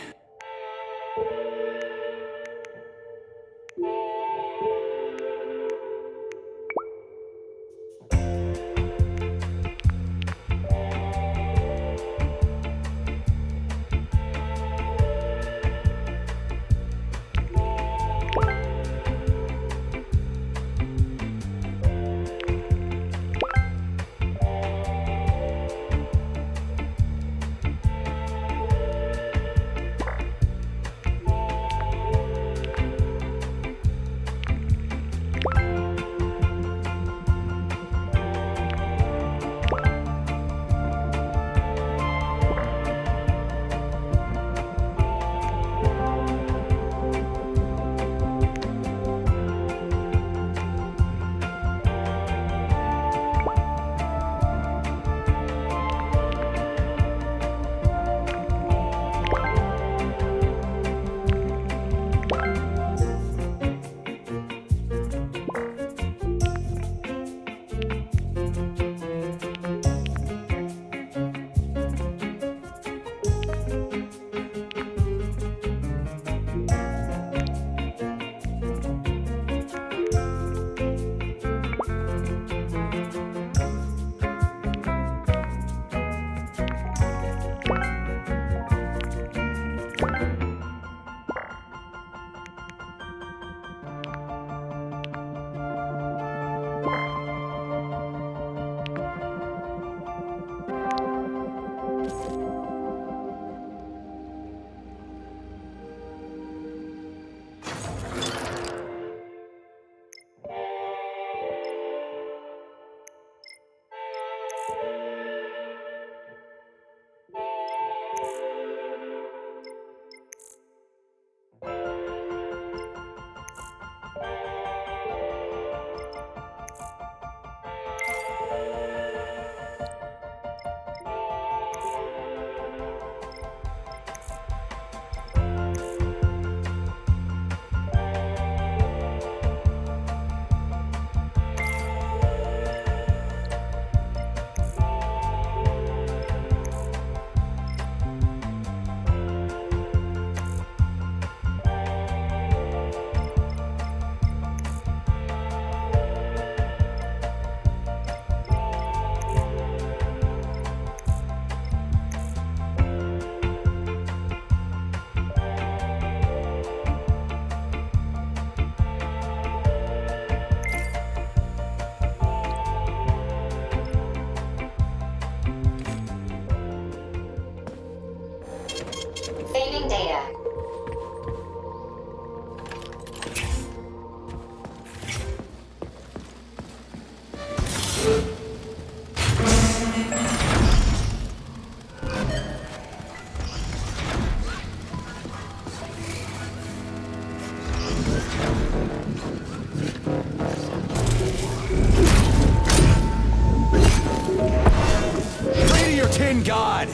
Saving data. Pray to your tin god!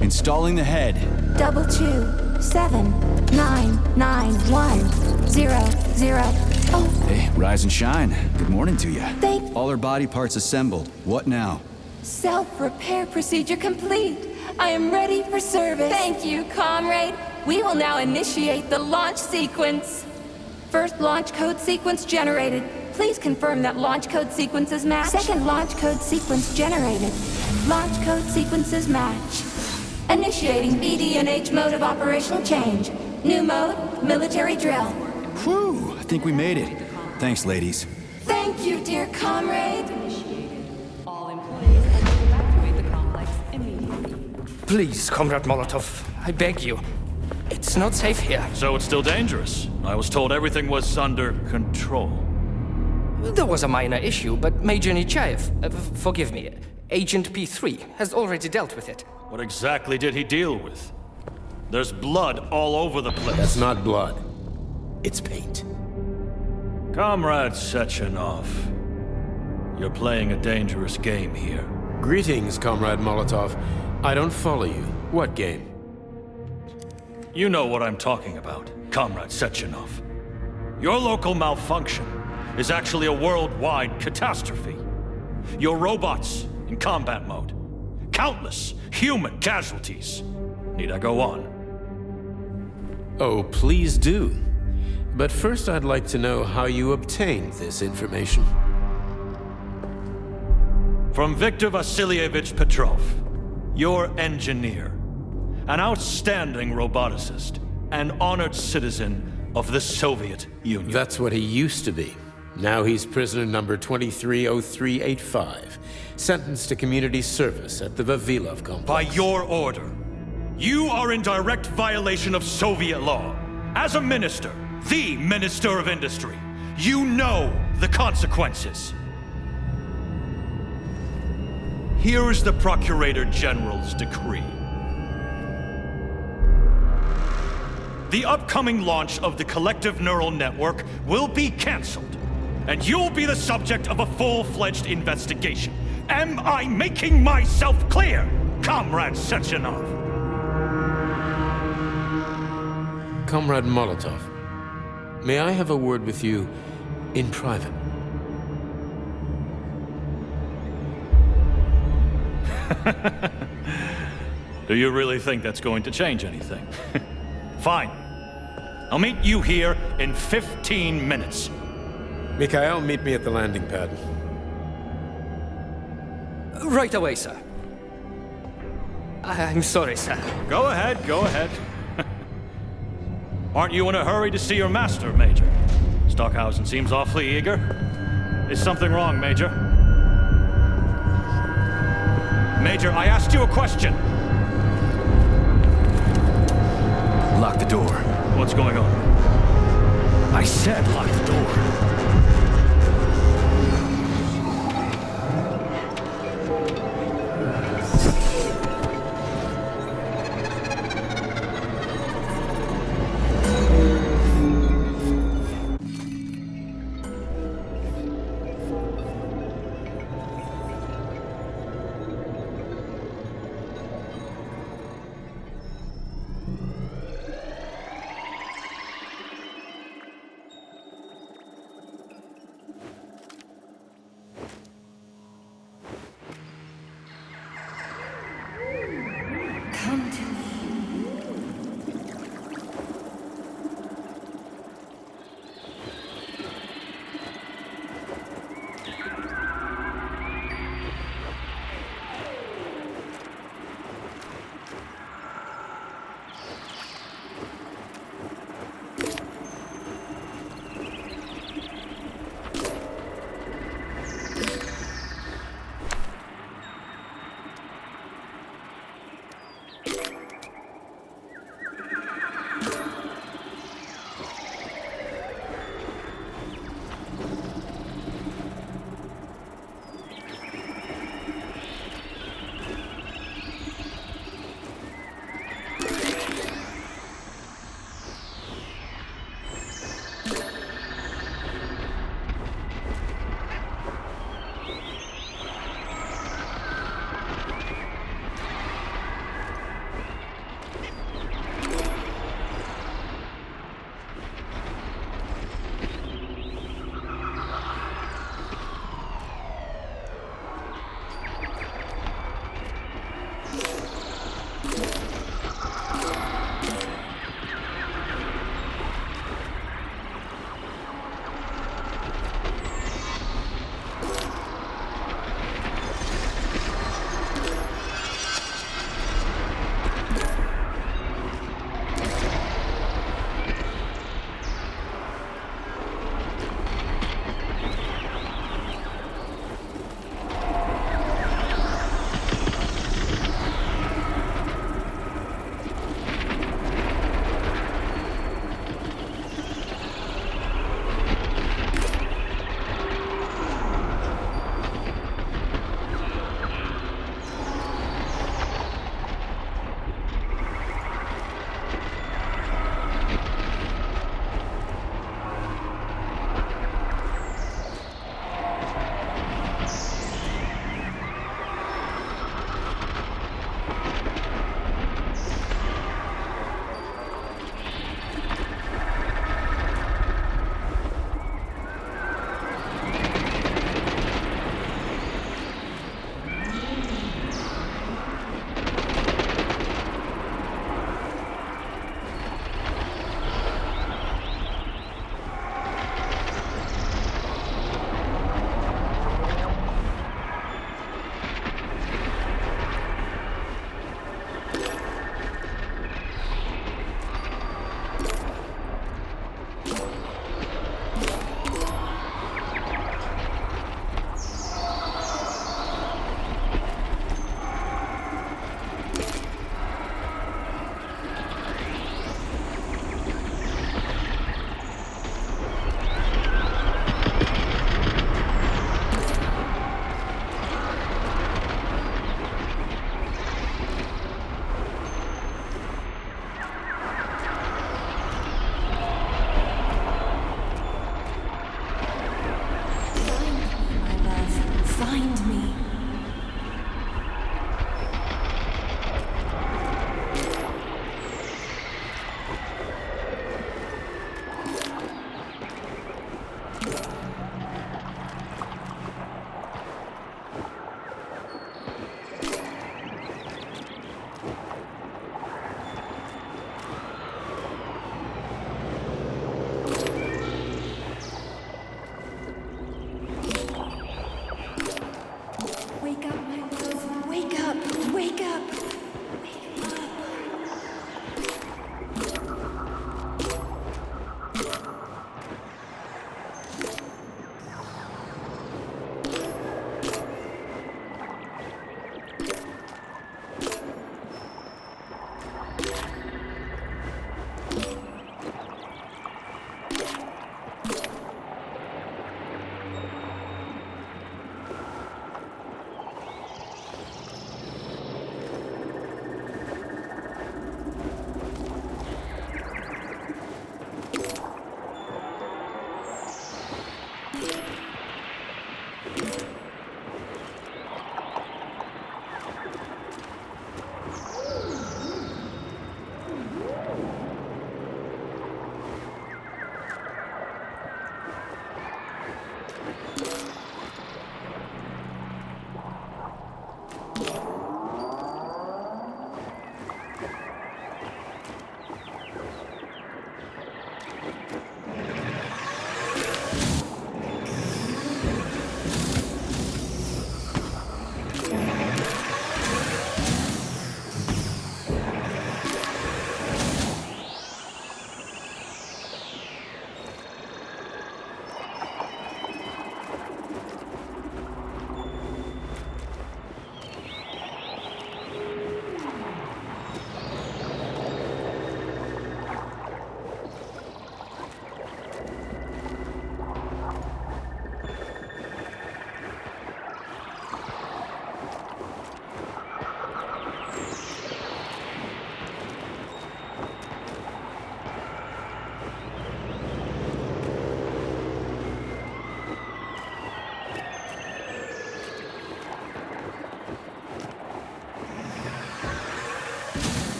Installing the head. 227991000. Oh, Hey, rise and shine. Good morning to you. Thank- All her body parts assembled. What now? self-repair procedure complete. I am ready for service. Thank you, comrade. We will now initiate the launch sequence. First launch code sequence generated. Please confirm that launch code sequences match. Second launch code sequence generated. Launch code sequences match. Initiating BD&H mode of operational change. New mode, military drill. Whew, I think we made it. Thanks, ladies. Thank you, dear comrade. All employees are to evacuate the complex immediately. Please, Comrade Molotov, I beg you. It's not safe here. So it's still dangerous. I was told everything was under control. There was a minor issue, but Major Nechayev, forgive me, Agent P3 has already dealt with it. What exactly did he deal with? There's blood all over the place. That's not blood. It's paint. Comrade Sechenov, you're playing a dangerous game here. Greetings, Comrade Molotov. I don't follow you. What game? You know what I'm talking about, Comrade Sechenov. Your local malfunction is actually a worldwide catastrophe. Your robots in combat mode. Countless human casualties. Need I go on? Oh, please do. But first I'd like to know how you obtained this information. From Viktor Vasilievich Petrov, your engineer, an outstanding roboticist, an honored citizen of the Soviet Union. That's what he used to be. Now he's prisoner number 230385, sentenced to community service at the Vavilov complex. By your order, you are in direct violation of Soviet law. As a minister, the Minister of Industry, you know the consequences. Here is the Procurator General's decree. The upcoming launch of the Collective Neural Network will be canceled, and you'll be the subject of a full-fledged investigation. Am I making myself clear, Comrade Sechenov? Comrade Molotov, may I have a word with you in private? Do you really think that's going to change anything? Fine. I'll meet you here in 15 minutes. Mikhail, meet me at the landing pad. Right away, sir. I'm sorry, sir. Go ahead, go ahead. Aren't you in a hurry to see your master, Major? Stockhausen seems awfully eager. Is something wrong, Major? Major, I asked you a question. Lock the door. What's going on? I said lock the door. Come to me.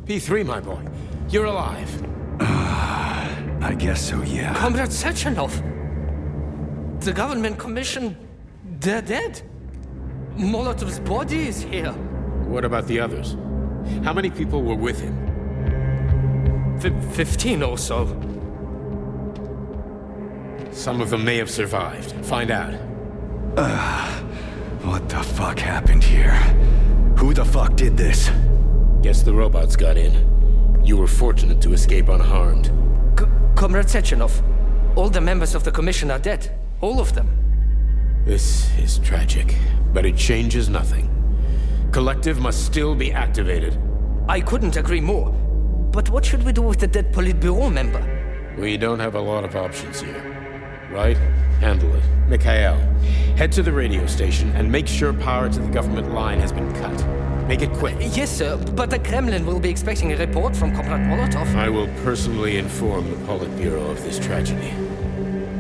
P3, my boy. You're alive. I guess so, yeah. Comrade Sechenov! The government commission, they're dead. Molotov's body is here. What about the others? How many people were with him? 15 or so. Some of them may have survived. Find out. What the fuck happened here? Who the fuck did this? Guess the robots got in. You were fortunate to escape unharmed. Comrade Sechenov, all the members of the commission are dead. All of them. This is tragic, but it changes nothing. Collective must still be activated. I couldn't agree more. But what should we do with the dead Politburo member? We don't have a lot of options here. Right? Handle it. Mikhail, head to the radio station and make sure power to the government line has been cut. Make it quick. Yes, sir, but the Kremlin will be expecting a report from Comrade Molotov. I will personally inform the Politburo of this tragedy.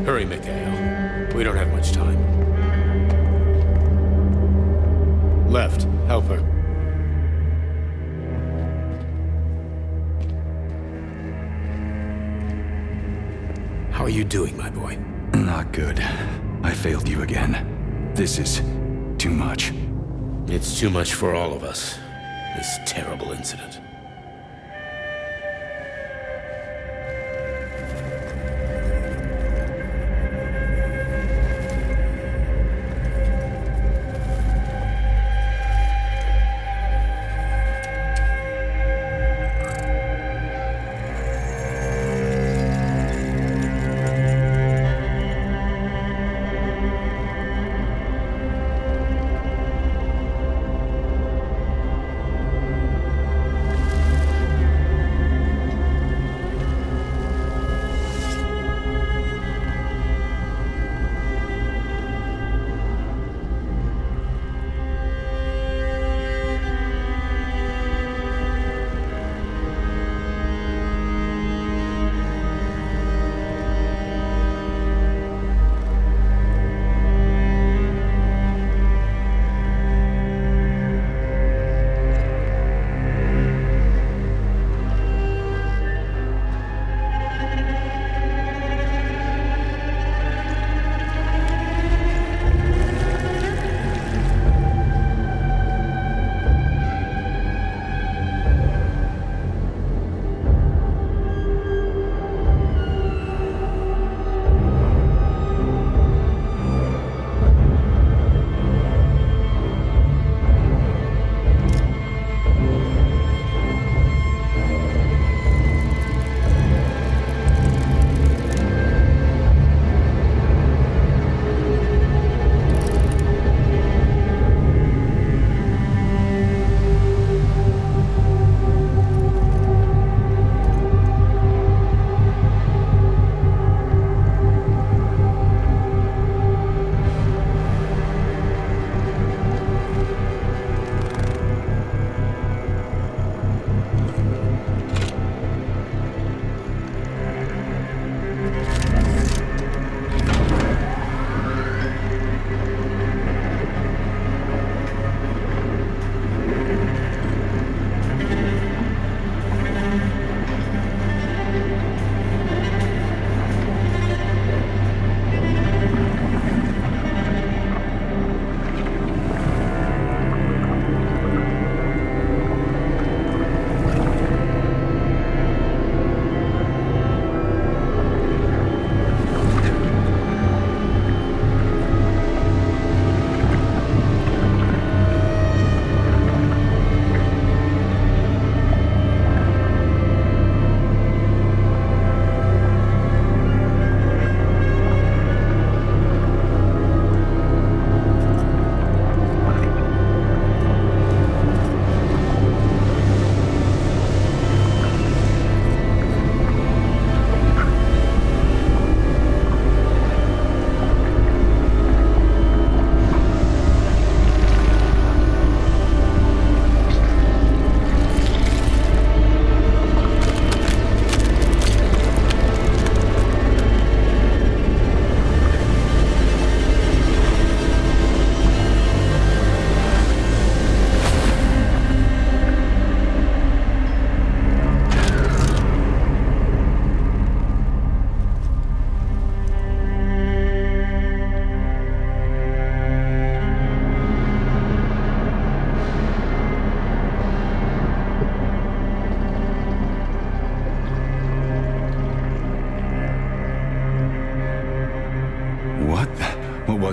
Hurry, Mikhail. We don't have much time. Left, help her. How are you doing, my boy? Not good. I failed you again. This is too much. It's too much for all of us. This terrible incident.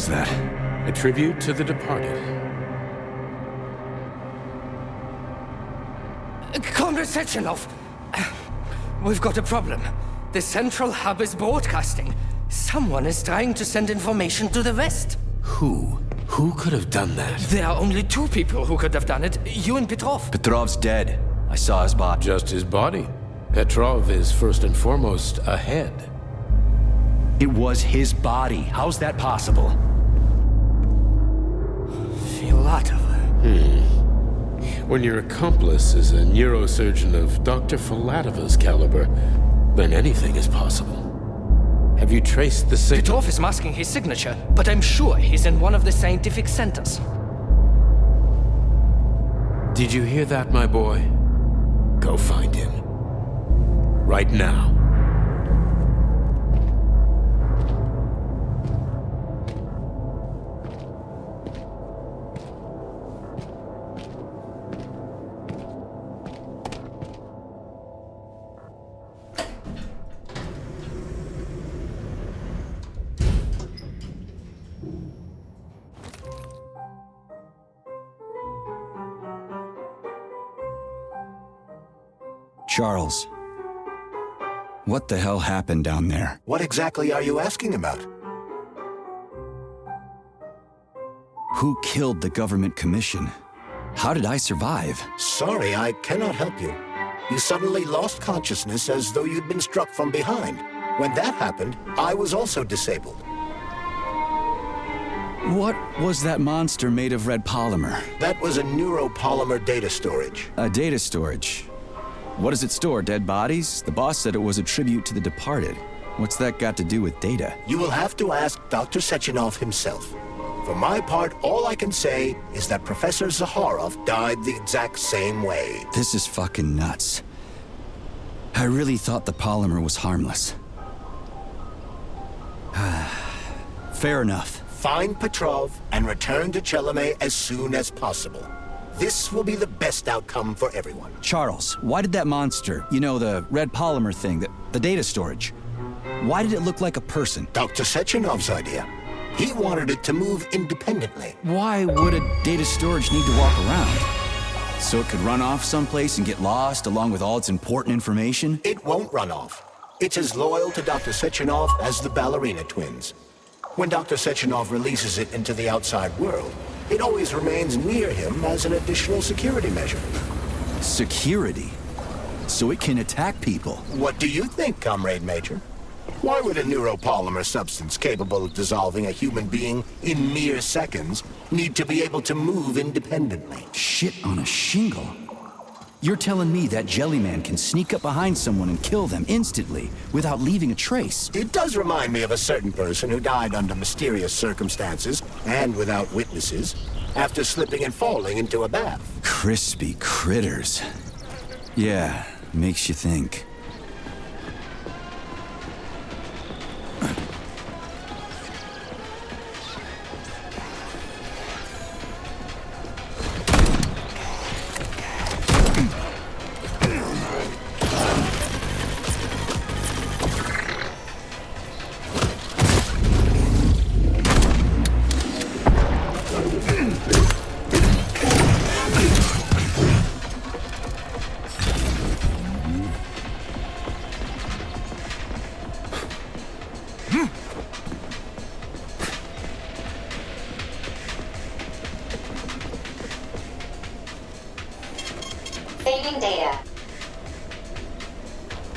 was that? A tribute to the departed. Comrade Sechenov, we've got a problem. The central hub is broadcasting. Someone is trying to send information to the West. Who? Who could have done that? There are only two people who could have done it, you and Petrov. Petrov's dead. I saw his body. Just his body. Petrov is first and foremost a head. It was his body. How's that possible? Filatov. When your accomplice is a neurosurgeon of Dr. Filatova's caliber, then anything is possible. Have you traced the signal? Petrov is masking his signature, but I'm sure he's in one of the scientific centers. Did you hear that, my boy? Go find him. Right now. Charles, what the hell happened down there? What exactly are you asking about? Who killed the government commission? How did I survive? Sorry, I cannot help you. You suddenly lost consciousness as though you'd been struck from behind. When that happened, I was also disabled. What was that monster made of red polymer? That was a neuropolymer data storage. A data storage. What does it store, dead bodies? The boss said it was a tribute to the departed. What's that got to do with data? You will have to ask Dr. Sechenov himself. For my part, all I can say is that Professor Zaharov died the exact same way. This is fucking nuts. I really thought the polymer was harmless. Fair enough. Find Petrov and return to Chelome as soon as possible. This will be the best outcome for everyone. Charles, why did that monster, you know, the red polymer thing, the data storage, why did it look like a person? Dr. Sechenov's idea. He wanted it to move independently. Why would a data storage need to walk around? So it could run off someplace and get lost along with all its important information? It won't run off. It's as loyal to Dr. Sechenov as the ballerina twins. When Dr. Sechenov releases it into the outside world, it always remains near him as an additional security measure. Security? So it can attack people? What do you think, Comrade Major? Why would a neuropolymer substance capable of dissolving a human being in mere seconds need to be able to move independently? Shit on a shingle? You're telling me that Jellyman can sneak up behind someone and kill them instantly without leaving a trace? It does remind me of a certain person who died under mysterious circumstances and without witnesses after slipping and falling into a bath. Crispy critters. Yeah, makes you think. Saving data.